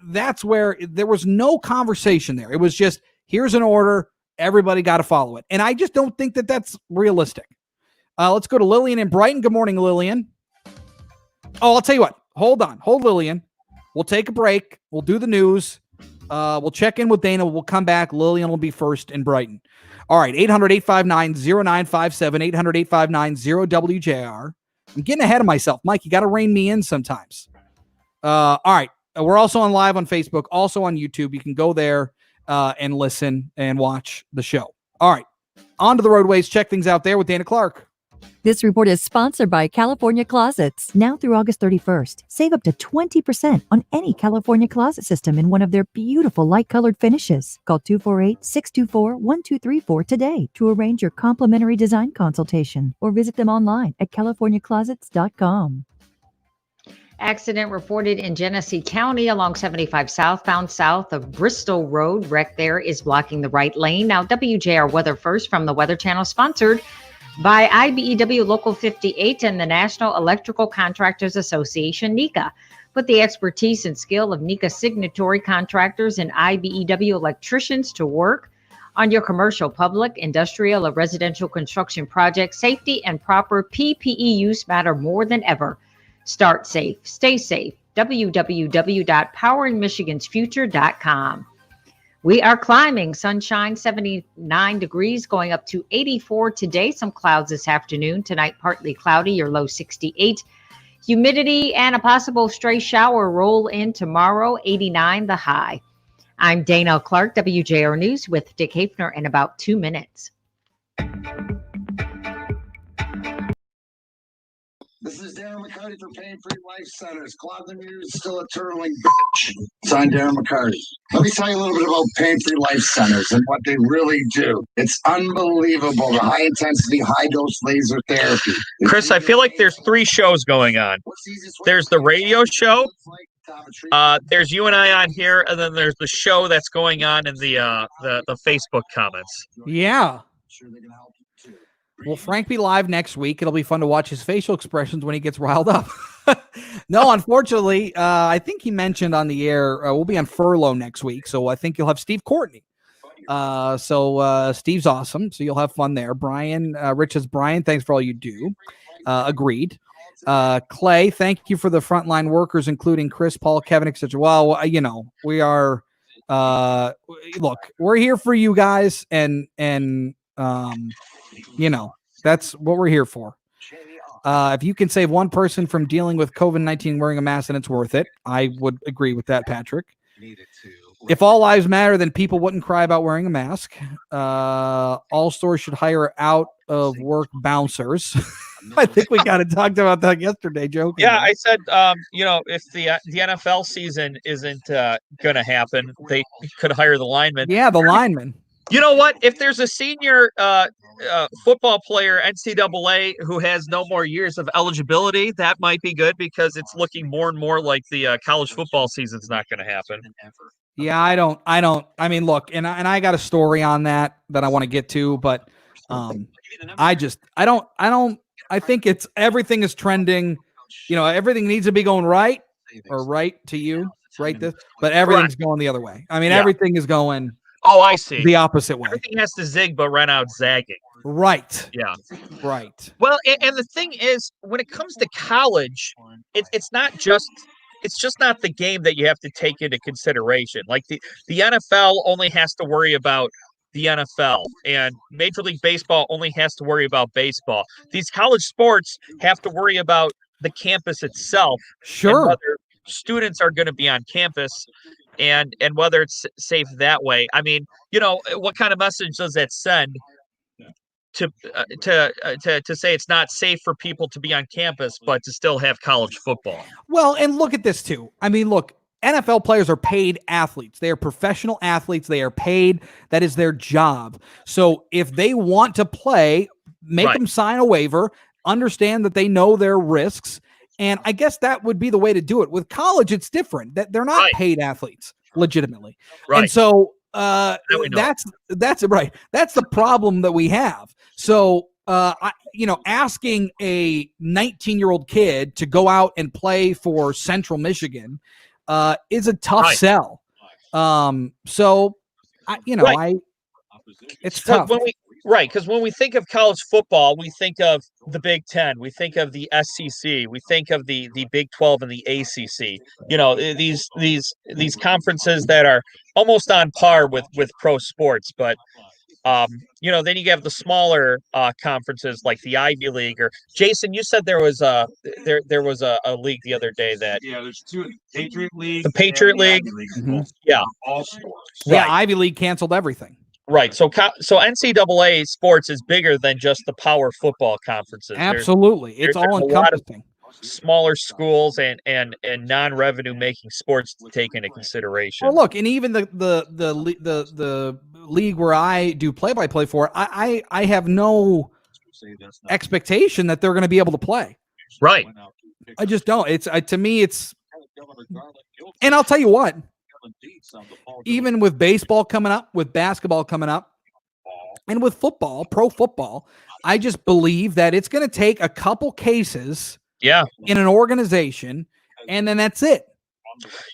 Speaker 3: that's where there was no conversation there. It was just, here's an order. Everybody got to follow it. And I just don't think that that's realistic. Let's go to Lillian in Brighton. Good morning, Lillian. Oh, I'll tell you what. Hold on. Hold Lillian. We'll take a break. We'll do the news. We'll check in with Dana. We'll come back. Lillian will be first in Brighton. All right, 800-859-0957, 800-859-0WJR. I'm getting ahead of myself. Mike, you got to rein me in sometimes. All right, we're also on live on Facebook, also on YouTube. You can go there and listen and watch the show. All right, on to the roadways. Check things out there with Dana Clark.
Speaker 5: This report is sponsored by California Closets. Now through August 31st, save up to 20% on any California closet system in one of their beautiful light-colored finishes. Call 248-624-1234 today to arrange your complimentary design consultation, or visit them online at californiaclosets.com.
Speaker 6: Accident reported in Genesee County along 75 southbound south of Bristol Road. Wreck there is blocking the right lane. Now, WJR Weather First from the Weather Channel, sponsored by IBEW Local 58 and the National Electrical Contractors Association, NECA. Put the expertise and skill of NECA signatory contractors and IBEW electricians to work on your commercial, public, industrial, or residential construction projects. Safety and proper PPE use matter more than ever. Start safe, stay safe. www.poweringmichigansfuture.com. We are climbing. Sunshine, 79 degrees, going up to 84 today. Some clouds this afternoon. Tonight, partly cloudy, your low 68. Humidity and a possible stray shower roll in tomorrow, 89 the high. I'm Dana Clark, WJR News, with Dick Hafner in about 2 minutes.
Speaker 18: This is Darren McCarty for Pain Free Life Centers. Clog the Mirror is still a turtling bitch. Signed Darren McCarty. Let me tell you a little bit about Pain Free Life Centers and what they really do. It's unbelievable, the high intensity, high dose laser therapy.
Speaker 9: Chris, I feel like there's 3 shows going on. There's the radio show, there's you and I on here, and then there's the show that's going on in the Facebook comments.
Speaker 3: Yeah. Will Frank be live next week? It'll be fun to watch his facial expressions when he gets riled up. No, unfortunately, I think he mentioned on the air we'll be on furlough next week, so I think you'll have Steve Courtney. So Steve's awesome, so you'll have fun there. Brian, Rich says, Brian, thanks for all you do. Agreed. Clay, thank you for the frontline workers, including Chris, Paul, Kevin, etc. Well, we are. Look, we're here for you guys, and that's what we're here for. If you can save one person from dealing with COVID-19 wearing a mask, then it's worth it. I would agree with that, Patrick. If all lives matter, then people wouldn't cry about wearing a mask. All stores should hire out of work bouncers. I think we kind of talked about that yesterday, Joe.
Speaker 9: Yeah, I said, if the NFL season isn't going to happen, they could hire the linemen.
Speaker 3: Yeah, the linemen.
Speaker 9: You know what? If there's a senior football player, NCAA, who has no more years of eligibility, that might be good because it's looking more and more like the college football season's not going to happen.
Speaker 3: Yeah, I mean, look, and I got a story on that I want to get to, but I think it's everything is trending. Everything needs to be going right or right to you, right this, but everything's going the other way. I mean, everything is going.
Speaker 9: Oh, I see.
Speaker 3: The opposite way.
Speaker 9: Everything has to zig, but run out zagging.
Speaker 3: Right.
Speaker 9: Yeah.
Speaker 3: Right.
Speaker 9: Well, and the thing is, when it comes to college, it's just not the game that you have to take into consideration. Like the NFL only has to worry about the NFL, and Major League Baseball only has to worry about baseball. These college sports have to worry about the campus itself.
Speaker 3: Sure.
Speaker 9: And whether students are going to be on campus and whether it's safe that way. I mean, what kind of message does that send to say it's not safe for people to be on campus, but to still have college football?
Speaker 3: Well, and look at this too. I mean, look, NFL players are paid athletes. They are professional athletes. They are paid. That is their job. So if they want to play, make them sign a waiver, understand that they know their risks. And I guess that would be the way to do it. With college, it's different. That they're not paid athletes legitimately. Right. And so that's right. That's the problem that we have. So asking a 19-year-old kid to go out and play for Central Michigan is a tough sell. It's tough.
Speaker 9: Because when we think of college football, we think of the Big Ten, we think of the SEC, we think of the Big 12 and the ACC. These conferences that are almost on par with pro sports, but then you have the smaller conferences like the Ivy League. Or Jason, you said there was a league the other day that
Speaker 12: there's two, Patriot League,
Speaker 9: the Patriot League. Yeah,
Speaker 12: all sports.
Speaker 3: Yeah, Ivy League canceled everything.
Speaker 9: Right. So NCAA sports is bigger than just the power football conferences.
Speaker 3: Absolutely. It's all encompassing.
Speaker 9: Smaller schools and non-revenue making sports to take into consideration.
Speaker 3: Well, look, and even the league where I do play-by-play for, I have no expectation that they're going to be able to play.
Speaker 9: Right.
Speaker 3: I just don't. It's to me, it's, and I'll tell you what. Even with baseball coming up, with basketball coming up, and with football, pro football, I just believe that it's going to take a couple cases in an organization, and then that's it.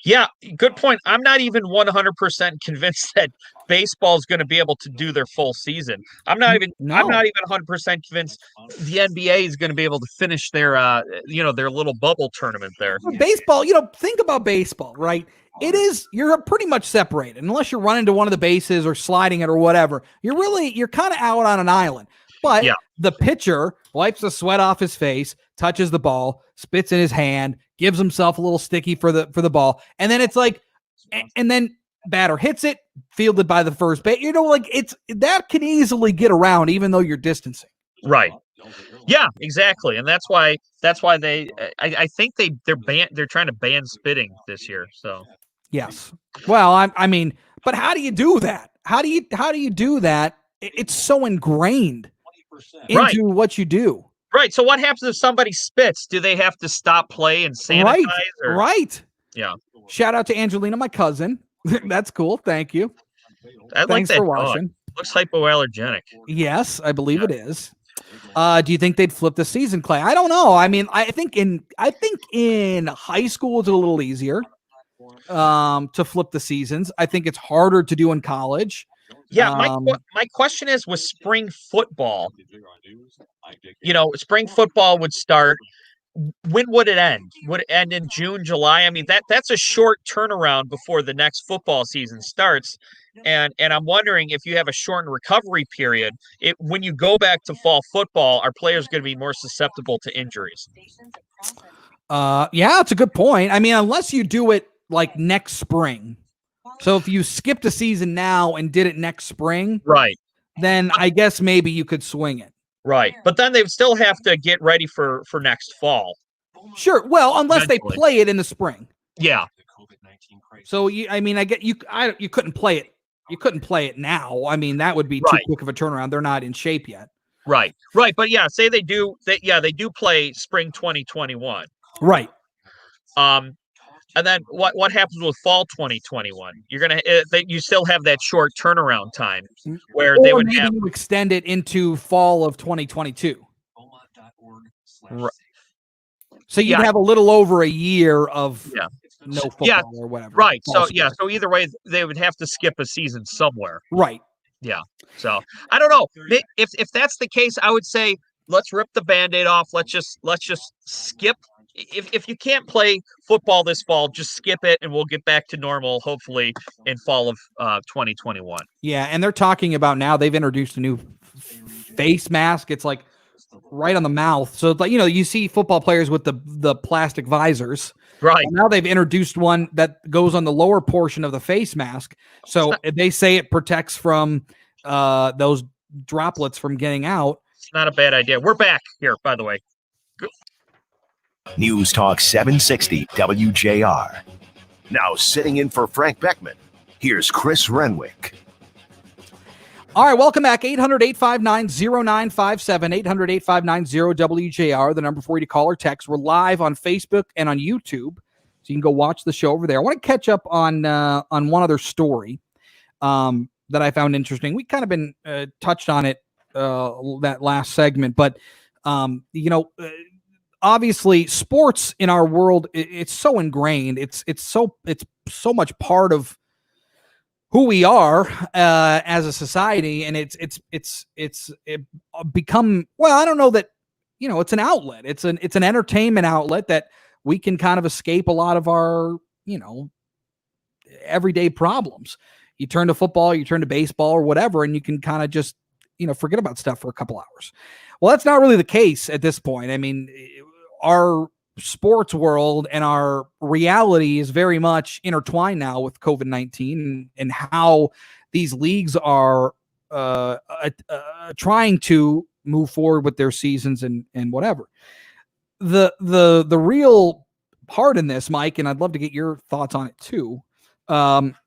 Speaker 9: Yeah, good point. I'm not even 100% convinced that baseball is going to be able to do their full season. I'm not even 100% convinced the NBA is going to be able to finish their their little bubble tournament there.
Speaker 3: Baseball, think about baseball, right? You're pretty much separated unless you're running to one of the bases or sliding it or whatever. You're kind of out on an island. But the pitcher wipes the sweat off his face, touches the ball, spits in his hand, gives himself a little sticky for the ball, and then it's like, and then batter hits it, fielded by the first base. It's that can easily get around even though you're distancing.
Speaker 9: Right. Yeah, exactly, and that's why they. I think they're trying to ban spitting this year. So.
Speaker 3: Yes. Well, I mean, but how do you do that? How do you do that? It's so ingrained into what you do.
Speaker 9: Right. So what happens if somebody spits? Do they have to stop play and sanitize?
Speaker 3: Right.
Speaker 9: Yeah.
Speaker 3: Shout out to Angelina, my cousin. That's cool. Thank you.
Speaker 9: Thanks for watching. Looks hypoallergenic.
Speaker 3: Yes, I believe it is. Do you think they'd flip the season, Clay? I don't know. I mean, I think in high school it's a little easier to flip the seasons. I think it's harder to do in college.
Speaker 9: Yeah, my question is with spring football. Spring football would start. When would it end? Would it end in June, July? I mean, that's a short turnaround before the next football season starts. And I'm wondering if you have a shortened recovery period, when you go back to fall football, are players going to be more susceptible to injuries?
Speaker 3: Yeah, it's a good point. I mean, unless you do it like next spring. So if you skipped a season now and did it next spring,
Speaker 9: right,
Speaker 3: then I guess maybe you could swing it.
Speaker 9: Right. But then they would still have to get ready for next fall.
Speaker 3: Sure. Well, unless they play it in the spring.
Speaker 9: Yeah.
Speaker 3: So I get you couldn't play it. You couldn't play it now. I mean, that would be too quick of a turnaround. They're not in shape yet.
Speaker 9: Right. Right. But yeah, say they do play spring 2021.
Speaker 3: Right.
Speaker 9: And then what happens with fall 2021? You're gonna you still have that short turnaround time where they would
Speaker 3: maybe you extend it into fall of 2022.
Speaker 9: Right.
Speaker 3: So you'd have a little over a year of no football or whatever.
Speaker 9: Right. So so either way, they would have to skip a season somewhere.
Speaker 3: Right.
Speaker 9: Yeah. So I don't know. If that's the case, I would say let's rip the Band-Aid off. Let's just skip. If you can't play football this fall, just skip it, and we'll get back to normal, hopefully, in fall of 2021.
Speaker 3: Yeah, and they're talking about now they've introduced a new face mask. It's like right on the mouth. So it's like, you see football players with the plastic visors.
Speaker 9: Right.
Speaker 3: And now they've introduced one that goes on the lower portion of the face mask. So they say it protects from those droplets from getting out.
Speaker 9: It's not a bad idea. We're back here, by the way.
Speaker 2: News Talk 760 WJR. Now sitting in for Frank Beckmann, here's Chris Renwick.
Speaker 3: All right, welcome back. 800-859-0957, 800-859-0WJR, the number for you to call or text. We're live on Facebook and on YouTube, so you can go watch the show over there. I want to catch up on one other story that I found interesting. We kind of been touched on it that last segment, but obviously sports in our world, it's so ingrained. It's so much part of who we are as a society, and it's become, well, I don't know that, it's an outlet. It's an entertainment outlet that we can kind of escape a lot of our, everyday problems. You turn to football, you turn to baseball or whatever, and you can kind of just, forget about stuff for a couple hours. Well, that's not really the case at this point. I mean, our sports world and our reality is very much intertwined now with COVID-19 and how these leagues are trying to move forward with their seasons and whatever. The real part in this, Mike, and I'd love to get your thoughts on it too,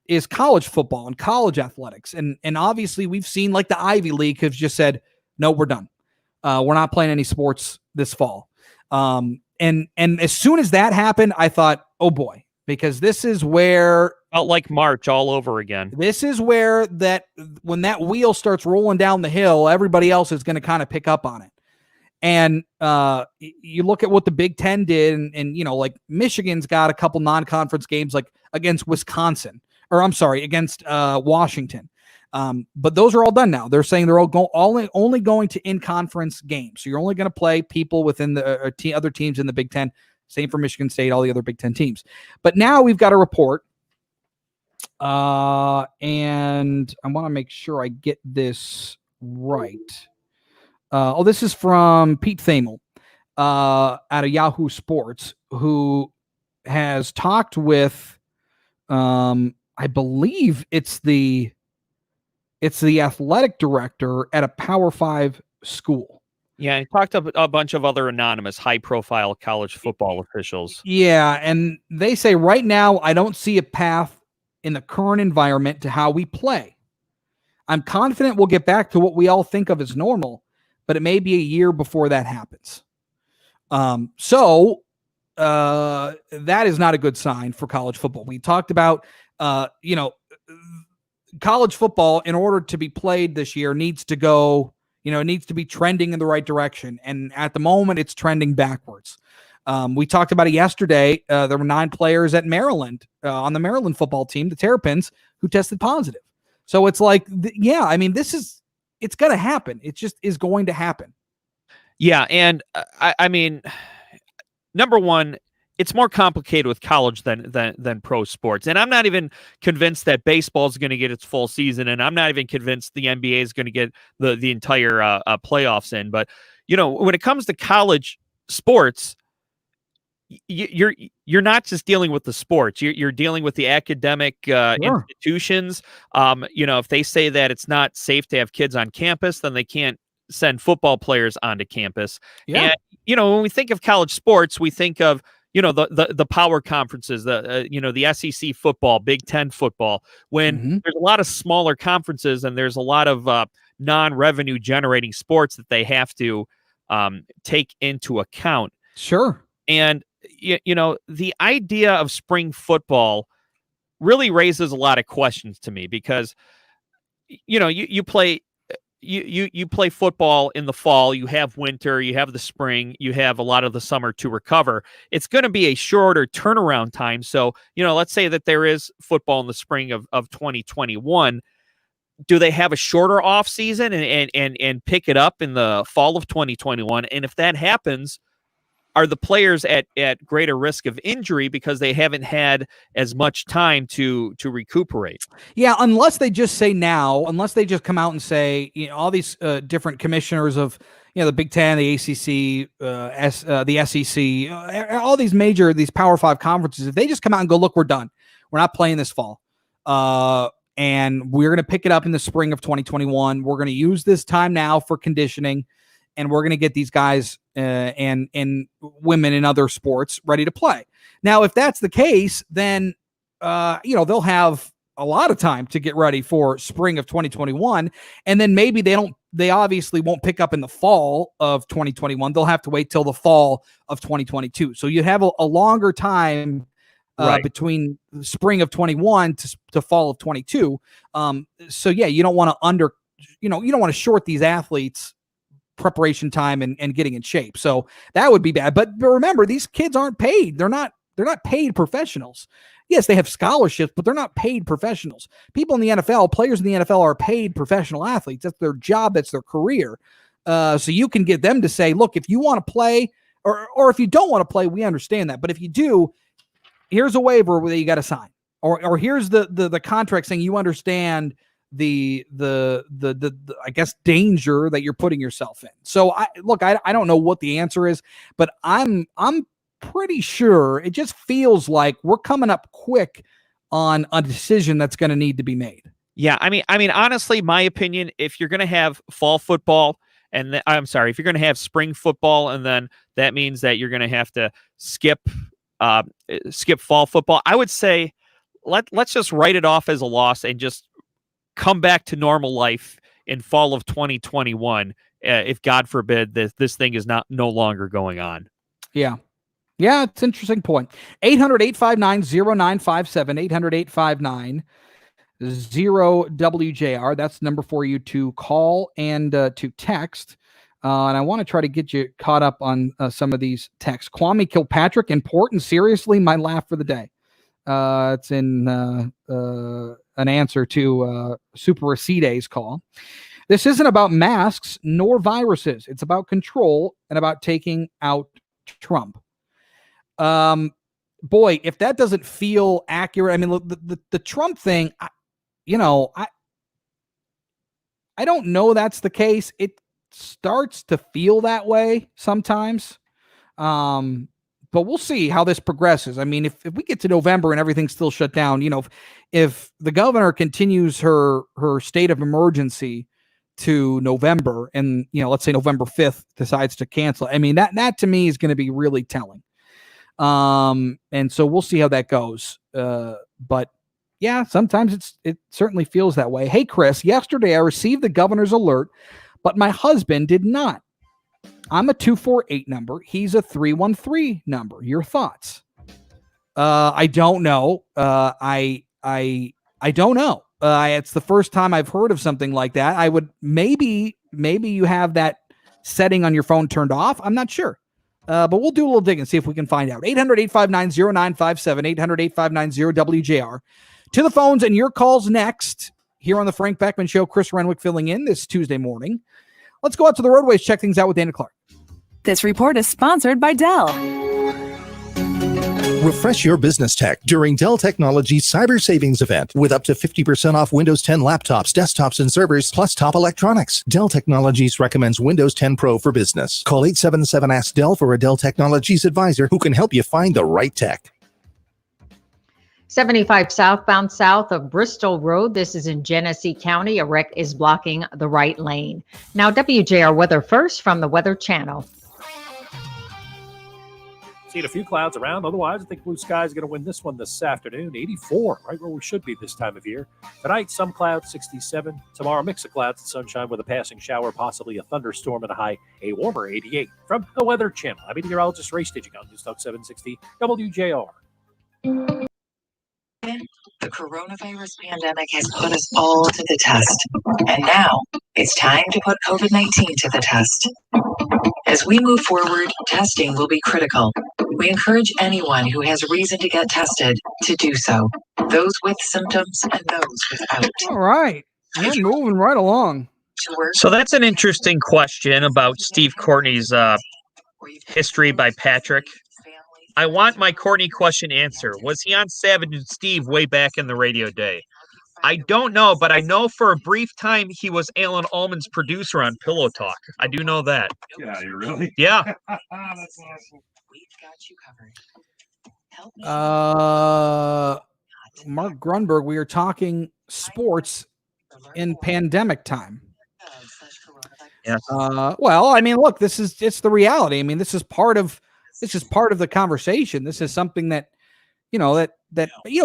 Speaker 3: is college football and college athletics. And obviously we've seen like the Ivy League have just said, no, we're done. We're not playing any sports this fall. And as soon as that happened, I thought, oh boy, because this is where
Speaker 17: felt like March all over again.
Speaker 3: This is where when that wheel starts rolling down the hill, everybody else is going to kind of pick up on it. And you look at what the Big Ten did, and like Michigan's got a couple non-conference games, like against Wisconsin, or I'm sorry, against Washington. But those are all done now. They're saying they're only going to in-conference games. So you're only going to play people within the other teams in the Big Ten. Same for Michigan State, all the other Big Ten teams. But now we've got a report, and I want to make sure I get this right. This is from Pete Thamel out of Yahoo Sports, who has talked with, I believe it's the athletic director at a Power 5 school.
Speaker 17: Yeah, he talked to a bunch of other anonymous, high-profile college football officials.
Speaker 3: Yeah, and they say right now, I don't see a path in the current environment to how we play. I'm confident we'll get back to what we all think of as normal, but it may be a year before that happens. So that is not a good sign for college football. We talked about, college football, in order to be played this year, needs to go It needs to be trending in the right direction. And at the moment, it's trending backwards. We talked about it yesterday. There were 9 players at Maryland on the Maryland football team, the Terrapins, who tested positive. So it's like, it's going to happen. It just is going to happen.
Speaker 17: Yeah. And I mean, number one, it's more complicated with college than pro sports. And I'm not even convinced that baseball is going to get its full season. And I'm not even convinced the NBA is going to get the entire playoffs in. But, when it comes to college sports, you're not just dealing with the sports. You're dealing with the academic institutions. If they say that it's not safe to have kids on campus, then they can't send football players onto campus.
Speaker 3: Yeah.
Speaker 17: And when we think of college sports, we think of the power conferences, the SEC football, Big Ten football. When there's a lot of smaller conferences and there's a lot of non-revenue generating sports that they have to take into account.
Speaker 3: Sure.
Speaker 17: And the idea of spring football really raises a lot of questions to me because, you play football in the fall, you have winter, you have the spring, you have a lot of the summer to recover. It's going to be a shorter turnaround time. So, let's say that there is football in the spring of 2021. Do they have a shorter off season and pick it up in the fall of 2021? And if that happens, are the players at greater risk of injury because they haven't had as much time to recuperate?
Speaker 3: Yeah, unless they just come out and say, all these different commissioners of, the Big Ten, the ACC, the SEC, all these Power 5 conferences, if they just come out and go, look, we're done. We're not playing this fall. And we're going to pick it up in the spring of 2021. We're going to use this time now for conditioning. And we're going to get these guys and women in other sports ready to play. Now, if that's the case, then, they'll have a lot of time to get ready for spring of 2021. And then maybe they obviously won't pick up in the fall of 2021. They'll have to wait till the fall of 2022. So you have a longer time between spring of 21 to fall of 22. So yeah, you don't want to you don't want to short these athletes preparation time and getting in shape. So that would be bad. But remember, these kids aren't paid. They're not paid professionals. Yes, they have scholarships, but they're not paid professionals. People in the NFL, players in the NFL are paid professional athletes. That's their job. That's their career. So you can get them to say, look, if you want to play or if you don't want to play, we understand that. But if you do, here's a waiver that you got to sign. Or here's the contract saying you understand the I guess danger that you're putting yourself in. So I don't know what the answer is, but I'm pretty sure it just feels like we're coming up quick on a decision that's going to need to be made.
Speaker 17: Yeah, I mean, honestly, my opinion, if you're going to have fall football if you're going to have spring football, and then that means that you're going to have to skip fall football, I would say let's just write it off as a loss and just come back to normal life in fall of 2021. If God forbid this thing is no longer going on.
Speaker 3: Yeah. Yeah. It's an interesting point. 800-859-0957, 800-859-0WJR. That's the number for you to call and to text. And I want to try to get you caught up on some of these texts. Kwame Kilpatrick, important, seriously, my laugh for the day. It's in an answer to Super Racide's call. This isn't about masks nor viruses. It's about control and about taking out Trump. Boy, if that doesn't feel accurate, I mean, the Trump thing, I don't know that's the case. It starts to feel that way sometimes. But we'll see how this progresses. I mean, if we get to November and everything's still shut down, if the governor continues her state of emergency to November and, let's say November 5th decides to cancel, I mean, that to me is going to be really telling. And so we'll see how that goes. But yeah, sometimes it certainly feels that way. Hey, Chris, yesterday I received the governor's alert, but my husband did not. I'm a 248 number. He's a 313 number. Your thoughts? I don't know. I don't know. It's the first time I've heard of something like that. I would maybe maybe you have that setting on your phone turned off. I'm not sure. But we'll do a little digging and see if we can find out. 800-859-0957, 800-859-0WJR. To the phones and your calls next here on the Frank Beckmann Show. Chris Renwick filling in this Tuesday morning. Let's go out to the roadways, check things out with Dana Clark.
Speaker 20: This report is sponsored by Dell.
Speaker 21: Refresh your business tech during Dell Technologies Cyber Savings Event with up to 50% off Windows 10 laptops, desktops, and servers, plus top electronics. Dell Technologies recommends Windows 10 Pro for business. Call 877-ASK-DELL for a Dell Technologies advisor who can help you find the right tech.
Speaker 6: 75 southbound south of Bristol Road. This is in Genesee County. A wreck is blocking the right lane. Now, WJR weather first from the Weather Channel.
Speaker 7: Seeing a few clouds around. Otherwise, I think blue sky is going to win this one this afternoon. 84, right where we should be this time of year. Tonight, some clouds, 67. Tomorrow, mix of clouds and sunshine with a passing shower, possibly a thunderstorm and a high, a warmer 88. From the Weather Channel, I'm meteorologist Ray Staging on News Talk 760 WJR.
Speaker 22: The coronavirus pandemic has put us all to the test. And now it's time to put COVID-19 to the test. As we move forward, testing will be critical. We encourage anyone who has reason to get tested to do so. Those with symptoms and those without.
Speaker 3: All right. We're moving right along.
Speaker 9: So that's an interesting question about Steve Courtney's history by Patrick. I want my Courtney question answer. Was he on Savage and Steve way back in the radio day? I don't know, but I know for a brief time he was Alan Allman's producer on Pillow Talk. I do know that.
Speaker 24: Yeah, you really?
Speaker 9: Yeah.
Speaker 24: That's awesome.
Speaker 3: Mark Grunberg, we are talking sports in pandemic time.
Speaker 9: Yes.
Speaker 3: Well, I mean, look, it's the reality. I mean, this is part of the conversation. This is something that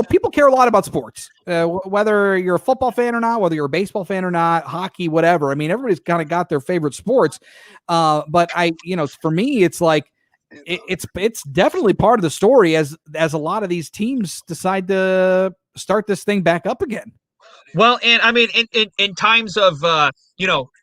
Speaker 3: people care a lot about sports, whether you're a football fan or not, whether you're a baseball fan or not, hockey, whatever. I mean, everybody's kind of got their favorite sports. But for me, it's like, it's definitely part of the story as a lot of these teams decide to start this thing back up again.
Speaker 9: Well, and I mean, in times of,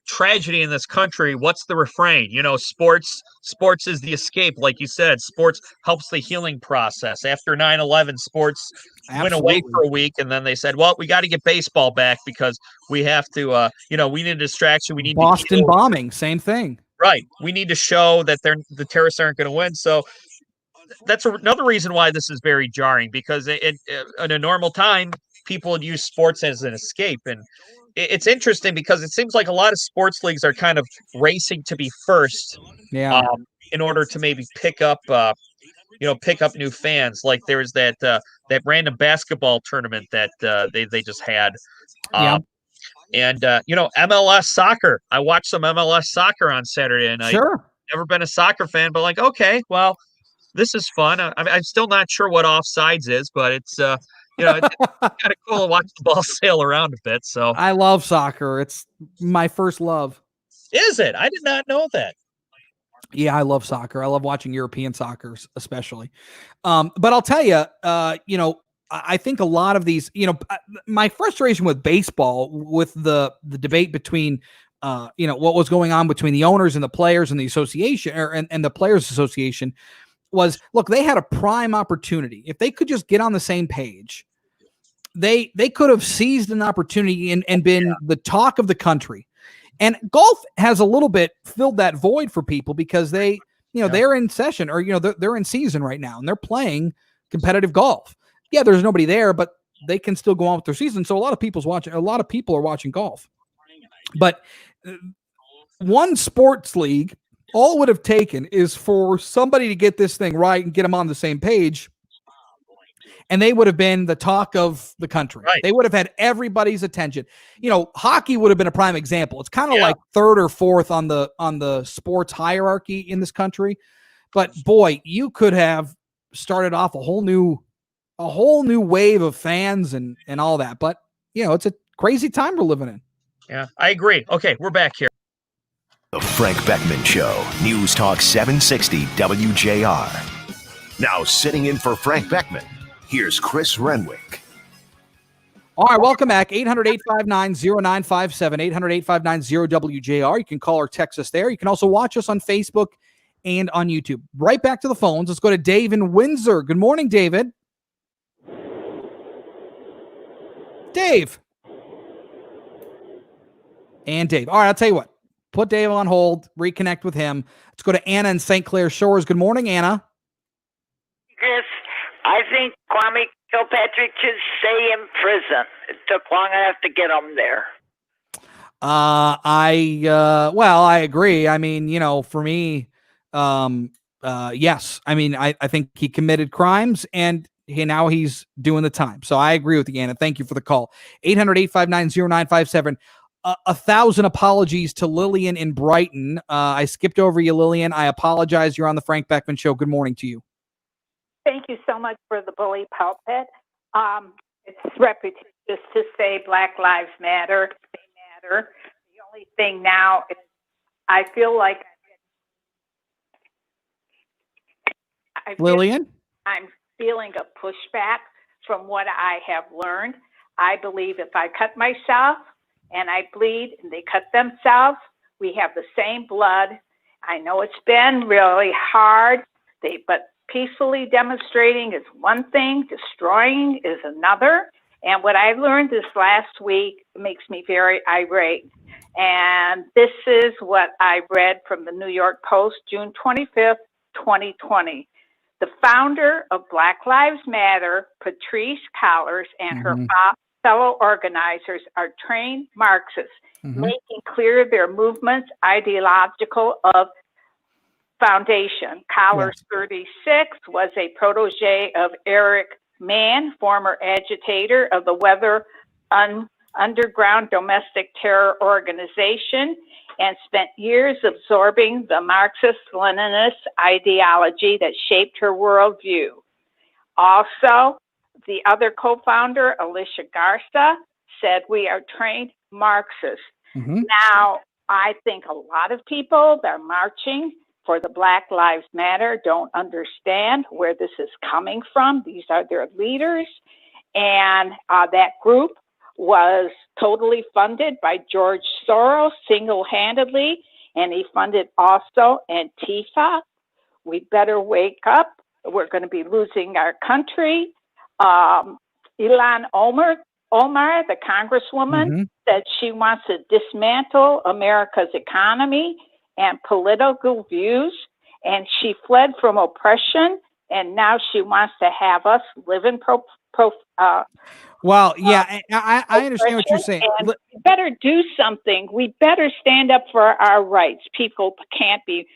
Speaker 9: tragedy in this country, what's the refrain? Sports is the escape. Like you said, sports helps the healing process. After 9/11, sports went away for a week, and then they said, well, we got to get baseball back because we have to, we need a distraction. We need
Speaker 3: Boston bombing, same thing.
Speaker 9: Right. We need to show that the terrorists aren't going to win. So that's another reason why this is very jarring, because in a normal time, people would use sports as an escape. And it's interesting because it seems like a lot of sports leagues are kind of racing to be first, in order to maybe pick up new fans. Like there was that random basketball tournament that they just had. And MLS soccer. I watched some MLS soccer on Saturday night.
Speaker 3: Sure.
Speaker 9: Never been a soccer fan, but like, okay, well, this is fun. I'm still not sure what offsides is, but it's it's kind of cool to watch the ball sail around a bit. So
Speaker 3: I love soccer. It's my first love.
Speaker 9: Is it? I did not know that.
Speaker 3: Yeah, I love soccer. I love watching European soccer, especially. But I'll tell you, I think a lot of these, my frustration with baseball, with the debate between, what was going on between the owners and the players and the association and the Players Association was, look, they had a prime opportunity. If they could just get on the same page, they could have seized an opportunity and been the talk of the country. And golf has a little bit filled that void for people because they're in session or, they're in season right now and they're playing competitive golf. Yeah, there's nobody there, but they can still go on with their season. So a lot of people are watching golf. But one sports league, all it would have taken is for somebody to get this thing right and get them on the same page. And they would have been the talk of the country. Right. They would have had everybody's attention. Hockey would have been a prime example. It's kind of like third or fourth on the sports hierarchy in this country. But boy, you could have started off a whole new wave of fans and all that. But it's a crazy time we're living in.
Speaker 9: Yeah, I agree. Okay, we're back here.
Speaker 2: The Frank Beckmann Show, News Talk 760 WJR. Now sitting in for Frank Beckmann, here's Chris Renwick.
Speaker 3: All right, welcome back. 800-859-0957, 800-859-0WJR. You can call or text us there. You can also watch us on Facebook and on YouTube. Right back to the phones. Let's go to Dave in Windsor. Good morning, David. Dave. And Dave. All right, I'll tell you what. Put Dave on hold. Reconnect with him. Let's go to Anna in St. Clair Shores. Good morning, Anna.
Speaker 1: Chris, I think Kwame Kilpatrick should stay in prison. It took long enough to get him there.
Speaker 3: I agree. I mean, for me, yes. I mean, I think he committed crimes and now he's doing the time. So I agree with you, Anna. Thank you for the call. 800-859-0957. 1,000 apologies to Lillian in Brighton. I skipped over you, Lillian. I apologize. You're on the Frank Beckmann Show. Good morning to you.
Speaker 4: Thank you so much for the bully pulpit. It's repetitious to say Black Lives Matter. They matter. The only thing now is I feel like
Speaker 3: Lillian?
Speaker 4: I'm feeling a pushback from what I have learned. I believe if I cut myself and I bleed and they cut themselves, we have the same blood. I know it's been really hard, but peacefully demonstrating is one thing, destroying is another. And what I learned this last week makes me very irate. And this is what I read from the New York Post, June 25th, 2020. The founder of Black Lives Matter, Patrisse Cullors, and her fellow organizers are trained Marxists, making clear their movement's ideological of foundation. Cullors, 36, was a protege of Eric Mann, former agitator of the Weather Underground Domestic Terror Organization, and spent years absorbing the Marxist-Leninist ideology that shaped her worldview. Also, the other co-founder, Alicia Garza, said, "We are trained Marxists." Now, I think a lot of people that are marching for the Black Lives Matter don't understand where this is coming from. These are their leaders. And that group was totally funded by George Soros single-handedly, and he funded also Antifa. We better wake up. We're going to be losing our country. Ilhan Omar, the congresswoman, said she wants to dismantle America's economy and political views, and she fled from oppression, and now she wants to have us live in
Speaker 3: well, yeah, I understand what you're saying.
Speaker 4: And we better do something. We better stand up for our rights. People can't be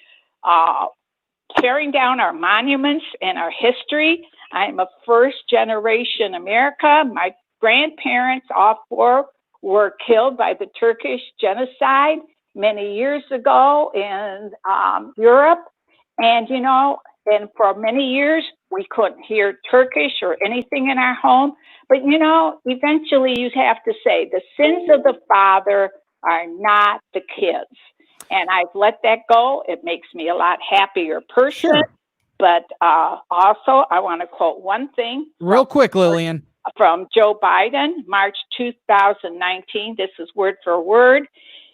Speaker 4: tearing down our monuments and our history. I'm a first-generation America. My grandparents, all four, were killed by the Turkish genocide many years ago in Europe. And, and for many years, we couldn't hear Turkish or anything in our home. But, eventually you have to say the sins of the father are not the kids. And I've let that go. It makes me a lot happier person. Sure. But also, I want to quote one thing.
Speaker 3: Real quick, Lillian.
Speaker 4: From Joe Biden, March 2019. This is word for word.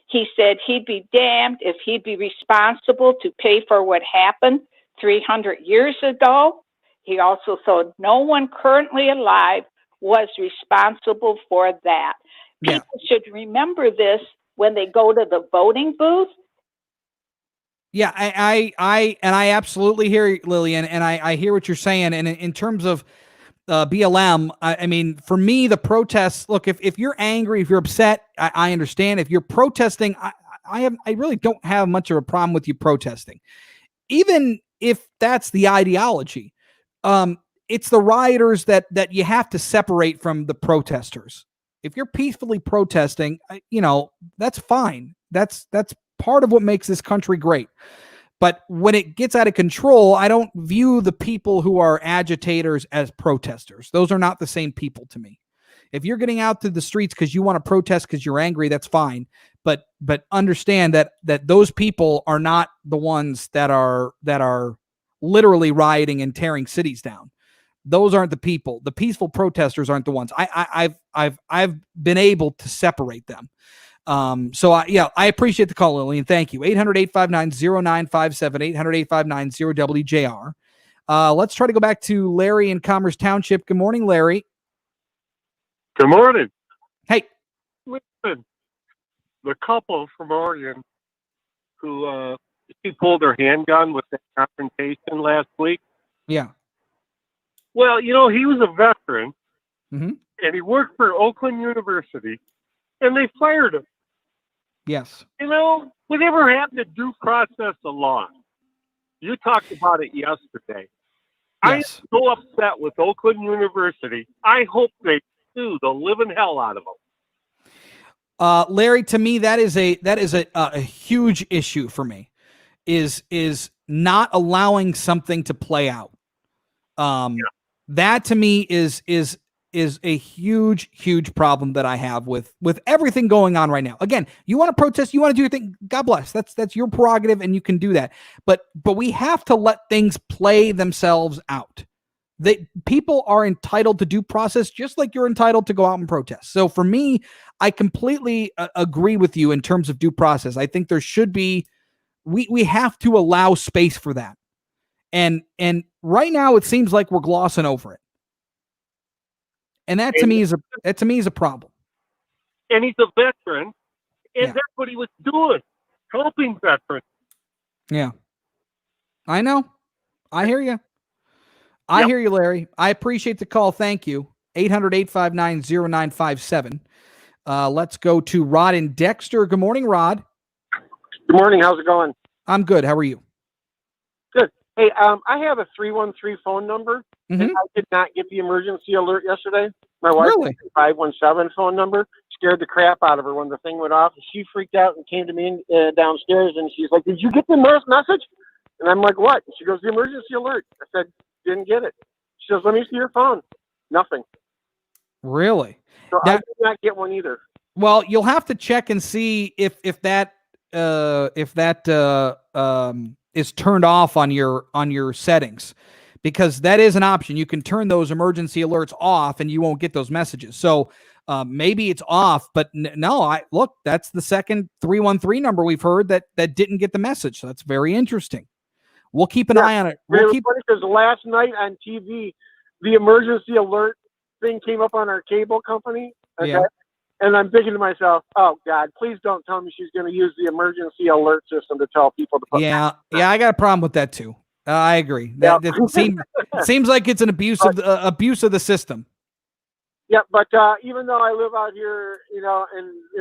Speaker 4: He said he'd be damned if he'd be responsible to pay for what happened 300 years ago. He also said no one currently alive was responsible for that. People should remember this when they go to the voting booth.
Speaker 3: Yeah, I absolutely hear you, Lillian, and I hear what you're saying. And in terms of BLM, I mean, for me, the protests, look, if you're angry, if you're upset, I understand. If you're protesting, I really don't have much of a problem with you protesting. Even if that's the ideology, it's the rioters that you have to separate from the protesters. If you're peacefully protesting, that's fine. That's part of what makes this country great. But when it gets out of control, I don't view the people who are agitators as protesters. Those are not the same people to me. If you're getting out to the streets because you want to protest because you're angry, that's fine. But understand that those people are not the ones that are literally rioting and tearing cities down. those aren't the people. The peaceful protesters aren't the ones. I've been able to separate them. I appreciate the call, Lillian. Thank you. 800-859-0957, 800-859-0WJR. Let's try to go back to Larry in Commerce Township. Good morning, Larry.
Speaker 8: Good morning.
Speaker 3: Hey.
Speaker 8: Listen, the couple from Oregon who she pulled her handgun with the confrontation last week.
Speaker 3: Yeah.
Speaker 8: Well, he was a veteran,
Speaker 3: Mm-hmm.
Speaker 8: and he worked for Oakland University, and they fired him.
Speaker 3: Yes.
Speaker 8: Whatever happened to due process of law? You talked about it yesterday.
Speaker 3: Yes.
Speaker 8: I am so upset with Oakland University. I hope they sue the living hell out of them.
Speaker 3: Larry, to me, that is a huge issue for me. Is not allowing something to play out. That to me is a huge problem that I have with everything going on right now. Again, you want to protest, you want to do your thing, God bless. That's your prerogative and you can do that. But we have to let things play themselves out. People are entitled to due process just like you're entitled to go out and protest. So for me, I completely agree with you in terms of due process. I think there should be, we have to allow space for that. And right now it seems like we're glossing over it. And that to me is a problem.
Speaker 8: And he's a veteran, and
Speaker 3: Yeah.
Speaker 8: that's what he was doing, helping veterans.
Speaker 3: Yeah. I know. I hear you. I hear you, Larry. I appreciate the call. Thank you. 800-859-0957. Let's go to Rod and Dexter. Good morning, Rod.
Speaker 10: Good morning. How's it going?
Speaker 3: I'm good. How are you?
Speaker 10: Good. Hey, I have a 313 phone number, and I did not get the emergency alert yesterday. My wife
Speaker 3: Really?
Speaker 10: had a 517 phone number. Scared the crap out of her when the thing went off. She freaked out and came to me downstairs, and she's like, "Did you get the message?" And I'm like, "What?" And she goes, "The emergency alert." I said, "Didn't get it." She goes, "Let me see your phone." Nothing.
Speaker 3: Really?
Speaker 10: So I did not get one either.
Speaker 3: Well, you'll have to check and see if that is turned off on your settings, because that is an option. You can turn those emergency alerts off and you won't get those messages. So maybe it's off, but no, look, that's the second 313 number we've heard that didn't get the message. So that's very interesting. We'll keep an eye on it.
Speaker 10: Funny because last night on TV, the emergency alert thing came up on our cable company. Okay?
Speaker 3: Yeah.
Speaker 10: And I'm thinking to myself, "Oh God, please don't tell me she's going to use the emergency alert system to tell people to put."
Speaker 3: Yeah, I got a problem with that too. I agree. That seems like it's an abuse of the system.
Speaker 10: Yeah, but even though I live out here, in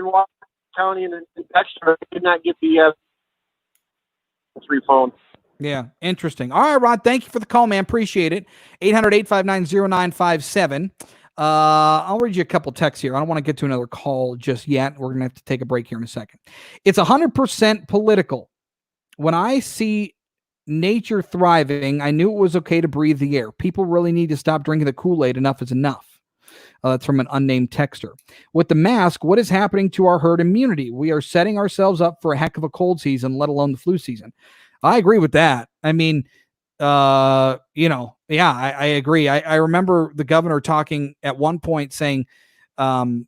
Speaker 10: Washington County and in Dexter, I did not get the 3 phone.
Speaker 3: Yeah, interesting. All right, Rod, thank you for the call, man. Appreciate it. 800-859-0957. I'll read you a couple texts here. I don't want to get to another call just yet. We're going to have to take a break here in a second. It's 100% political. When I see nature thriving, I knew it was okay to breathe the air. People really need to stop drinking the Kool-Aid. Enough is enough. That's from an unnamed texter. With the mask, what is happening to our herd immunity? We are setting ourselves up for a heck of a cold season, let alone the flu season. I agree with that. I mean, I agree. I remember the governor talking at one point saying,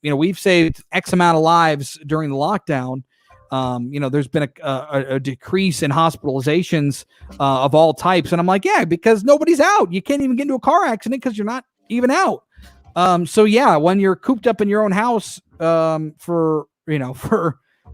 Speaker 3: we've saved X amount of lives during the lockdown. There's been a decrease in hospitalizations of all types. And I'm like, yeah, because nobody's out. You can't even get into a car accident because you're not even out. When you're cooped up in your own house for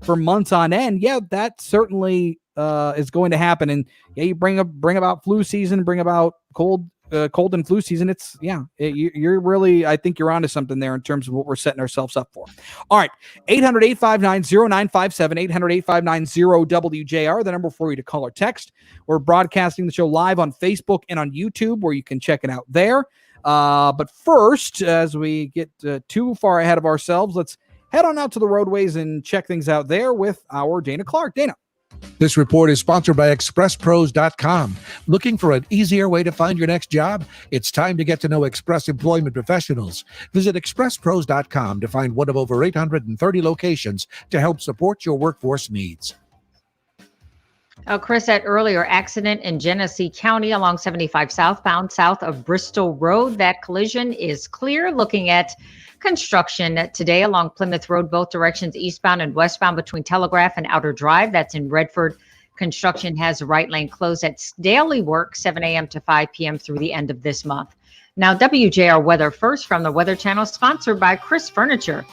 Speaker 3: months on end, that certainly is going to happen. And you bring about flu season, bring about cold and flu season. You're really, I think you're onto something there in terms of what we're setting ourselves up for. All right. 800-859-0957, 800-859-0WJR, the number for you to call or text. We're broadcasting the show live on Facebook and on YouTube, where you can check it out there. But first, as we get too far ahead of ourselves, let's head on out to the roadways and check things out there with our Dana Clark. Dana.
Speaker 14: This report is sponsored by ExpressPros.com. Looking for an easier way to find your next job? It's time to get to know Express Employment Professionals. Visit ExpressPros.com to find one of over 830 locations to help support your workforce needs.
Speaker 6: Chris said earlier, accident in Genesee County along 75 southbound south of Bristol Road. That collision is clear. Looking at construction today along Plymouth Road, both directions eastbound and westbound between Telegraph and Outer Drive. That's in Redford. Construction has the right lane closed at daily work, 7 a.m. to 5 p.m. through the end of this month. Now, WJR Weather First from the Weather Channel, sponsored by Chris Furniture.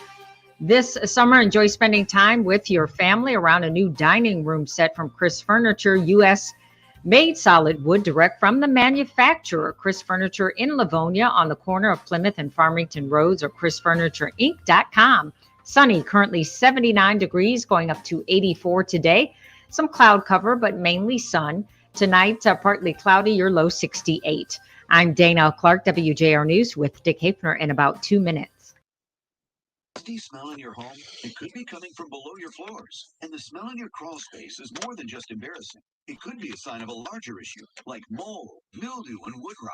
Speaker 6: This summer, enjoy spending time with your family around a new dining room set from Chris Furniture, U.S. made solid wood direct from the manufacturer. Chris Furniture in Livonia on the corner of Plymouth and Farmington Roads, or chrisfurnitureinc.com. Sunny, currently 79 degrees, going up to 84 today. Some cloud cover, but mainly sun. Tonight, partly cloudy, your low 68. I'm Dana Clark, WJR News, with Dick Hafner in about 2 minutes.
Speaker 12: Musty smell in your home? It could be coming from below your floors. And the smell in your crawl space is more than just embarrassing. It could be a sign of a larger issue, like mold, mildew, and wood rot.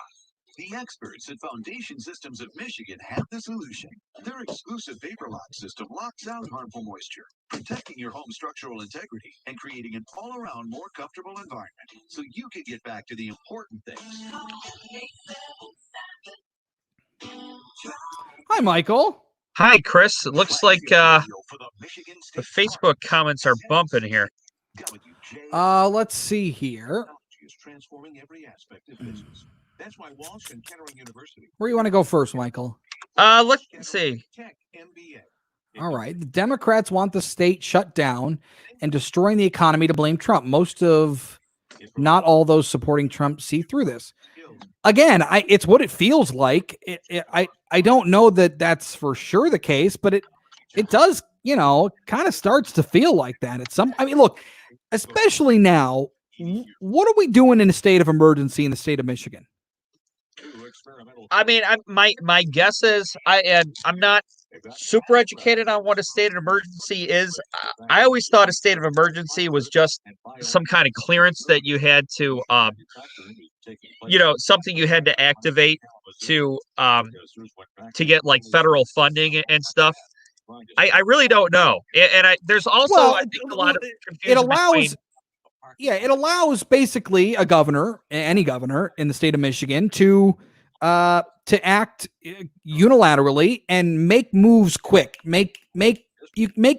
Speaker 12: The experts at Foundation Systems of Michigan have the solution. Their exclusive vapor lock system locks out harmful moisture, protecting your home structural integrity and creating an all-around more comfortable environment so you can get back to the important things.
Speaker 3: Hi, Michael.
Speaker 9: Hi, Chris. It looks like the Facebook comments are bumping here.
Speaker 3: Let's see here. Where do you want to go first, Michael?
Speaker 9: Let's see.
Speaker 3: All right. The Democrats want the state shut down and destroying the economy to blame Trump. Not all those supporting Trump see through this. Again, it's what it feels like. I don't know that that's for sure the case, but it does, kind of starts to feel like that. Look, especially now, what are we doing in a state of emergency in the state of Michigan?
Speaker 9: I mean, my guess is I'm not super educated on what a state of emergency is. I always thought a state of emergency was just some kind of clearance that you had to, something you had to activate to get like federal funding and stuff. I really don't know. And there's also I think a lot of confusion
Speaker 3: it allows basically a governor, any governor in the state of Michigan, to act unilaterally and make moves quick, make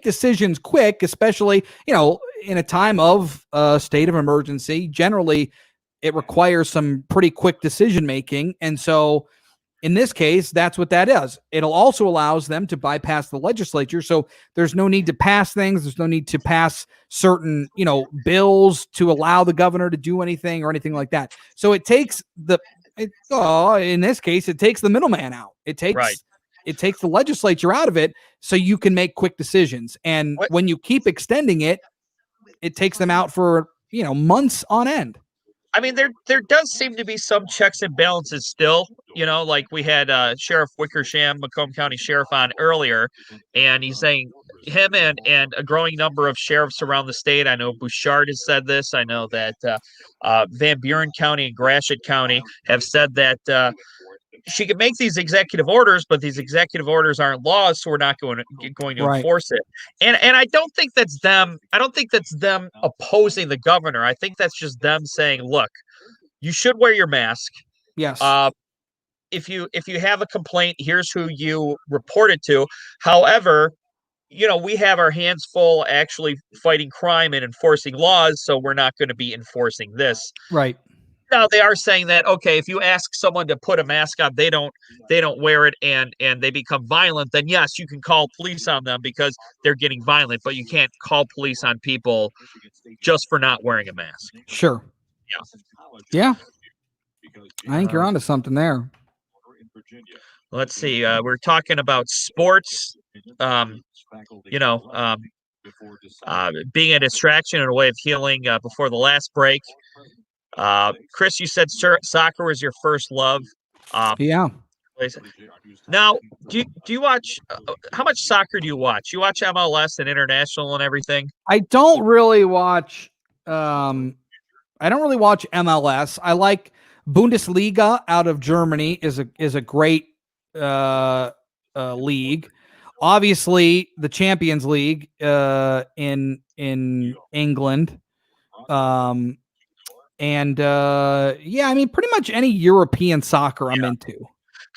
Speaker 3: decisions quick, especially in a time of state of emergency. Generally, it requires some pretty quick decision making, and so in this case, that's what that is. It'll also allows them to bypass the legislature, so there's no need to pass things. There's no need to pass certain, bills to allow the governor to do anything or anything like that. So it takes in this case, it takes the middleman out. It takes the legislature out of it, so you can make quick decisions. And when you keep extending it, it takes them out for months on end.
Speaker 9: I mean, there does seem to be some checks and balances still, like we had Sheriff Wickersham, Macomb County Sheriff, on earlier, and he's saying him and a growing number of sheriffs around the state. I know Bouchard has said this. I know that Van Buren County and Gratiot County have said that she could make these executive orders, but these executive orders aren't laws, so we're not going to enforce it. And I don't think that's them. I don't think that's them opposing the governor. I think that's just them saying, look, you should wear your mask.
Speaker 3: Yes.
Speaker 9: If you have a complaint, here's who you report it to. However, we have our hands full actually fighting crime and enforcing laws, so we're not going to be enforcing this.
Speaker 3: Right.
Speaker 9: Now they are saying that, okay, if you ask someone to put a mask on, they don't wear it and they become violent, then yes, you can call police on them because they're getting violent, but you can't call police on people just for not wearing a mask.
Speaker 3: Sure. Yeah. I think you're onto something there.
Speaker 9: Let's see. We're talking about sports, being a distraction and a way of healing before the last break. Chris, you said soccer was your first love.
Speaker 3: Yeah.
Speaker 9: Now, do you watch? How much soccer do you watch? You watch MLS and international and everything?
Speaker 3: I don't really watch. I don't really watch MLS. I like Bundesliga out of Germany. is a great league. Obviously, the Champions League in England And yeah, I mean, pretty much any European soccer I'm into.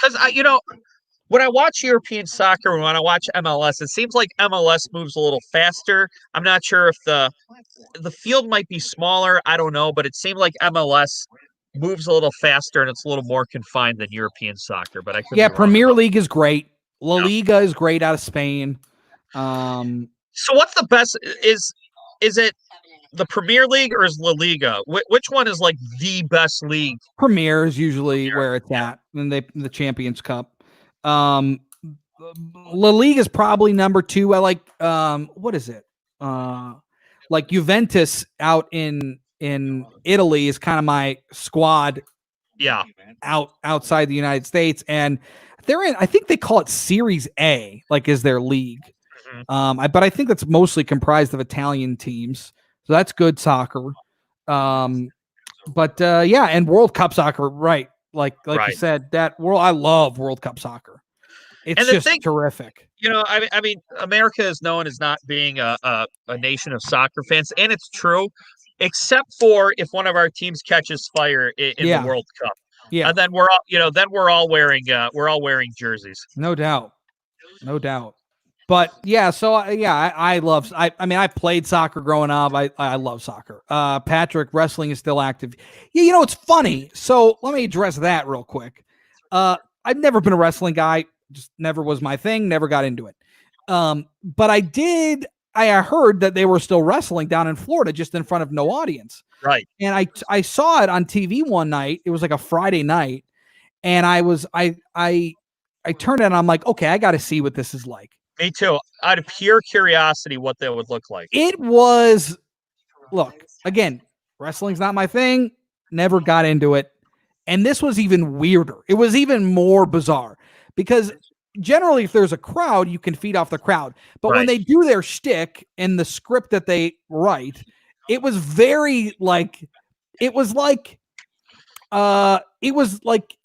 Speaker 9: Because when I watch European soccer and when I watch MLS, it seems like MLS moves a little faster. I'm not sure if the field might be smaller. I don't know, but it seemed like MLS moves a little faster and it's a little more confined than European soccer. But I could be wrong.
Speaker 3: Premier League is great. La Liga is great out of Spain.
Speaker 9: So what's the best? Is it the Premier League or is La Liga? Which one is like the best league?
Speaker 3: Premier is usually where it's at, and the Champions Cup. La Liga is probably number 2. I like what is it? Like Juventus out in Italy is kind of my squad.
Speaker 9: Yeah,
Speaker 3: outside the United States, and they're in. I think they call it Series A, like is their league. But I think that's mostly comprised of Italian teams. So that's good soccer. But yeah, and World Cup soccer, right? Like you said, I love World Cup soccer. It's just terrific.
Speaker 9: I mean, America is known as not being a nation of soccer fans, and it's true, except for if one of our teams catches fire in the World Cup.
Speaker 3: Yeah,
Speaker 9: and then we're all wearing jerseys.
Speaker 3: No doubt. But yeah, so yeah, I love. I mean, I played soccer growing up. I love soccer. Patrick, wrestling is still active. Yeah, it's funny. So let me address that real quick. I've never been a wrestling guy. Just never was my thing. Never got into it. But I did. I heard that they were still wrestling down in Florida, just in front of no audience.
Speaker 9: Right.
Speaker 3: And I saw it on TV one night. It was like a Friday night, and I turned it on. I'm like, okay, I got to see what this is like.
Speaker 9: Me too. Out of pure curiosity, what that would look like.
Speaker 3: It was, look, again, wrestling's not my thing. Never got into it. And this was even weirder. It was even more bizarre because generally if there's a crowd, you can feed off the crowd. But when they do their shtick in the script that they write, it was very it was like, I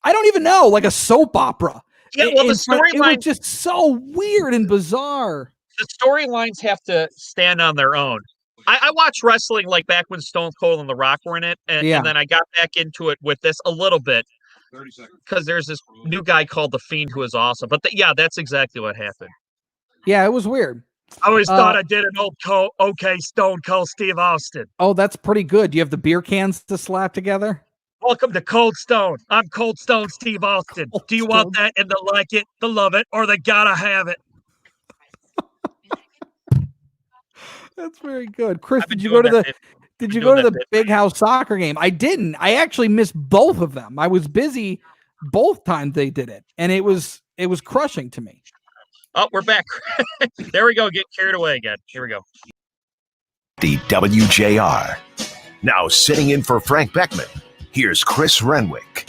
Speaker 3: don't even know, like a soap opera.
Speaker 9: Yeah, well, the storyline
Speaker 3: was just so weird and bizarre.
Speaker 9: The storylines have to stand on their own. I watched wrestling like back when Stone Cold and The Rock were in it, and then I got back into it with this a little bit because there's this new guy called The Fiend who is awesome. But that's exactly what happened.
Speaker 3: Yeah, it was weird.
Speaker 9: I always thought I did an okay Stone Cold Steve Austin.
Speaker 3: Oh, that's pretty good. Do you have the beer cans to slap together?
Speaker 9: Welcome to Cold Stone. I'm Cold Stone Steve Austin. Do you want that and to like it, to love it, or they gotta have it?
Speaker 3: That's very good. Chris, did you go to the Big House soccer game? I didn't. I actually missed both of them. I was busy both times they did it, and it was crushing to me.
Speaker 9: Oh, we're back. There we go. Get carried away again. Here we go.
Speaker 2: The WJR. Now sitting in for Frank Beckmann, here's Chris Renwick.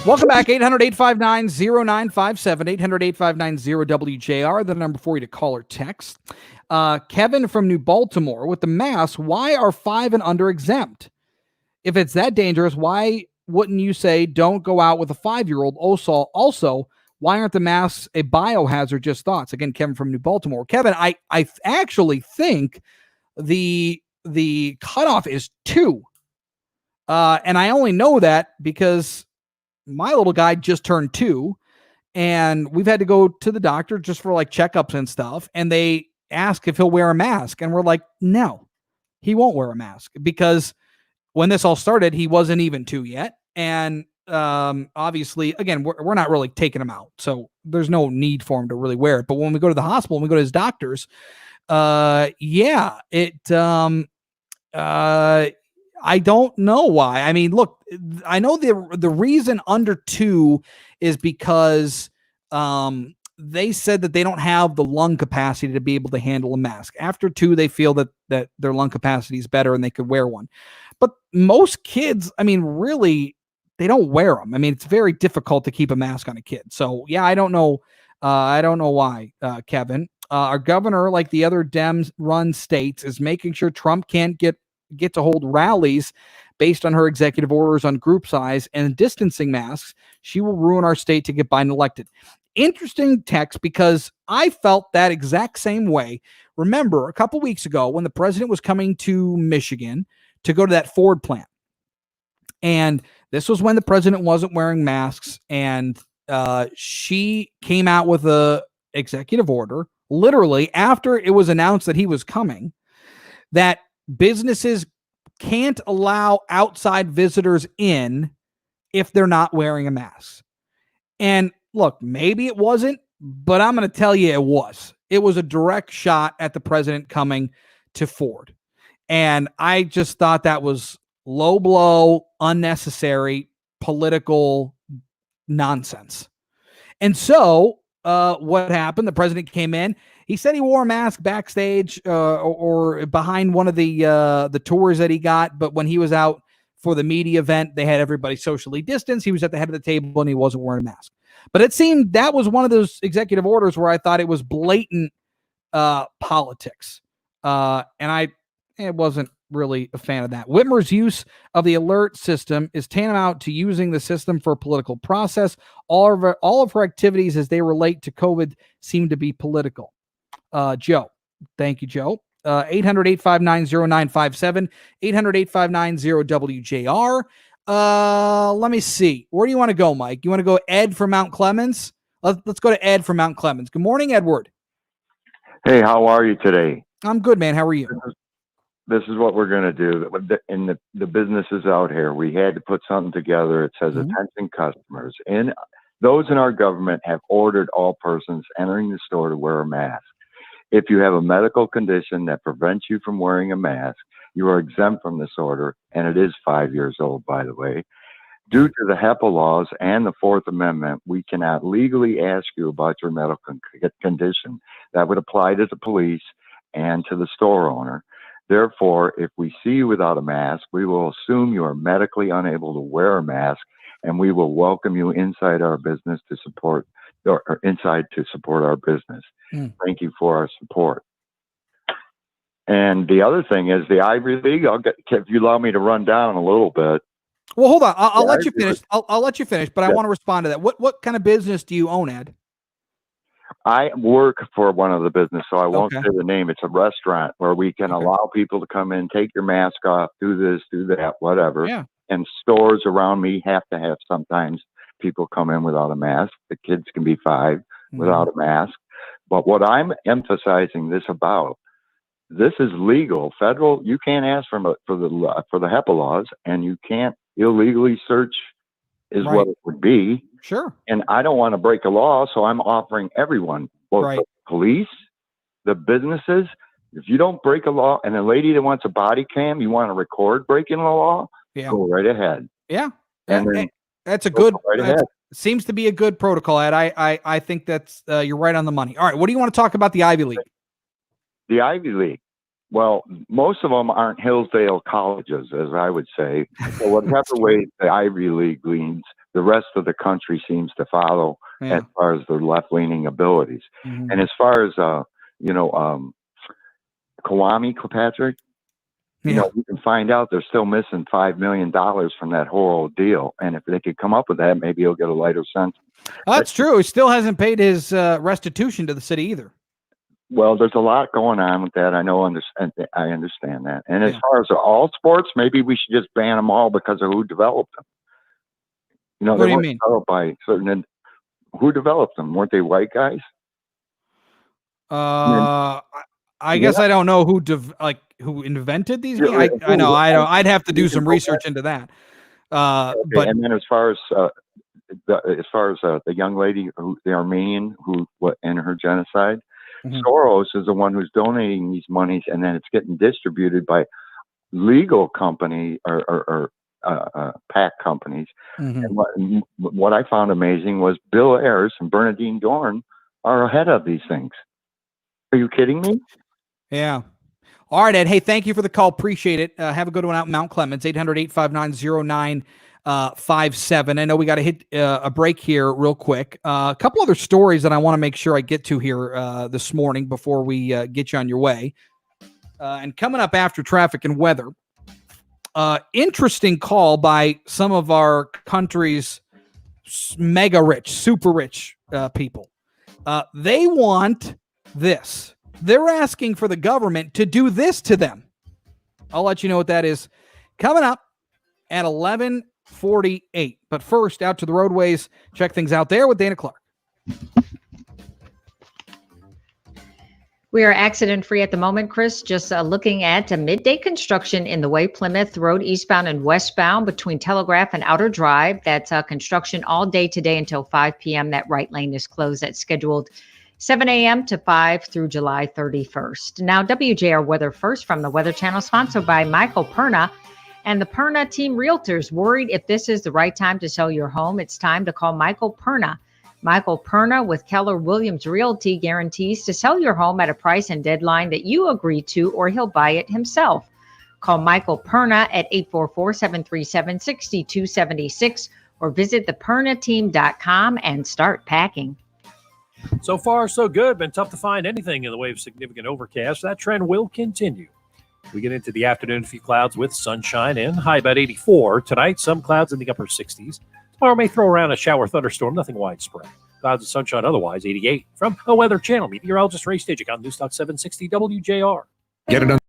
Speaker 3: Welcome back. 800-859-0957. 800-859-0WJR, the number for you to call or text. Kevin from New Baltimore with the mask. Why are 5 and under exempt? If it's that dangerous, why wouldn't you say don't go out with a 5-year-old? Also, why aren't the masks a biohazard? Just thoughts. Again, Kevin from New Baltimore. Kevin, I actually think the cutoff is 2. And I only know that because my little guy just turned 2, and we've had to go to the doctor just for like checkups and stuff. And they ask if he'll wear a mask. And we're like, no, he won't wear a mask, because when this all started, he wasn't even 2 yet. And obviously, again, we're not really taking him out, so there's no need for him to really wear it. But when we go to the hospital, when we go to his doctors, I don't know why. I mean, look, I know the reason under 2 is because they said that they don't have the lung capacity to be able to handle a mask. After 2, they feel that their lung capacity is better and they could wear one. But most kids, I mean, really, they don't wear them. I mean, it's very difficult to keep a mask on a kid. So yeah, I don't know. I don't know why, Kevin. Our governor, like the other Dems run states, is making sure Trump can't get to hold rallies based on her executive orders on group size and distancing masks. She will ruin our state to get Biden elected. interesting text because I felt that exact same way. Remember, a couple weeks ago when the president was coming to Michigan to go to that Ford plant, and this was when the president wasn't wearing masks, and she came out with a executive order, literally after it was announced that he was coming, that businesses can't allow outside visitors in if they're not wearing a mask. And look, maybe it wasn't, but I'm going to tell you it was. It was a direct shot at the president coming to Ford. And I just thought that was low blow, unnecessary, political nonsense. And so what happened? The president came in. He said he wore a mask backstage or behind one of the tours that he got. But when he was out for the media event, they had everybody socially distanced. He was at the head of the table and he wasn't wearing a mask. But it seemed that was one of those executive orders where I thought it was blatant politics. And I wasn't really a fan of that. Whitmer's use of the alert system is tantamount to using the system for a political process. All of her activities as they relate to COVID seem to be political. Joe. Thank you, Joe. 800-859-0957, 800-859-0WJR. Let me see. Where do you want to go, Mike? You want to go Ed from Mount Clemens? Let's go to Ed from Mount Clemens. Good morning, Edward.
Speaker 11: Hey, how are you today?
Speaker 3: I'm good, man. How are you?
Speaker 11: This is what we're going to do. In the businesses out here, we had to put something together. It says, attention customers. And those in our government have ordered all persons entering the store to wear a mask. If you have a medical condition that prevents you from wearing a mask, you are exempt from this order, and it is 5 years old, by the way. Due to the HEPA laws and the Fourth Amendment, we cannot legally ask you about your medical condition. That would apply to the police and to the store owner. Therefore, if we see you without a mask, we will assume you are medically unable to wear a mask, and we will welcome you inside our business to support our business. Thank you for our support. And the other thing is the Ivy League. If you allow me to run down a little bit.
Speaker 3: Well, hold on. I'll let you finish. I'll let you finish, but I want to respond to that. What kind of business do you own, Ed?
Speaker 11: I work for one of the business, so I won't say the name. It's a restaurant where we can allow people to come in, take your mask off, do this, do that, whatever.
Speaker 3: Yeah.
Speaker 11: And stores around me have to have sometimes people come in without a mask. The kids can be 5 without a mask. But what I'm emphasizing this about, this is legal, federal. You can't ask for the HEPA laws, and you can't illegally search is what it would be.
Speaker 3: Sure.
Speaker 11: And I don't want to break a law, so I'm offering everyone, both the police, the businesses. If you don't break a law, and a lady that wants a body cam, you want to record breaking the law, go right ahead.
Speaker 3: Yeah.
Speaker 11: And then
Speaker 3: that's a good.
Speaker 11: Right ahead.
Speaker 3: Seems to be a good protocol, Ed. I think that's you're right on the money. All right, what do you want to talk about the Ivy League?
Speaker 11: The Ivy League. Well, most of them aren't Hillsdale colleges, as I would say. So whatever way the Ivy League leans, the rest of the country seems to follow as far as their left-leaning abilities. And as far as Kwame Kilpatrick, you know, we can find out they're still missing $5 million from that whole deal. And if they could come up with that, maybe he'll get a lighter sentence.
Speaker 3: That's true. He still hasn't paid his restitution to the city either.
Speaker 11: Well, there's a lot going on with that. I understand that. And as far as all sports, maybe we should just ban them all because of who developed them. You know,
Speaker 3: What do you
Speaker 11: weren't
Speaker 3: mean?
Speaker 11: developed by certain. Who developed them? Weren't they white guys?
Speaker 3: I guess I don't know who invented these. I know. I'd have to do some research into that. But
Speaker 11: and then as far as the young lady the Armenian in her genocide, Soros is the one who's donating these monies, and then it's getting distributed by legal company or PAC companies. And what I found amazing was Bill Ayers and Bernadine Dorn are ahead of these things. Are you kidding me?
Speaker 3: Yeah. All right, Ed. Hey, thank you for the call. Appreciate it. Have a good one out in Mount Clemens, 800-859-0957. I know we got to hit a break here real quick. A couple other stories that I want to make sure I get to here this morning before we get you on your way. And coming up after traffic and weather, interesting call by some of our country's mega rich, super rich people. They want this. They're asking for the government to do this to them. I'll let you know what that is coming up at 11:48. But first, out to the roadways. Check things out there with Dana Clark.
Speaker 6: We are accident free at the moment, Chris. Just looking at midday construction in the way Plymouth Road eastbound and westbound between Telegraph and Outer Drive. That's construction all day today until 5 p.m. That right lane is closed. That's scheduled 7 a.m. to 5 through July 31st. Now, WJR Weather First from the Weather Channel, sponsored by Michael Perna and the Perna Team Realtors. Worried if this is the right time to sell your home? It's time to call Michael Perna. Michael Perna with Keller Williams Realty guarantees to sell your home at a price and deadline that you agree to, or he'll buy it himself. Call Michael Perna at 844-737-6276 or visit thepernateam.com and start packing.
Speaker 7: So far, so good. Been tough to find anything in the way of significant overcast. That trend will continue. We get into the afternoon, a few clouds with sunshine in. High about 84. Tonight, some clouds in the upper 60s. Tomorrow may throw around a shower thunderstorm, nothing widespread. Clouds and sunshine otherwise, 88. From the Weather Channel, meteorologist Ray Stajic on News Talk 760 WJR.
Speaker 14: Get it on.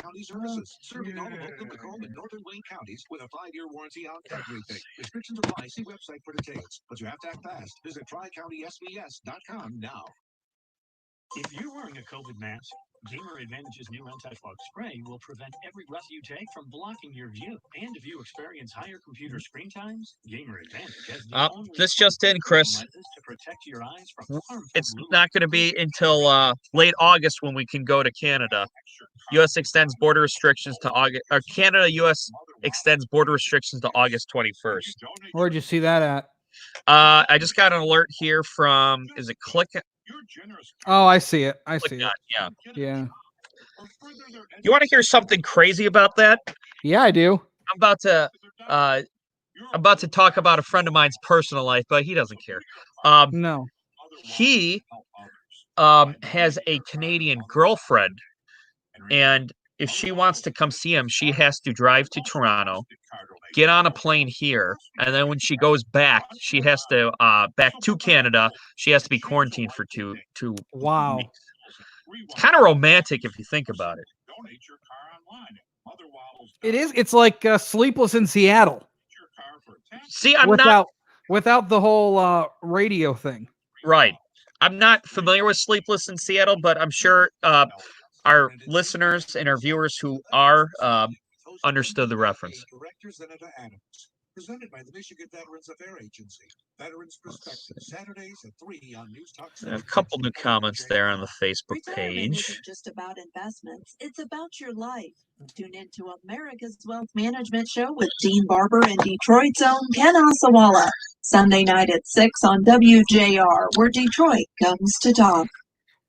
Speaker 12: County services, serving all of Oakland, Macomb, and northern Wayne counties with a 5-year warranty on everything. Restrictions apply. See website for details. But you have to act fast. Visit tricountysbs.com now.
Speaker 13: If you're wearing a COVID mask, Gamer Advantage's new anti-fog spray will prevent every breath you take from blocking your view. And if you experience higher computer screen times, Gamer Advantage has the only
Speaker 9: This just in, Chris.
Speaker 13: lenses to protect your eyes from harmful
Speaker 9: It's
Speaker 13: blue
Speaker 9: not going to be until late August when we can go to Canada. U.S. extends border restrictions to August. Or Canada-U.S. extends border restrictions to August 21st.
Speaker 3: Where'd you see that at?
Speaker 9: I just got an alert here from, is it Click?
Speaker 3: Oh, I see it. I see it.
Speaker 9: Yeah.
Speaker 3: Yeah.
Speaker 9: You want to hear something crazy about that?
Speaker 3: Yeah, I do.
Speaker 9: I'm about to talk about a friend of mine's personal life, but he doesn't care.
Speaker 3: No.
Speaker 9: He has a Canadian girlfriend, and if she wants to come see him, she has to drive to Toronto, get on a plane here, and then when she goes back, she has to back to Canada. She has to be quarantined for two
Speaker 3: Wow.
Speaker 9: weeks. It's kind of romantic if you think about it.
Speaker 3: It is. It's like Sleepless in Seattle.
Speaker 9: See, I'm
Speaker 3: without the whole radio thing.
Speaker 9: Right. I'm not familiar with Sleepless in Seattle, but I'm sure our listeners and our viewers who are understood the reference.
Speaker 12: Presented by the Michigan Veterans Affairs Agency. Veterans Perspective, Saturdays at 3 on News Talk.
Speaker 9: A couple new comments there on the Facebook
Speaker 15: Retirement
Speaker 9: page.
Speaker 15: isn't just about investments, it's about your life. Tune into America's Wealth Management Show with Dean Barber and Detroit's own Ken Osawala. Sunday night at 6 on WJR, where Detroit comes to talk.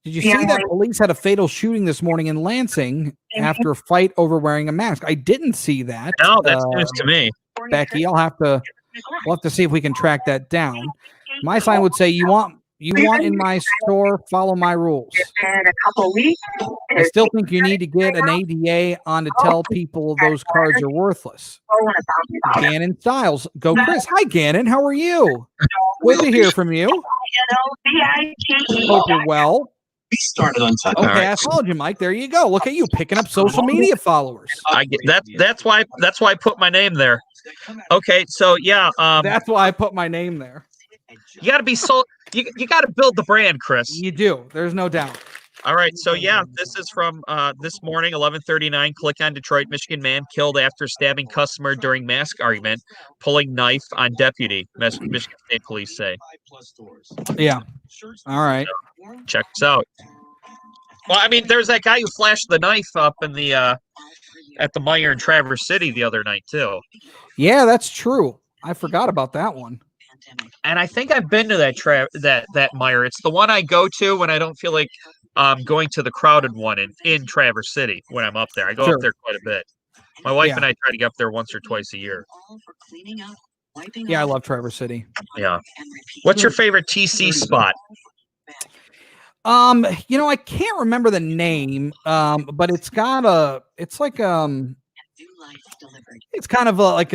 Speaker 3: Did you see that police had a fatal shooting this morning in Lansing after a fight over wearing a mask? I didn't see that.
Speaker 9: No, that's news to me.
Speaker 3: Becky, we'll have to see if we can track that down. My sign would say, you want in my store, follow my rules.
Speaker 15: In a couple weeks.
Speaker 3: I still think you need to get an ADA on to tell people those cards are worthless. Gannon Styles. Go Chris. Hi, Gannon. How are you? Good to hear from you. Hope you're well.
Speaker 12: We started on time.
Speaker 3: Okay, I followed you, Mike. There you go. Look at you picking up social media followers.
Speaker 9: I get that's why I put my name there. Okay, so yeah,
Speaker 3: that's why I put my name there.
Speaker 9: You got to be you got to build the brand, Chris.
Speaker 3: You do. There's no doubt.
Speaker 9: All right, so yeah, this is from this morning, 11:39. Click on Detroit, Michigan man killed after stabbing customer during mask argument, pulling knife on deputy. Michigan State Police say.
Speaker 3: Yeah. All right.
Speaker 9: So, check this out. Well, I mean, there's that guy who flashed the knife up in the at the Meyer in Traverse City the other night too.
Speaker 3: Yeah, that's true. I forgot about that one.
Speaker 9: And I think I've been to that Meyer. It's the one I go to when I don't feel like going to the crowded one in Traverse City when I'm up there. I go up there quite a bit. My wife and I try to get up there once or twice a year.
Speaker 3: Yeah, I love Traverse City.
Speaker 9: Yeah. What's your favorite TC spot?
Speaker 3: I can't remember the name, but it's kind of like an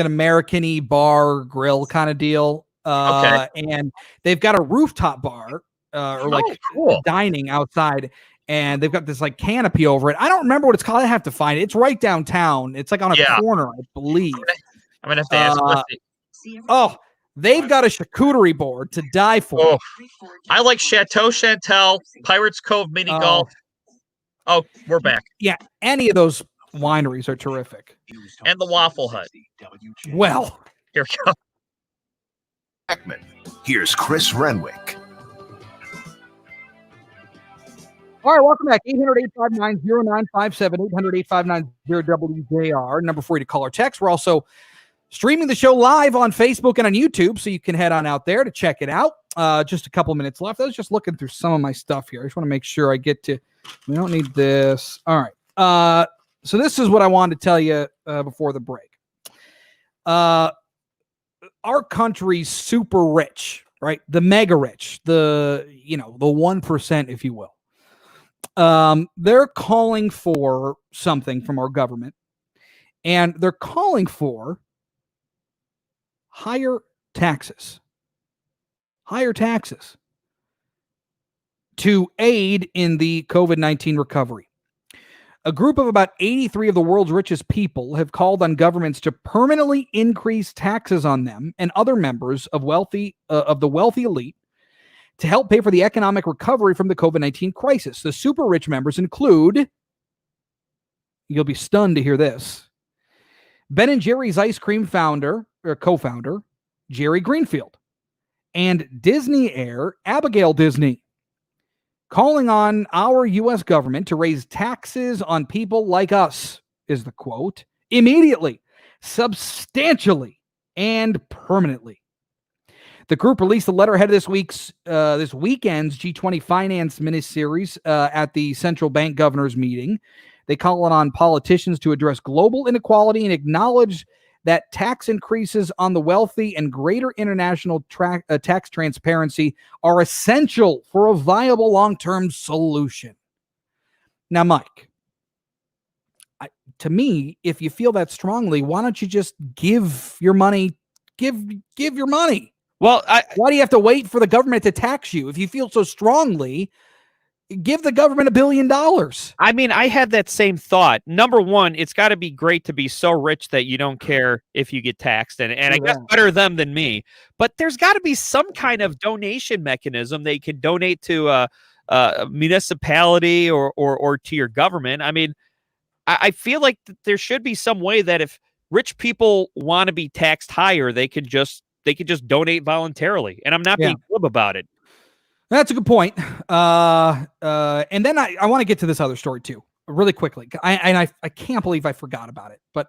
Speaker 3: American-y bar grill kind of deal. And they've got a rooftop bar or like dining outside, and they've got this like canopy over it. I don't remember what it's called. I have to find it. It's right downtown. It's like on a corner, I believe.
Speaker 9: I'm gonna have to ask.
Speaker 3: Oh, they've got a charcuterie board to die for.
Speaker 9: Oh, I like Chateau Chantel, Pirates Cove Mini Golf. Oh, we're back.
Speaker 3: Yeah, any of those wineries are terrific.
Speaker 9: And the Waffle Hut.
Speaker 3: Well,
Speaker 9: here we go.
Speaker 2: Beckmann. Here's Chris Renwick.
Speaker 3: All right, welcome back. 800-859-0957, 800-859-0WJR, number for you to call or text. We're also streaming the show live on Facebook and on YouTube, so you can head on out there to check it out. Just a couple minutes left. I was just looking through some of my stuff here. I just want to make sure I get to, we don't need this. All right. So this is what I wanted to tell you before the break. Our country's super rich, right? The mega rich, the 1%, if you will. They're calling for something from our government, and they're calling for higher taxes to aid in the COVID-19 recovery. A group of about 83 of the world's richest people have called on governments to permanently increase taxes on them and other members of the wealthy elite to help pay for the economic recovery from the COVID-19 crisis. The super rich members include, you'll be stunned to hear this, Ben & Jerry's ice cream co-founder, Jerry Greenfield, and Disney heir, Abigail Disney, calling on our U.S. government to raise taxes on people like us, is the quote, immediately, substantially, and permanently. The group released a letter ahead of this weekend's G20 finance miniseries at the central bank governors meeting. They call on politicians to address global inequality and acknowledge that tax increases on the wealthy and greater international tax transparency are essential for a viable long-term solution. Now, Mike, to me, if you feel that strongly, why don't you just give your money? Give your money.
Speaker 17: Well,
Speaker 3: why do you have to wait for the government to tax you? If you feel so strongly, give the government $1 billion.
Speaker 17: I mean, I had that same thought. Number one, it's got to be great to be so rich that you don't care if you get taxed. And I guess better them than me. But there's got to be some kind of donation mechanism that you can donate to a municipality or to your government. I mean, I feel like there should be some way that if rich people want to be taxed higher, they could just donate voluntarily. And I'm not being glib about it.
Speaker 3: That's a good point. And then I want to get to this other story too, really quickly. I can't believe I forgot about it, but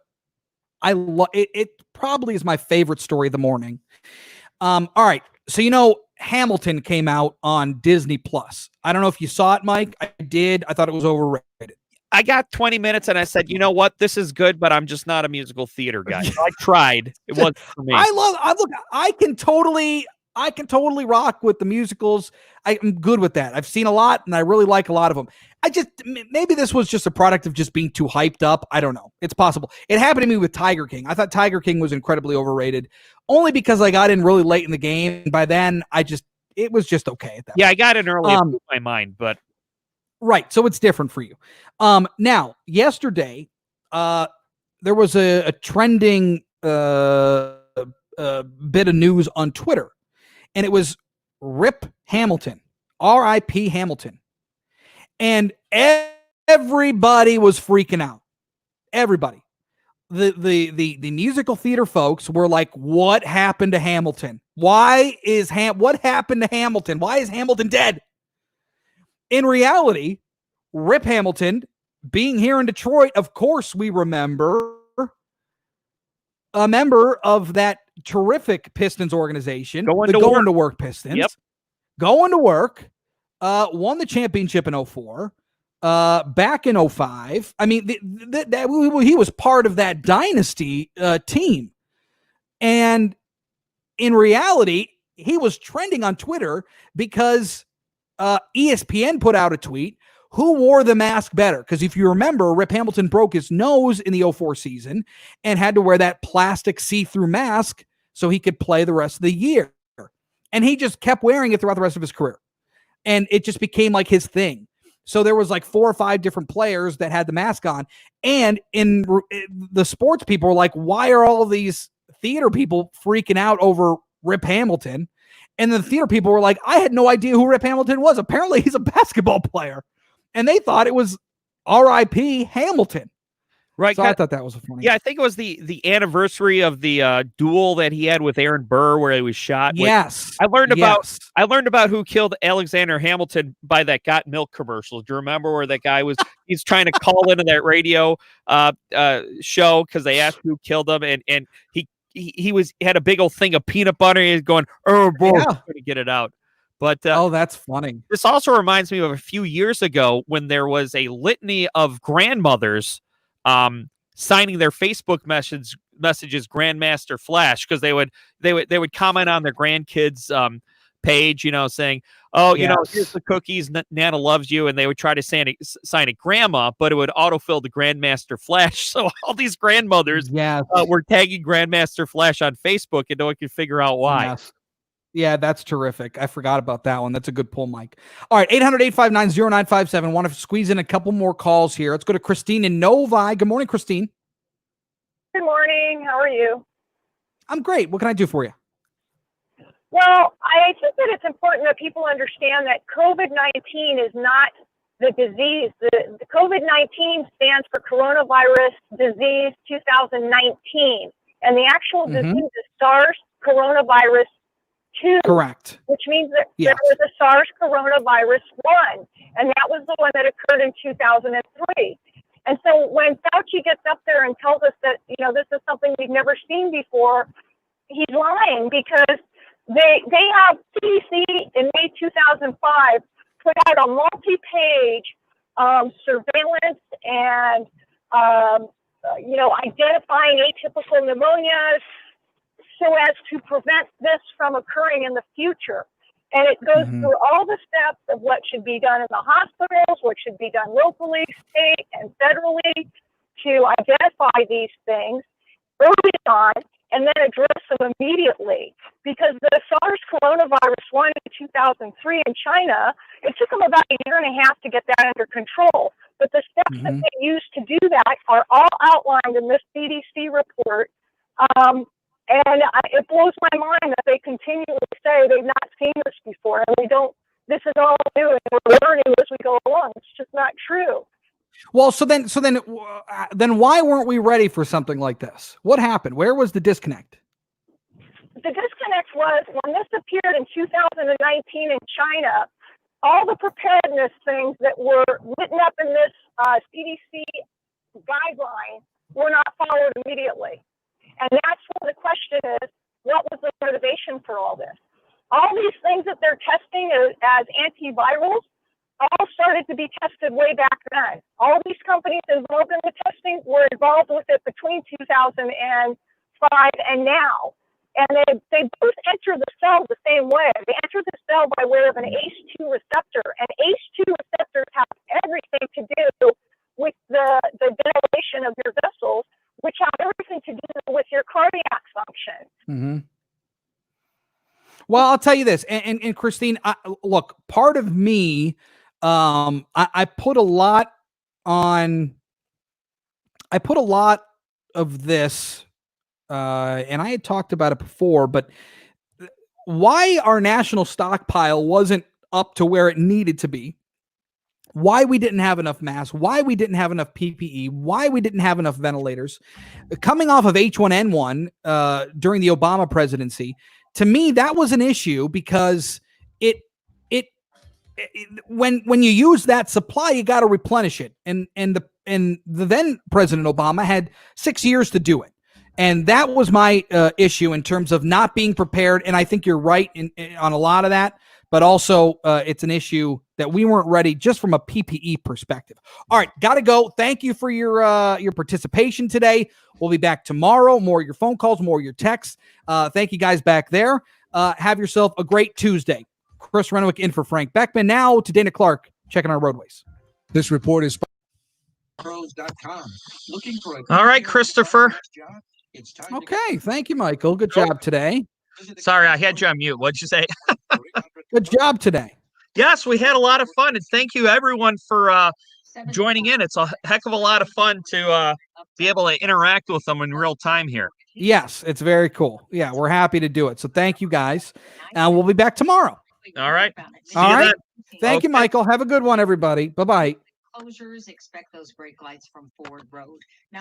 Speaker 3: I love it. It probably is my favorite story of the morning. All right. So, Hamilton came out on Disney Plus. I don't know if you saw it, Mike. I did. I thought it was overrated.
Speaker 17: I got 20 minutes and I said, you know what? This is good, but I'm just not a musical theater guy. So I tried. It wasn't for me.
Speaker 3: I can totally rock with the musicals. I'm good with that. I've seen a lot and I really like a lot of them. Maybe this was just a product of just being too hyped up. I don't know. It's possible. It happened to me with Tiger King. I thought Tiger King was incredibly overrated only because I got in really late in the game. By then it was just okay at that point.
Speaker 17: I got in early. It blew my mind, but
Speaker 3: right. So it's different for you. Now yesterday, there was a trending, bit of news on Twitter. And it was RIP Hamilton, R.I.P. Hamilton. And everybody was freaking out. Everybody. The musical theater folks were like, what happened to Hamilton? What happened to Hamilton? Why is Hamilton dead? In reality, RIP Hamilton, being here in Detroit, of course we remember a member of that terrific Pistons organization, Going to Work Pistons.
Speaker 17: Yep.
Speaker 3: Going to Work, won the championship in 2004, back in 2005. I mean, he was part of that dynasty team. And in reality, he was trending on Twitter because ESPN put out a tweet. Who wore the mask better? Because if you remember, Rip Hamilton broke his nose in the 2004 season and had to wear that plastic see-through mask so he could play the rest of the year. and he just kept wearing it throughout the rest of his career. And it just became like his thing. So there was like 4 or 5 different players that had the mask on. And in the sports people were like, why are all of these theater people freaking out over Rip Hamilton? And the theater people were like, I had no idea who Rip Hamilton was. Apparently he's a basketball player. And they thought it was R.I.P. Hamilton.
Speaker 17: Right.
Speaker 3: So I thought that was a funny.
Speaker 17: Yeah, I think it was the anniversary of the duel that he had with Aaron Burr where he was shot.
Speaker 3: Yes.
Speaker 17: I learned about who killed Alexander Hamilton by that Got Milk commercial. Do you remember where that guy he's trying to call into that radio show because they asked who killed him, and he had a big old thing of peanut butter and he's going, oh boy, trying to get it out. But
Speaker 3: that's funny.
Speaker 17: This also reminds me of a few years ago when there was a litany of grandmothers signing their Facebook messages Grandmaster Flash, because they would comment on their grandkids page, saying, oh, here's the cookies, Nana loves you, and they would try to sign it Grandma, but it would autofill the Grandmaster Flash. So all these grandmothers were tagging Grandmaster Flash on Facebook, and no one could figure out why.
Speaker 3: Yes. Yeah, that's terrific. I forgot about that one. That's a good pull, Mike. All right, 800-859-0957. Want to squeeze in a couple more calls here. Let's go to Christine in Novi. Good morning, Christine.
Speaker 5: Good morning. How are you?
Speaker 3: I'm great. What can I do for you?
Speaker 5: Well, I think that it's important that people understand that COVID-19 is not the disease. The COVID-19 stands for Coronavirus Disease 2019, and the actual disease is SARS Coronavirus 2.
Speaker 3: Correct.
Speaker 5: Which means that there was a SARS Coronavirus 1, and that was the one that occurred in 2003. And so when Fauci gets up there and tells us that, this is something we've never seen before, he's lying, because they have CDC in May 2005 put out a multi-page surveillance and, identifying atypical pneumonias so as to prevent this from occurring in the future. And it goes through all the steps of what should be done in the hospitals, what should be done locally, state, and federally to identify these things early on and then address them immediately. Because the SARS coronavirus 1 in 2003 in China, it took them about a year and a half to get that under control. But the steps that they used to do that are all outlined in this CDC report. And it blows my mind that they continually say they've not seen this before, and this is all new, and we're learning as we go along. It's just not true.
Speaker 3: Well, so then why weren't we ready for something like this? What happened? Where was the disconnect?
Speaker 5: The disconnect was when this appeared in 2019 in China, all the preparedness things that were written up in this CDC guideline were not followed immediately. And that's where the question is, what was the motivation for all this? All these things that they're testing as antivirals all started to be tested way back then. All these companies involved in the testing were involved with it between 2005 and now. And they both enter the cell the same way. They enter the cell by way of an ACE2 receptor. And ACE2 receptors have everything to do with the dilation of your vessels, which have everything to do with your cardiac function.
Speaker 3: Well, I'll tell you this, and Christine, look, part of me, I put a lot of this, and I had talked about it before, but why our national stockpile wasn't up to where it needed to be, why we didn't have enough masks, why we didn't have enough PPE, why we didn't have enough ventilators, coming off of H1N1 during the Obama presidency. To me, that was an issue because when you use that supply, you got to replenish it, and the then President Obama had 6 years to do it, and that was my issue in terms of not being prepared. And I think you're right on a lot of that. But also, it's an issue that we weren't ready just from a PPE perspective. All right, got to go. Thank you for your participation today. We'll be back tomorrow. More of your phone calls, more of your texts. Thank you guys back there. Have yourself a great Tuesday. Chris Renwick in for Frank Beckmann. Now to Dana Clark, checking our roadways.
Speaker 14: This report is
Speaker 12: pros.com. Looking for
Speaker 9: All right, Christopher.
Speaker 3: Okay, thank you, Michael. Good job today.
Speaker 9: Sorry, I had you on mute. What'd you say?
Speaker 3: Good job today.
Speaker 9: Yes, we had a lot of fun, and thank you everyone for joining in. It's a heck of a lot of fun to be able to interact with them in real time here.
Speaker 3: Yes, it's very cool. Yeah, we're happy to do it. So thank you guys. And we'll be back tomorrow.
Speaker 9: All right. See
Speaker 3: All
Speaker 9: you
Speaker 3: right.
Speaker 9: then.
Speaker 3: Thank you, Michael. Have a good one, everybody. Bye-bye.
Speaker 6: Closures, expect those brake lights from Ford Road. Now